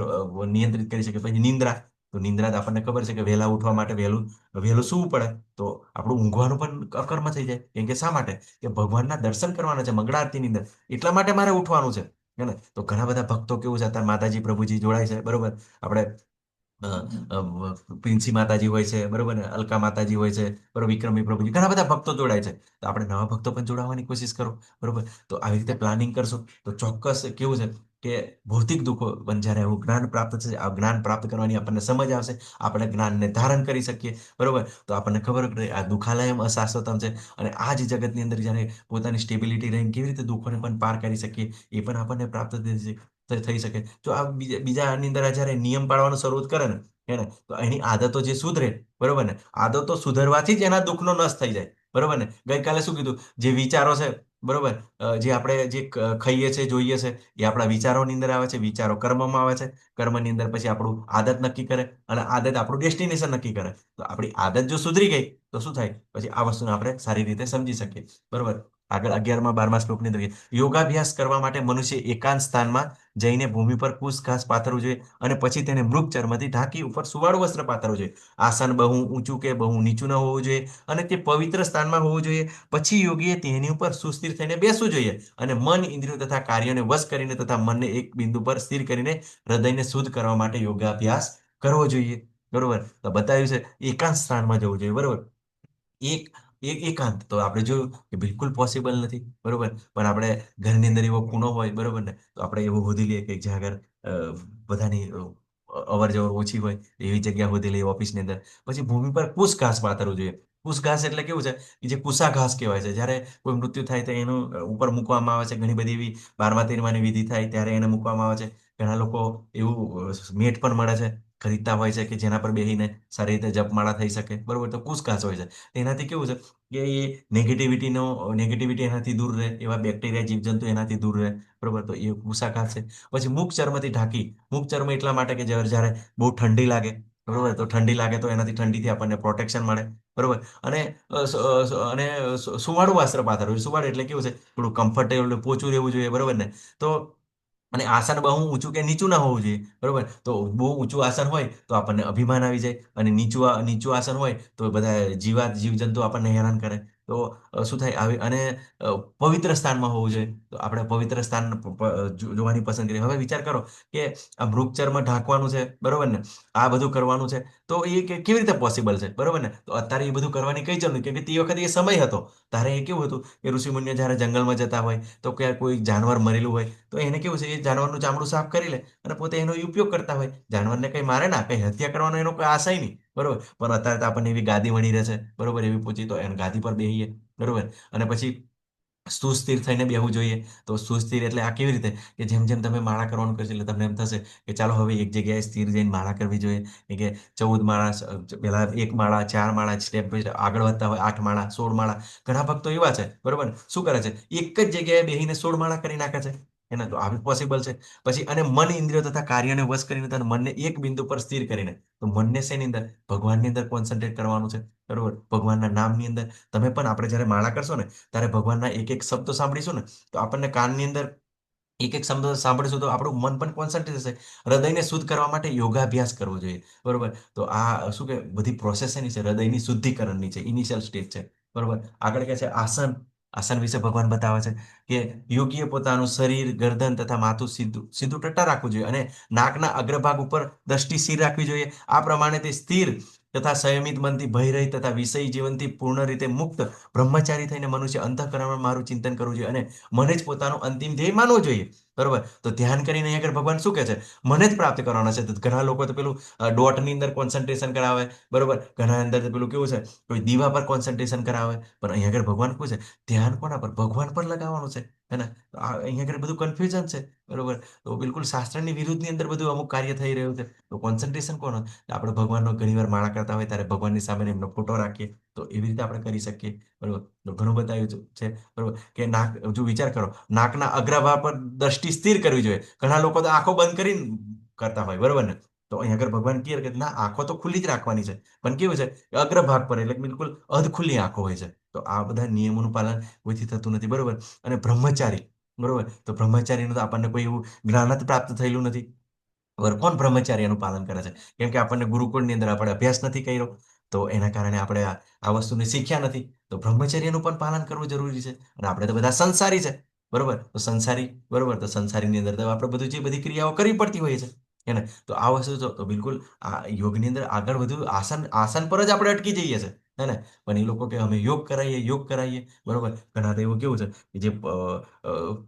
નિયંત્રિત કરી શકીએ. પછી નિંદ્રા. તો નિંદ્રા તો આપણને ખબર છે કે વહેલા ઉઠવા માટે વહેલું વહેલું સૂવું પડે. તો આપણું ઊંઘવાનું પણ અકર્મ થઈ જાય. કેમ કે શા માટે? કે ભગવાનના દર્શન કરવાના છે મંગળા આરતીની અંદર, એટલા માટે મારે ઉઠવાનું છે, હે ને. તો ઘણા બધા ભક્તો કેવું છે અત્યારે માતાજી પ્રભુજી જોડાય છે, બરોબર. આપણે પ્રિન્સી માતાજી હોય છે, બરોબર ને, અલકા માતાજી હોય છે, બરોબર, વિક્રમી પ્રભુજી, ઘણા બધા ભક્તો જોડાય છે. તો આપણે નવા ભક્તો પણ જોડાવાની કોશિશ કરો, બરોબર. તો આવી રીતે પ્લાનિંગ કરશો તો ચોક્કસ કેવું છે કે ભૌતિક દુઃખો પણ જ્યારે એવું જ્ઞાન પ્રાપ્ત થશે, આ જ્ઞાન પ્રાપ્ત કરવાની આપણને સમજ આવશે, આપણે જ્ઞાનને ધારણ કરી શકીએ, બરોબર. તો આપણને ખબર પડે આ દુઃખાલયમ અશાશ્વતમ છે, અને આ જ જગતની અંદર જ્યારે પોતાની સ્ટેબિલિટી રહીને કેવી રીતે દુઃખોને પણ પાર કરી શકીએ, એ પણ આપણને પ્રાપ્ત થઈ શકે. જો આ બીજાની અંદર જ્યારે નિયમ પાળવાનું શરૂ કરે ને, હે ને, તો એની આદતો જે સુધરે, બરોબર ને, આદતો સુધરવાથી જ એના દુઃખનો નાશ થઈ જાય, બરોબર ને. ગઈકાલે શું કીધું? જે વિચારો છે, બરોબર, જે આપણે જે ખાઈએ છે જોઈએ છે, એ આપણા વિચારોની અંદર આવે છે, વિચારો કર્મમાં આવે છે, કર્મની અંદર પછી આપણું આદત નક્કી કરે, અને આદત આપણું ડેસ્ટિનેશન નક્કી કરે. તો આપણી આદત જો સુધરી ગઈ તો શું થાય? પછી આ વસ્તુને આપણે સારી રીતે સમજી શકીએ, બરોબર. આગળ 11મા 12મા શ્લોકની અંદર યોગાભ્યાસ કરવા માટે મનુષ્ય એકાંત સ્થાનમાં જઈને ભૂમિ પર કૂશ ઘાસ પાથરવું જોઈએ, અને પછી તેને મૃગ ચર્મથી ઢાંકી ઉપર સુવાળું વસ્ત્ર પાથરવું જોઈએ. આસન બહુ ઊંચું કે બહુ નીચું ન હોવું જોઈએ, અને તે પવિત્ર સ્થાનમાં હોવું જોઈએ. પછી યોગીએ તેની ઉપર સુસ્થિર થઈને બેસવું જોઈએ, અને મન ઇન્દ્રિયો તથા કાર્યોને વશ કરીને તથા મનને એક બિંદુ પર સ્થિર કરીને હૃદયને શુદ્ધ કરવા માટે યોગાભ્યાસ કરવો જોઈએ, બરોબર. તો બતાવ્યું છે એકાંત સ્થાનમાં જવું જોઈએ, બરોબર. એક એકાંત તો આપણે જોયું કે બિલકુલ પોસિબલ નથી, બરોબર. પણ આપણે ઘરની અંદર એવો ખૂણો હોય, બરોબર ને, તો આપણે એવું શોધી લઈએ કે જ્યાં આગળ બધાની અવર જવર ઓછી હોય, એવી જગ્યા શોધી લઈએ ઓફિસની અંદર. પછી ભૂમિ પર કુશ ઘાસ પાથરવું જોઈએ. કુશ ઘાસ એટલે કેવું છે કે જે કુસા ઘાસ કહેવાય છે, જ્યારે કોઈ મૃત્યુ થાય તો એનું ઉપર મૂકવામાં આવે છે. ઘણી બધી એવી 12મા 13માની વિધિ થાય ત્યારે એને મૂકવામાં આવે છે. ઘણા લોકો એવું મેટ પણ મળે છે, ખરીદતા હોય છે, કે જેના પર બેસીને સારી રીતે જપમાળા થઈ શકે, બરોબર. તો કુશ ઘાસ હોય છે. એનાથી કેવું છે કે એ નેગેટિવિટી એનાથી દૂર રહે, એવા બેક્ટેરિયા જીવજંતુ એનાથી દૂર રહે, બરોબર. તો એ કુશાઘાત છે. પછી મુખ ચર્મથી ઢાંકી. મુખ ચર્મ એટલા માટે કે જ્યારે બહુ ઠંડી લાગે, બરોબર, તો ઠંડી લાગે તો એનાથી ઠંડીથી આપણને પ્રોટેક્શન મળે, બરોબર. અને સુવાળું વસ્ત્ર પાથરવું. સુવાળું એટલે કેવું છે થોડું કમ્ફર્ટેબલ પોચું રહેવું જોઈએ, બરોબર ને. તો અને આસન બહુ ઊંચું કે નીચું ના હોવું જોઈએ, બરોબર. તો બહુ ઊંચું આસન હોય તો આપણને અભિમાન આવી જાય, અને નીચું આસન હોય તો બધા જીવજંતુ આપણને હેરાન કરે. તો શું થાય આવી, અને પવિત્ર સ્થાનમાં હોવું જોઈએ. તો આપણે પવિત્ર સ્થાન જોવાની પસંદ કરીએ. હવે વિચાર કરો કે આ મૃગચર્મ ઢાંકવાનું છે, બરોબર ને, આ બધું કરવાનું છે, તો એ કેવી રીતે પોસિબલ છે, બરોબર ને. તો અત્યારે એ બધું કરવાની કઈ જરૂર નથી, કેમ કે તે વખતે એ સમય હતો. ત્યારે એ કેવું હતું કે ઋષિમુનિઓ જ્યારે જંગલમાં જતા હોય તો ક્યાંક કોઈ જાનવર મરેલું હોય તો એને કેવું છે એ જાનવરનું ચામડું સાફ કરી લે અને પોતે એનો ઉપયોગ કરતા હોય. જાનવરને કંઈ મારે ના, કંઈ હત્યા કરવાનો એનો કોઈ આશય નહીં, બરોબર. પણ અત્યારે તો આપણને એવી ગાદી મળી રહે છે, બરોબર, એવી પૂછી તો એને ગાદી પર બેસીએ, બરોબર. અને પછી સુસ્થિર થઈને બેહવું જોઈએ. તો સુસ્થિર એટલે આ કેવી રીતે કે જેમ જેમ તમે માળા કરવાનું કરશો એટલે તમને એમ થશે કે ચાલો હવે એક જગ્યાએ સ્થિર જઈને માળા કરવી જોઈએ. કે 14 માળા, પેલા 1 માળા, 4 માળા, સ્ટેપ બાય સ્ટેપ આગળ વધતા હોય, 8 માળા, 16 માળા. ઘણા ભક્તો એવા છે, બરોબર, શું કરે છે એક જ જગ્યાએ બેસીને 16 માળા કરી નાખે છે, એના તો આવી પોસિબલ છે. પછી અને મન ઇન્દ્રિયો તથા કાર્યને વશ કરીને તને મનને એક બિંદુ પર સ્થિર કરીને, તો મનને શેની અંદર, ભગવાનની અંદર કોન્સન્ટ્રેટ કરવાનું છે. બરોબર, ભગવાનના નામની અંદર. તમે પણ આપણે જ્યારે માળા કરશો ને ત્યારે ભગવાનના એક એક શબ્દો સાંભળીશું ને, તો આપણને કાનની અંદર એક એક શબ્દ સાંભળીશું તો આપણું મન પણ કોન્સન્ટ્રેટ થશે. હૃદયને શુદ્ધ કરવા માટે યોગાભ્યાસ કરવો જોઈએ. બરોબર, તો આ શું કે બધી પ્રોસેસ એની છે, હૃદયની શુદ્ધિકરણની છે, ઇનિશિયલ સ્ટેજ છે. બરોબર, આગળ કે છે આસન. આસન વિશે ભગવાન બતાવે છે કે યોગીએ પોતાનું શરીર, ગરદન તથા માથું સીધું સીધું ટટ્ટા રાખવું જોઈએ અને નાકના અગ્રભાગ ઉપર દ્રષ્ટિ સ્થિર રાખવી જોઈએ. આ પ્રમાણે તે સ્થિર તથા સંયમિત મનથી ભયરહિત તથા વિષય જીવનથી પૂર્ણ રીતે મુક્ત બ્રહ્મચારી થઈને મનુષ્ય અંતઃકરણમાં મારું ચિંતન કરવું જોઈએ અને મને જ પોતાનું અંતિમ ધ્યેય માનવું જોઈએ. બરોબર, તો ધ્યાન કરીને અહીંયા આગળ ભગવાન શું કહે છે, મને જ પ્રાપ્ત કરવાના છે. તો ઘણા લોકો તો પેલું ડોટની અંદર કોન્સન્ટ્રેશન કરાવે. બરોબર, ઘણા અંદર તો પેલું કેવું છે, કોઈ દીવા પર કોન્સન્ટ્રેશન કરાવે. પણ અહીંયા આગળ ભગવાન શું છે, ધ્યાન કોના પર, ભગવાન પર લગાવવાનું છે. હે ને, તો અહીંયા આગળ બધું કન્ફ્યુઝન છે. બરોબર, તો બિલકુલ શાસ્ત્રની વિરુદ્ધની અંદર બધું અમુક કાર્ય થઈ રહ્યું છે. તો કોન્સન્ટ્રેશન કોનો, આપણે ભગવાનનો ઘણીવાર માળા કરતા હોય ત્યારે ભગવાનની સામે એમનો ફોટો રાખીએ, તો એવી રીતે આપણે કરી શકીએ. બરોબર, તો ઘણું બધા એવું છે. બરોબર, કે નાક, જો વિચાર કરો, નાકના અગ્રભાગ પર દ્રષ્ટિ સ્થિર કરવી જોઈએ. ઘણા લોકો તો આંખો બંધ કરીને કરતા હોય. બરોબર ને, તો અહીંયા આગળ ભગવાન ક્લિયર કે ના, આંખો તો ખુલ્લી જ રાખવાની છે. પણ કેવું છે કે અગ્રભાગ પર, એટલે બિલકુલ અધ ખુલ્લી આંખો હોય છે. તો આ બધા નિયમોનું પાલન કોઈથી થતું નથી. બરોબર, અને બ્રહ્મચારી. બરોબર, તો બ્રહ્મચારીનું તો આપણને કોઈ એવું જ્ઞાન જ પ્રાપ્ત થયેલું નથી. બરાબર, કોણ બ્રહ્મચારી એનું પાલન કરે છે? કેમ કે આપણને ગુરુકુળની અંદર આપણે અભ્યાસ નથી કર્યો, તો એના કારણે આપણે આ વસ્તુને શીખ્યા નથી. તો બ્રહ્મચર્યનું પણ પાલન કરવું જરૂરી છે. અને આપણે તો બધા સંસારી છે. બરોબર, તો સંસારી, બરોબર, તો સંસારીની અંદર તો આપણે બધું જે બધી ક્રિયાઓ કરવી પડતી હોય છે. એને તો આ વસ્તુ તો બિલકુલ આ યોગની અંદર આગળ વધુ આસન આસન પર જ આપણે અટકી જઈએ છે. હે ને, પણ એ લોકો કે અમે યોગ કરાવીએ, યોગ કરાવીએ. બરોબર, ઘણા તો એવું કેવું છે કે જે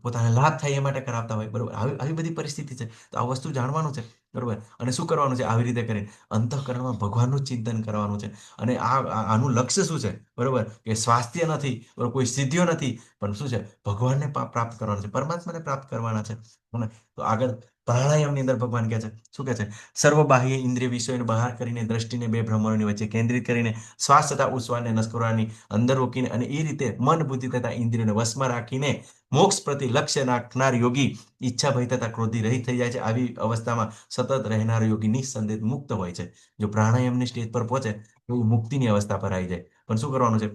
પોતાને લાભ થાય એ માટે કરાવતા હોય. બરોબર, આવી આવી બધી પરિસ્થિતિ છે. તો આ વસ્તુ જાણવાનું છે. બરોબર, અને શું કરવાનું છે, આવી રીતે કરીને અંતઃકરણમાં ભગવાનનું જ ચિંતન કરવાનું છે. અને આનું લક્ષ્ય શું છે? બરોબર, કે સ્વાસ્થ્ય નથી, બરોબર, કોઈ સિદ્ધિઓ નથી, પણ શું છે, ભગવાનને પ્રાપ્ત કરવાનું છે, પરમાત્માને પ્રાપ્ત કરવાના છે. અને તો આગળ પ્રાણાયામની અંદર ભગવાન કહે છે, શું કહે છે, સર્વ બાહ્ય ઇન્દ્રિય વિષયોને બહાર કરીને દ્રષ્ટિને બે ભ્રમરોની વચ્ચે કેન્દ્રિત કરીને શ્વાસ તથા ઉશ્વાસને નસકોરાની અંદર રોકીને અને એ રીતે મન, બુદ્ધિ તથા ઇન્દ્રિયોને વશમાં રાખીને મોક્ષ પ્રતિ લક્ષ્ય રાખનાર યોગી ઈચ્છા ભય તથા ક્રોધથી રહિત થઈ જાય છે. આવી અવસ્થામાં સતત રહેનાર યોગી નિઃસંદેહ મુક્ત હોય છે. જો પ્રાણાયામની સ્ટેજ પર પહોંચે તો એ મુક્તિની અવસ્થા પર આવી જાય. પણ શું કરવાનું છે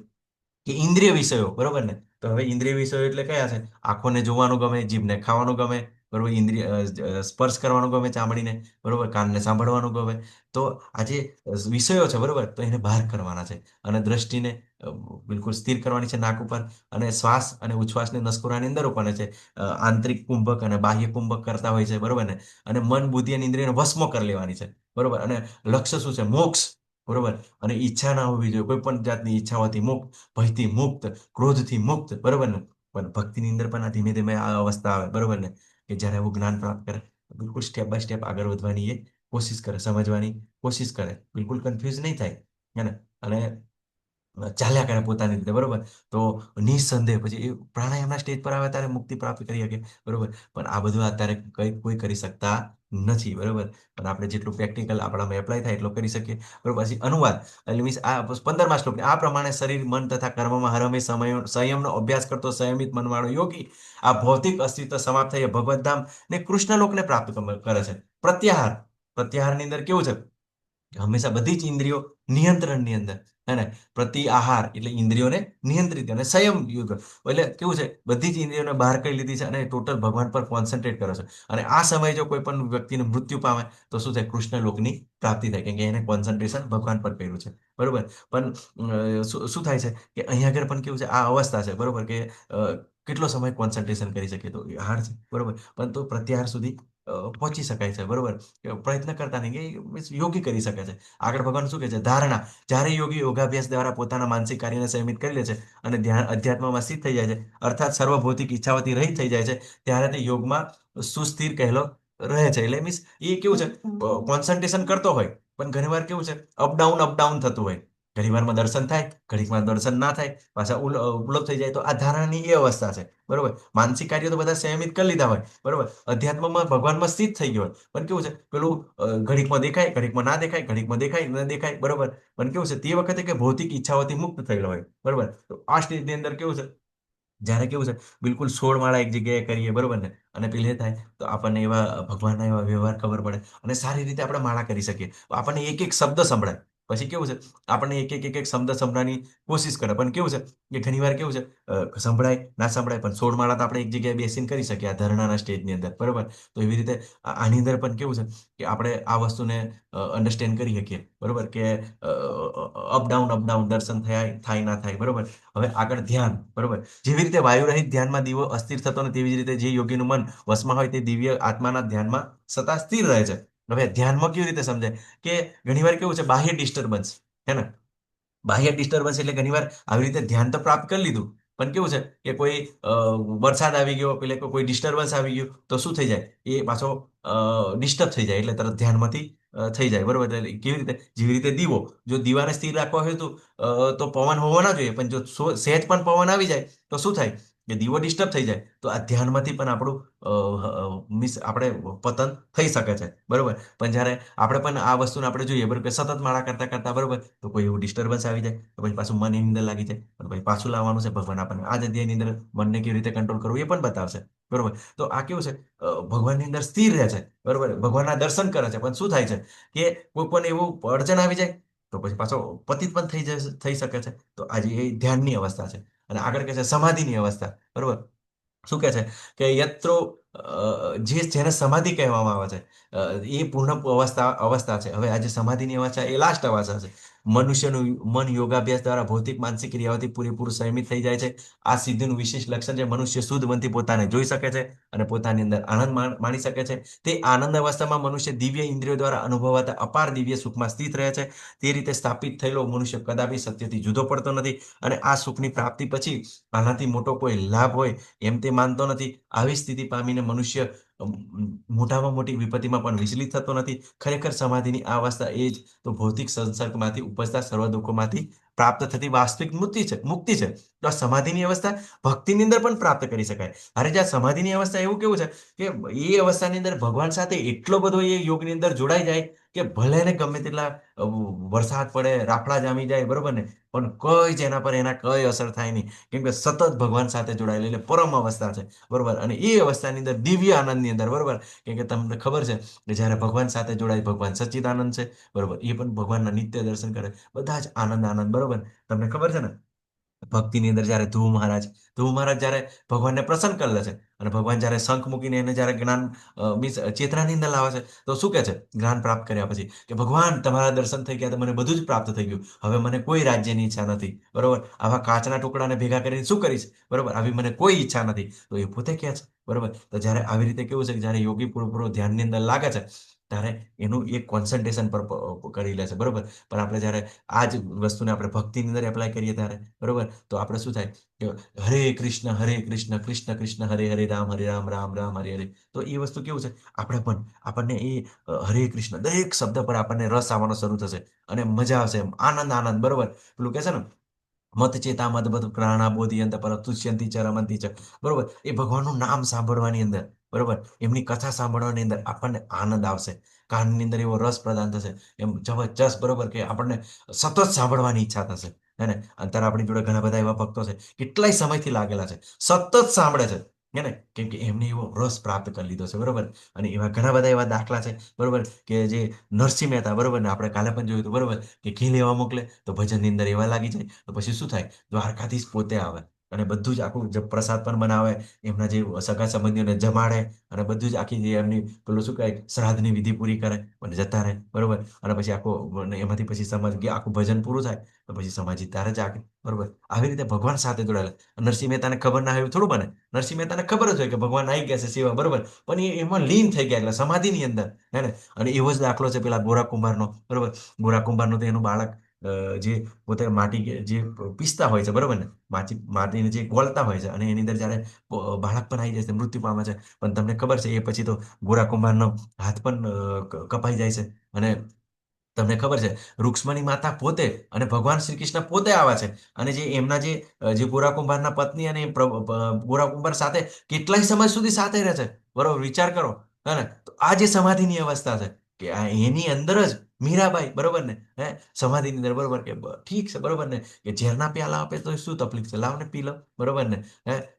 કે ઇન્દ્રિય વિષયો, બરોબર ને, તો હવે ઇન્દ્રિય વિષયો એટલે કયા છે? આંખોને જોવાનું ગમે, જીભને ખાવાનું ગમે, બરોબર, ઇન્દ્રિય સ્પર્શ કરવાનું ગમે ચામડીને, બરોબર, કાનને સાંભળવાનું ગમે. તો આ જે વિષયો છે, બરોબર, તો એને બહાર કરવાના છે. અને દ્રષ્ટિને બિલકુલ સ્થિર કરવાની છે નાક ઉપર. અને શ્વાસ અને ઉચ્છ્વાસને નસકોરાની અંદર રોકવાના છે. આંતરિક કુંભક અને બાહ્ય કુંભક કરતા હોય છે. બરોબર ને, અને મન, બુદ્ધિ અને ઇન્દ્રિયને વશમાં કરી લેવાની છે. બરોબર, અને લક્ષ્ય શું છે? મોક્ષ. બરોબર, અને ઈચ્છા ના હોવી જોઈએ, કોઈ પણ જાતની ઈચ્છાઓથી મુક્ત, ભયથી મુક્ત, ક્રોધથી મુક્ત. બરોબર ને, પણ ભક્તિની અંદર પણ આ ધીમે ધીમે આ અવસ્થા આવે. બરોબર ને, કે જ્યારે એવું જ્ઞાન પ્રાપ્ત કરે, બિલકુલ સ્ટેપ બાય સ્ટેપ આગળ વધવાની એ કોશિશ કરે, સમજવાની કોશિશ કરે, બિલકુલ કન્ફ્યુઝ નહીં થાય. હે ને, અને ચાલ્યા કરે પોતાની રીતે. બરોબર, તો નિઃસંદેહ પછી એ પ્રાણાયામના સ્ટેજ પર આવે ત્યારે મુક્તિ પ્રાપ્ત કરી શકે. બરોબર, પણ આ બધું અત્યારે કોઈ કરી શકતા નથી. બરોબર, પણ આપણે જેટલું પ્રેક્ટિકલ આપણામાં એપ્લાય થાય એટલું કરી શકીએ. બરોબર, પછી અનુવાદ, એટલે મીન્સ આ 15મા શ્લોક, આ પ્રમાણે શરીર, મન તથા કર્મમાં હર હંમેશ સંયમનો અભ્યાસ કરતો સંયમિત મનવાળો યોગી આ ભૌતિક અસ્તિત્વ સમાપ્ત થઈ ભગવદ્ધામ ને કૃષ્ણ લોકને પ્રાપ્ત કરે છે. પ્રત્યાહાર, પ્રત્યાહારની અંદર કેવું છે, હંમેશા બધી જ ઇન્દ્રિયો નિયંત્રણની અંદર. હે ને, પ્રતિ આહાર એટલે ઇન્દ્રિયોને નિયંત્રિત, અને સંયમ યુગ એટલે કેવું છે, બધી જ ઇન્દ્રિયોને બહાર કરી લીધી છે અને ટોટલ ભગવાન પર કોન્સન્ટ્રેટ કરે છે. અને આ સમયે જો કોઈ પણ વ્યક્તિને મૃત્યુ પામે તો શું થાય, કૃષ્ણ લોકની પ્રાપ્તિ થાય, કેમ કે એને કોન્સન્ટ્રેશન ભગવાન પર કર્યું છે. બરોબર, પણ શું થાય છે કે અહીંયા આગળ પણ કેવું છે, આ અવસ્થા છે. બરોબર, કે કેટલો સમય કોન્સન્ટ્રેશન કરી શકીએ તો એ હાર છે. બરોબર, પણ તો પ્રત્યાહાર સુધી પહોંચી શકાય છે. બરોબર, પ્રયત્ન કરતા નહીં કે means યોગી કરી શકે છે. આગળ ભગવાન શું કહે છે, ધારણા, જ્યારે યોગી યોગાભ્યાસ દ્વારા પોતાના માનસિક કાર્યને સંયમિત કરી લે છે અને ધ્યાન અધ્યાત્મમાં સ્થિત થઈ જાય છે, અર્થાત સર્વભૌતિક ઈચ્છાઓથી રહિત થઈ જાય છે, ત્યારે તે યોગમાં સુસ્થિર કહેલો રહે છે. એટલે મીન્સ એ કેવું છે, કોન્સન્ટ્રેશન કરતો હોય, પણ ઘણીવાર કેવું છે, અપડાઉન થતું હોય. ઘણીવારમાં દર્શન થાય, ઘણીવાર દર્શન ના થાય, પાછા ઉલટ થઈ જાય. તો આ ધારણાની એ અવસ્થા છે. બરોબર, માનસિક કાર્યો તો બધા સંયમિત કરી લીધા હોય. બરોબર, અધ્યાત્મમાં ભગવાનમાં સ્થિત થઈ ગયો હોય, પણ કેવું છે, પેલું ઘડીકમાં દેખાય, ઘડીકમાં ના દેખાય, ઘડીકમાં દેખાય, ન દેખાય. બરોબર, પણ કેવું છે, તે વખતે કે ભૌતિક ઈચ્છાઓથી મુક્ત થયેલો હોય. બરોબર, તો આ સ્ટેજની અંદર કેવું છે, જ્યારે કેવું છે બિલકુલ 16 માળા એક જગ્યાએ કરીએ બરોબર ને અને પેલે થાય તો આપણને એવા ભગવાનના એવા વ્યવહાર ખબર પડે અને સારી રીતે આપણે માળા કરી શકીએ. તો આપણને એક એક શબ્દ સંભળાય. પછી કેવું છે આપણને એક એક શબ્દ સંભળાની કોશિશ કરે પણ કેવું છે કે ઘણીવાર કેવું છે સંભળાય ના સંભળાય પણ 16 માળા તો આપણે એક જગ્યાએ બેસીને કરી શકીએ આ ધરણાના સ્ટેજની અંદર બરોબર. તો એવી રીતે આની અંદર પણ કેવું છે કે આપણે આ વસ્તુને અન્ડરસ્ટેન્ડ કરી શકીએ બરોબર કે અપ ડાઉન દર્શન થાય ના થાય બરોબર. હવે આગળ ધ્યાન બરોબર. જેવી રીતે વાયુરહિત ધ્યાનમાં દીવો અસ્થિર થતો ને તેવી જ રીતે જે યોગીનું મન વશમાં હોય તે દિવ્ય આત્માના ધ્યાનમાં સદા સ્થિર રહે છે. હવે ધ્યાનમાં કેવી રીતે સમજાય કે ઘણીવાર કેવું છે બાહ્ય ડિસ્ટર્બન્સ હે ને બાહ્ય ડિસ્ટર્બન્સ એટલે ઘણીવાર આવી રીતે ધ્યાન તો પ્રાપ્ત કરી લીધું પણ કેવું છે કે કોઈ વરસાદ આવી ગયો પેલે કોઈ ડિસ્ટર્બન્સ આવી ગયું તો શું થઈ જાય એ પાછો ડિસ્ટર્બ થઈ જાય એટલે તરત ધ્યાનમાંથી થઈ જાય બરોબર. એટલે કેવી રીતે જેવી રીતે દીવો જો દીવાને સ્થિર રાખવા હોય તો પવન હોવો ના જોઈએ પણ જો સહેજ પણ પવન આવી જાય તો શું થાય કે દીવો ડિસ્ટર્બ થઈ જાય તો આ ધ્યાનમાંથી પણ આપણું મિસ આપણે પતન થઈ શકે છે બરોબર. પણ જ્યારે આપણે પણ આ વસ્તુને આપણે જોઈએ બરોબર કે સતત માળા કરતા કરતા બરોબર તો કોઈ એવું ડિસ્ટર્બન્સ આવી જાય તો પછી પાછું મન એની અંદર લાગી જાય અને પછી પાછું લાવવાનું છે ભગવાન આપણને આ જગ્યાની અંદર મનને કેવી રીતે કંટ્રોલ કરવું એ પણ બતાવશે બરોબર. તો આ કેવું છે ભગવાનની અંદર સ્થિર રહે છે બરોબર ભગવાનના દર્શન કરે છે પણ શું થાય છે કે કોઈ પણ એવું અડચણ આવી જાય તો પછી પાછો પતિત પણ થઈ શકે છે. તો આજે એ ધ્યાનની અવસ્થા છે અને આગળ કહે છે સમાધિની અવસ્થા બરોબર. શું કહે છે કે યત્રો જેને સમાધિ કહેવામાં આવે છે એ પૂર્ણ અવસ્થા છે. હવે આજે સમાધિની અવસ્થા એ લાસ્ટ અવસ્થા છે. મનુષ્યનું મન યોગાભ્યાસ દ્વારા ભૌતિક માનસિક ક્રિયાઓથી પૂરેપૂરું સંયમિત થઈ જાય છે. આ સિદ્ધિનું વિશેષ લક્ષણ છે મનુષ્ય શુદ્ધ મનથી પોતાને જોઈ શકે છે અને પોતાની અંદર આનંદ માણી શકે છે. તે આનંદ અવસ્થામાં મનુષ્ય દિવ્ય ઇન્દ્રિયો દ્વારા અનુભવાતા અપાર દિવ્ય સુખમાં સ્થિત રહે છે. તે રીતે સ્થાપિત થયેલો મનુષ્ય કદાપી સત્યથી જુદો પડતો નથી અને આ સુખની પ્રાપ્તિ પછી આનાથી મોટો કોઈ લાભ હોય એમ તે માનતો નથી. આવી સ્થિતિ પામીને મનુષ્ય મોટામાં મોટી વિપત્તિમાં પણ વિચલિત થતો નથી. ખરેખર સમાધિની આ અવસ્થા એ જ તો ભૌતિક સંસર્ગમાંથી ઉપજતા સર્વ દુઃખોમાંથી પ્રાપ્ત થતી વાસ્તવિક મુક્તિ છે. તો આ સમાધિની અવસ્થા ભક્તિની અંદર પણ પ્રાપ્ત કરી શકાય. અરે જ્યાં સમાધિની અવસ્થા એવું કેવું છે કે એ અવસ્થાની અંદર ભગવાન સાથે એટલો બધો એ યોગની અંદર જોડાઈ જાય કે ભલે ને ગમે તેટલા વરસાદ પડે રાફડા જામી જાય બરોબર ને પણ કઈ જ એના પર એના કઈ અસર થાય નહીં કેમ કે સતત ભગવાન સાથે જોડાયેલી એટલે પરમ અવસ્થા છે બરોબર. અને એ અવસ્થાની અંદર દિવ્ય આનંદની અંદર બરોબર કેમ કે તમને ખબર છે કે જ્યારે ભગવાન સાથે જોડાય ભગવાન સચ્ચિદાનંદ છે બરોબર એ પણ ભગવાનના નિત્ય દર્શન કરે બધા જ આનંદ બરોબર. તમને ખબર છે ને ભક્તિની અંદર જ્યારે ધ્રુવ મહારાજ જ્યારે ભગવાનને પ્રસન્ન કરી લે છે અને ભગવાન જ્યારે શંખ મૂકીને એને જ્યારે જ્ઞાન મીન્સ ચેતનાની અંદર લાવે છે તો શું કહે છે જ્ઞાન પ્રાપ્ત કર્યા પછી કે ભગવાન તમારા દર્શન થઈ ગયા તો મને બધું જ પ્રાપ્ત થઈ ગયું હવે મને કોઈ રાજ્યની ઈચ્છા નથી બરોબર. આવા કાચના ટુકડાને ભેગા કરીને શું કરીશ બરોબર આવી મને કોઈ ઈચ્છા નથી તો એ પોતે કહે છે બરોબર. તો જ્યારે આવી રીતે કેવું છે કે જ્યારે યોગી પૂરું ધ્યાનની અંદર લાગે છે ત્યારે એનું એક કોન્સન્ટ્રેશન પર કરી લે છે બરોબર. પણ આપણે જ્યારે આ જ વસ્તુને આપણે ભક્તિની અંદર એપ્લાય કરીએ ત્યારે બરોબર તો આપણે શું થાય કે હરે કૃષ્ણ કૃષ્ણ કૃષ્ણ હરે હરે રામ રામ રામ હરે હરે. તો એ વસ્તુ કેવું છે આપણને એ હરે કૃષ્ણ દરેક શબ્દ પર આપણને રસ આવવાનો શરૂ થશે અને મજા આવશે એમ આનંદ બરોબર. પેલું કહે છે ને મત ચેતા મત બધ પ્રાણા બોધિ અંત પર તુષ્યંતી ચ રમંતી ચ બરોબર. એ ભગવાનનું નામ સાંભળવાની અંદર બરોબર એમની કથા સાંભળવાની અંદર આપણને આનંદ આવશે કાનની અંદર એવો રસ પ્રદાન થશે એમ જબરજસ્ત બરોબર કે આપણને સતત સાંભળવાની ઈચ્છા થશે હે ને. અત્યારે આપણી જોડે ઘણા બધા એવા ભક્તો છે કેટલાય સમયથી લાગેલા છે સતત સાંભળે છે હે ને કેમ કે એમને એવો રસ પ્રાપ્ત કરી લીધો છે બરોબર. અને એવા ઘણા બધા એવા દાખલા છે બરોબર કે જે નરસિંહ મહેતા બરોબર ને આપણે કાલે પણ જોયું હતું બરોબર કે ઘી લેવા મોકલે તો ભજનની અંદર એવા લાગી જાય તો પછી શું થાય દ્વારકાધીશ પોતે આવે અને બધું જ આખું પ્રસાદ પણ બનાવે એમના જે સગા સંબંધીઓને જમાડે અને બધું જ આખી જે એમની પેલું શું કહે શ્રાદ્ધની વિધિ પૂરી કરે અને જતા રહે બરોબર. અને પછી એમાંથી પછી સમાજ આખું ભજન પૂરું થાય તો પછી સમાજ તારે જાગે બરોબર. આવી રીતે ભગવાન સાથે જોડાયેલા નરસિંહ મહેતાને ખબર ના હોય એવું થોડું બને. નરસિંહ મહેતાને ખબર જ હોય કે ભગવાન આવી ગયા છે સેવા બરોબર પણ એમાં લીન થઈ ગયા એટલે સમાધિની અંદર હે ને. અને એવો જ દાખલો છે પેલા ગોરા કુંભારનો બરોબર. ગોરા કુંભારનો તો એનું બાળક જે પોતે માટી જે પીસતા હોય છે બરોબર ને માટીને જે ગોળતા હોય છે અને એની અંદર જ્યારે બાળક પણ આવી જાય છે મૃત્યુ પામે છે પણ તમને ખબર છે એ પછી તો ગોરા કુંભારનો હાથ પણ કપાઈ જાય છે. અને તમને ખબર છે રૂક્ષ્મણી માતા પોતે અને ભગવાન શ્રી કૃષ્ણ પોતે આવે છે અને જે એમના જે ગોરા કુંભારના પત્ની અને ગોરા કુંભાર સાથે કેટલાય સમય સુધી સાથે રહે છે બરોબર. વિચાર કરો હે ને. તો આ જે સમાધિની અવસ્થા છે કે આ એની અંદર જ મીરાબાઈ બરોબર ને સમાધિની અંદર બરોબર કે ઠીક છે બરોબર ને કે ઝેરના પ્યાલા આપે તો શું તકલીફ છે, લાવ ને પી લો બરોબર ને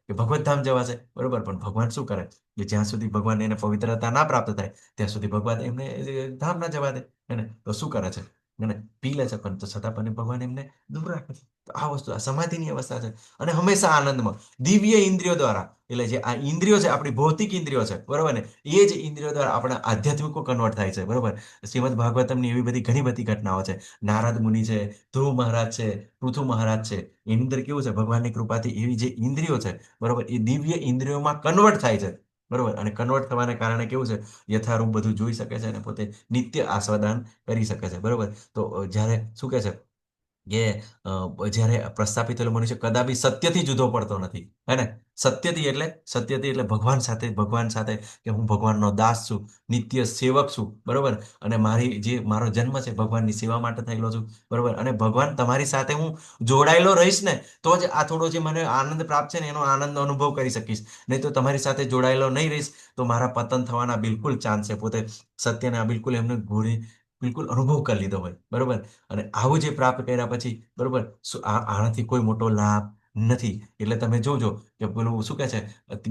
કે ભગવત ધામ જવાશે બરોબર. પણ ભગવાન શું કરે કે જ્યાં સુધી ભગવાન એને પવિત્રતા ના પ્રાપ્ત થાય ત્યાં સુધી ભગવાન એમને ધામ ના જવા દે. એને તો શું કરે છે એને પી લે છે, પણ તો છતાં પણ ભગવાન એમને દૂર રાખે છે. તો આ વસ્તુ આ સમાધિની અવસ્થા છે. અને હંમેશા આનંદમાં દિવ્ય ઇન્દ્રિયો દ્વારા, એટલે જે આ ઇન્દ્રિયો છે આપણી ભૌતિક ઇન્દ્રિયો છે બરોબર ને, એ જ ઇન્દ્રિયો દ્વારા આપણા આધ્યાત્મિકો કન્વર્ટ થાય છે બરોબર. શ્રીમદ ભાગવતમની એવી બધી ઘણી બધી ઘટનાઓ છે. નારદ મુનિ છે, ધ્રુવ મહારાજ છે, પૃથુ મહારાજ છે, એની અંદર કેવું છે ભગવાનની કૃપાથી એવી જે ઇન્દ્રિયો છે બરોબર એ દિવ્ય ઇન્દ્રિયોમાં કન્વર્ટ થાય છે બરોબર. અને કન્વર્ટ થવાને કારણે કેવું છે યથારૂપ બધું જોઈ શકે છે અને પોતે નિત્ય આસ્વાદન કરી શકે છે બરોબર. તો જ્યારે શું કહે છે કે જ્યારે પ્રસ્થાપિત થયેલો મનુષ્ય કદાપી સત્યથી જુદો પડતો નથી, હે ને. સત્યથી એટલે ભગવાન સાથે કે હું ભગવાનનો દાસ છું, નિત્ય સેવક છું બરોબર. અને મારો જન્મ છે ભગવાનની સેવા માટે થયેલો છું બરોબર. અને ભગવાન તમારી સાથે હું જોડાયેલો રહીશ ને તો જ આ થોડો જે મને આનંદ પ્રાપ્ત છે ને એનો આનંદ અનુભવ કરી શકીશ. નહીં તો તમારી સાથે જોડાયેલો નહીં રહીશ તો મારા પતન થવાના બિલકુલ ચાન્સ છે. પોતે સત્યને બિલકુલ એમને બિલકુલ અનુભવ કરી લીધો હોય બરોબર. અને આવું જે પ્રાપ્ત કર્યા પછી બરોબર આનાથી કોઈ મોટો લાભ નથી. એટલે તમે જોજો કે પેલું શું કહે છે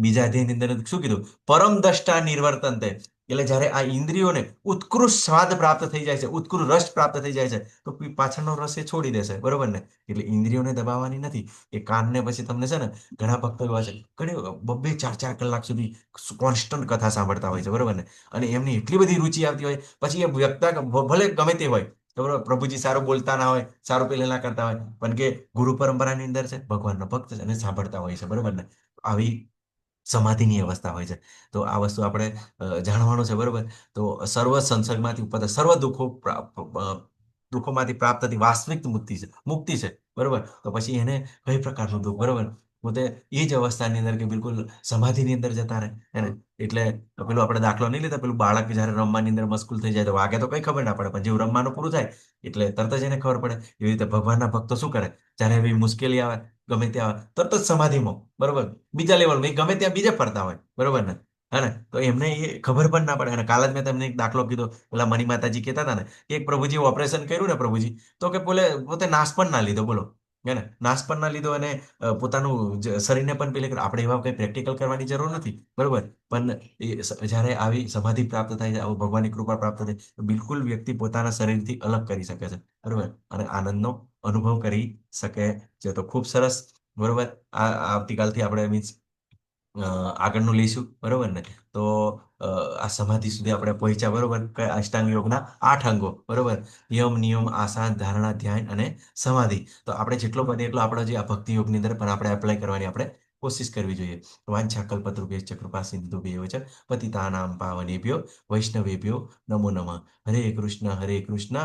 બીજા અધ્યાયની અંદર શું કીધું, પરમ દ્રષ્ટા નિર્વર્તનતે. એટલે જ્યારે આ ઇન્દ્રિયોને ઉત્કૃષ્ટ સ્વાદ પ્રાપ્ત થઈ જાય છે, ઉત્કૃષ્ટ રસ પ્રાપ્ત થઈ જાય છે તો પાછળનો રસ એ છોડી દેશે બરોબર ને. એટલે ઇન્દ્રિયોને દબાવવાની નથી. એ કાનને પછી તમને છે ને ઘણા ભક્તો એવા છે ઘણી 2-4 કલાક સુધી કોન્સ્ટન્ટ કથા સાંભળતા હોય છે બરોબર ને. અને એમની એટલી બધી રુચિ આવતી હોય પછી એ વ્યક્તા ભલે ગમે તે હોય બરોબર, પ્રભુજી સારું બોલતા ના હોય, સારું પેલે ના કરતા હોય, પણ કે ગુરુ પરંપરાની અંદર છે, ભગવાનનો ભક્ત છે અને સાંભળતા હોય છે બરોબર ને. આવી સમાધિની અવસ્થા હોય છે. તો આ વસ્તુ આપણે જાણવાનું છે બરોબર. તો સર્વ સંસર્ગમાંથી ઉપર સર્વ દુઃખોમાંથી પ્રાપ્ત થતી વાસ્તવિક મુક્તિ છે બરોબર. તો પછી એને કઈ પ્રકારનું દુઃખ બરોબર, પોતે એ જ અવસ્થાની અંદર કે બિલકુલ સમાધિની અંદર જતા રહે એને. એટલે પેલું આપણે દાખલો નહીં લેતા, પેલું બાળક જયારે રમવાની અંદર મશગુલ થઈ જાય તો વાગે તો કઈ ખબર ના પડે, પણ જેવું રમવાનું પૂરું થાય એટલે તરત જ એને ખબર પડે. એવી રીતે ભગવાનના ભક્તો શું કરે, જ્યારે એવી મુશ્કેલી આવે ગમે ત્યાં આવે તરત જ સમાધિમાં બરોબર, બીજા લેવલમાં ગમે ત્યાં બીજે ફરતા હોય બરોબર ને. હે ને. તો એમને એ ખબર પણ ના પડે. અને કાલ જ મેં તમને એક દાખલો કીધો, પેલા મની માતાજી કહેતા હતા ને કે એક પ્રભુજી ઓપરેશન કર્યું ને પ્રભુજી, તો કે પોતે નાશ પણ ના લીધો બોલો. હે ને, નાશ પણ ના લીધો અને પોતાનું શરીરને પણ પેલે આપણે એવા કંઈ પ્રેક્ટિકલ કરવાની જરૂર નથી બરોબર. પણ જ્યારે આવી સમાધિ પ્રાપ્ત થાય છે, આવું ભગવાનની કૃપા પ્રાપ્ત થાય તો બિલકુલ વ્યક્તિ પોતાના શરીરથી અલગ કરી શકે છે બરોબર. અને આનંદનો અનુભવ કરી શકે છે. તો ખૂબ સરસ બરોબર. આવતીકાલથી આપણે મીન્સ આગળનું લઈશું બરોબર ને. તો આ સમાધિ સુધી આપણે પહોંચ્યા બરોબર. અષ્ટાંગ યોગના 8 અંગો બરોબર, યમ નિયમ આસન ધારણા ધ્યાન અને સમાધિ. તો આપણે જેટલો બને એટલો આપણો જે આ ભક્તિ યોગની અંદર પણ આપણે એપ્લાય કરવાની આપણે કોશિશ કરવી જોઈએ. વાંછા કલ્પતરુભ્યશ્ચ કૃપા સિંધુભ્યૈવ ચ પતિતાનાં પાવનેભ્યો વૈષ્ણવેભ્યો નમો નમઃ. હરે કૃષ્ણ કૃષ્ણ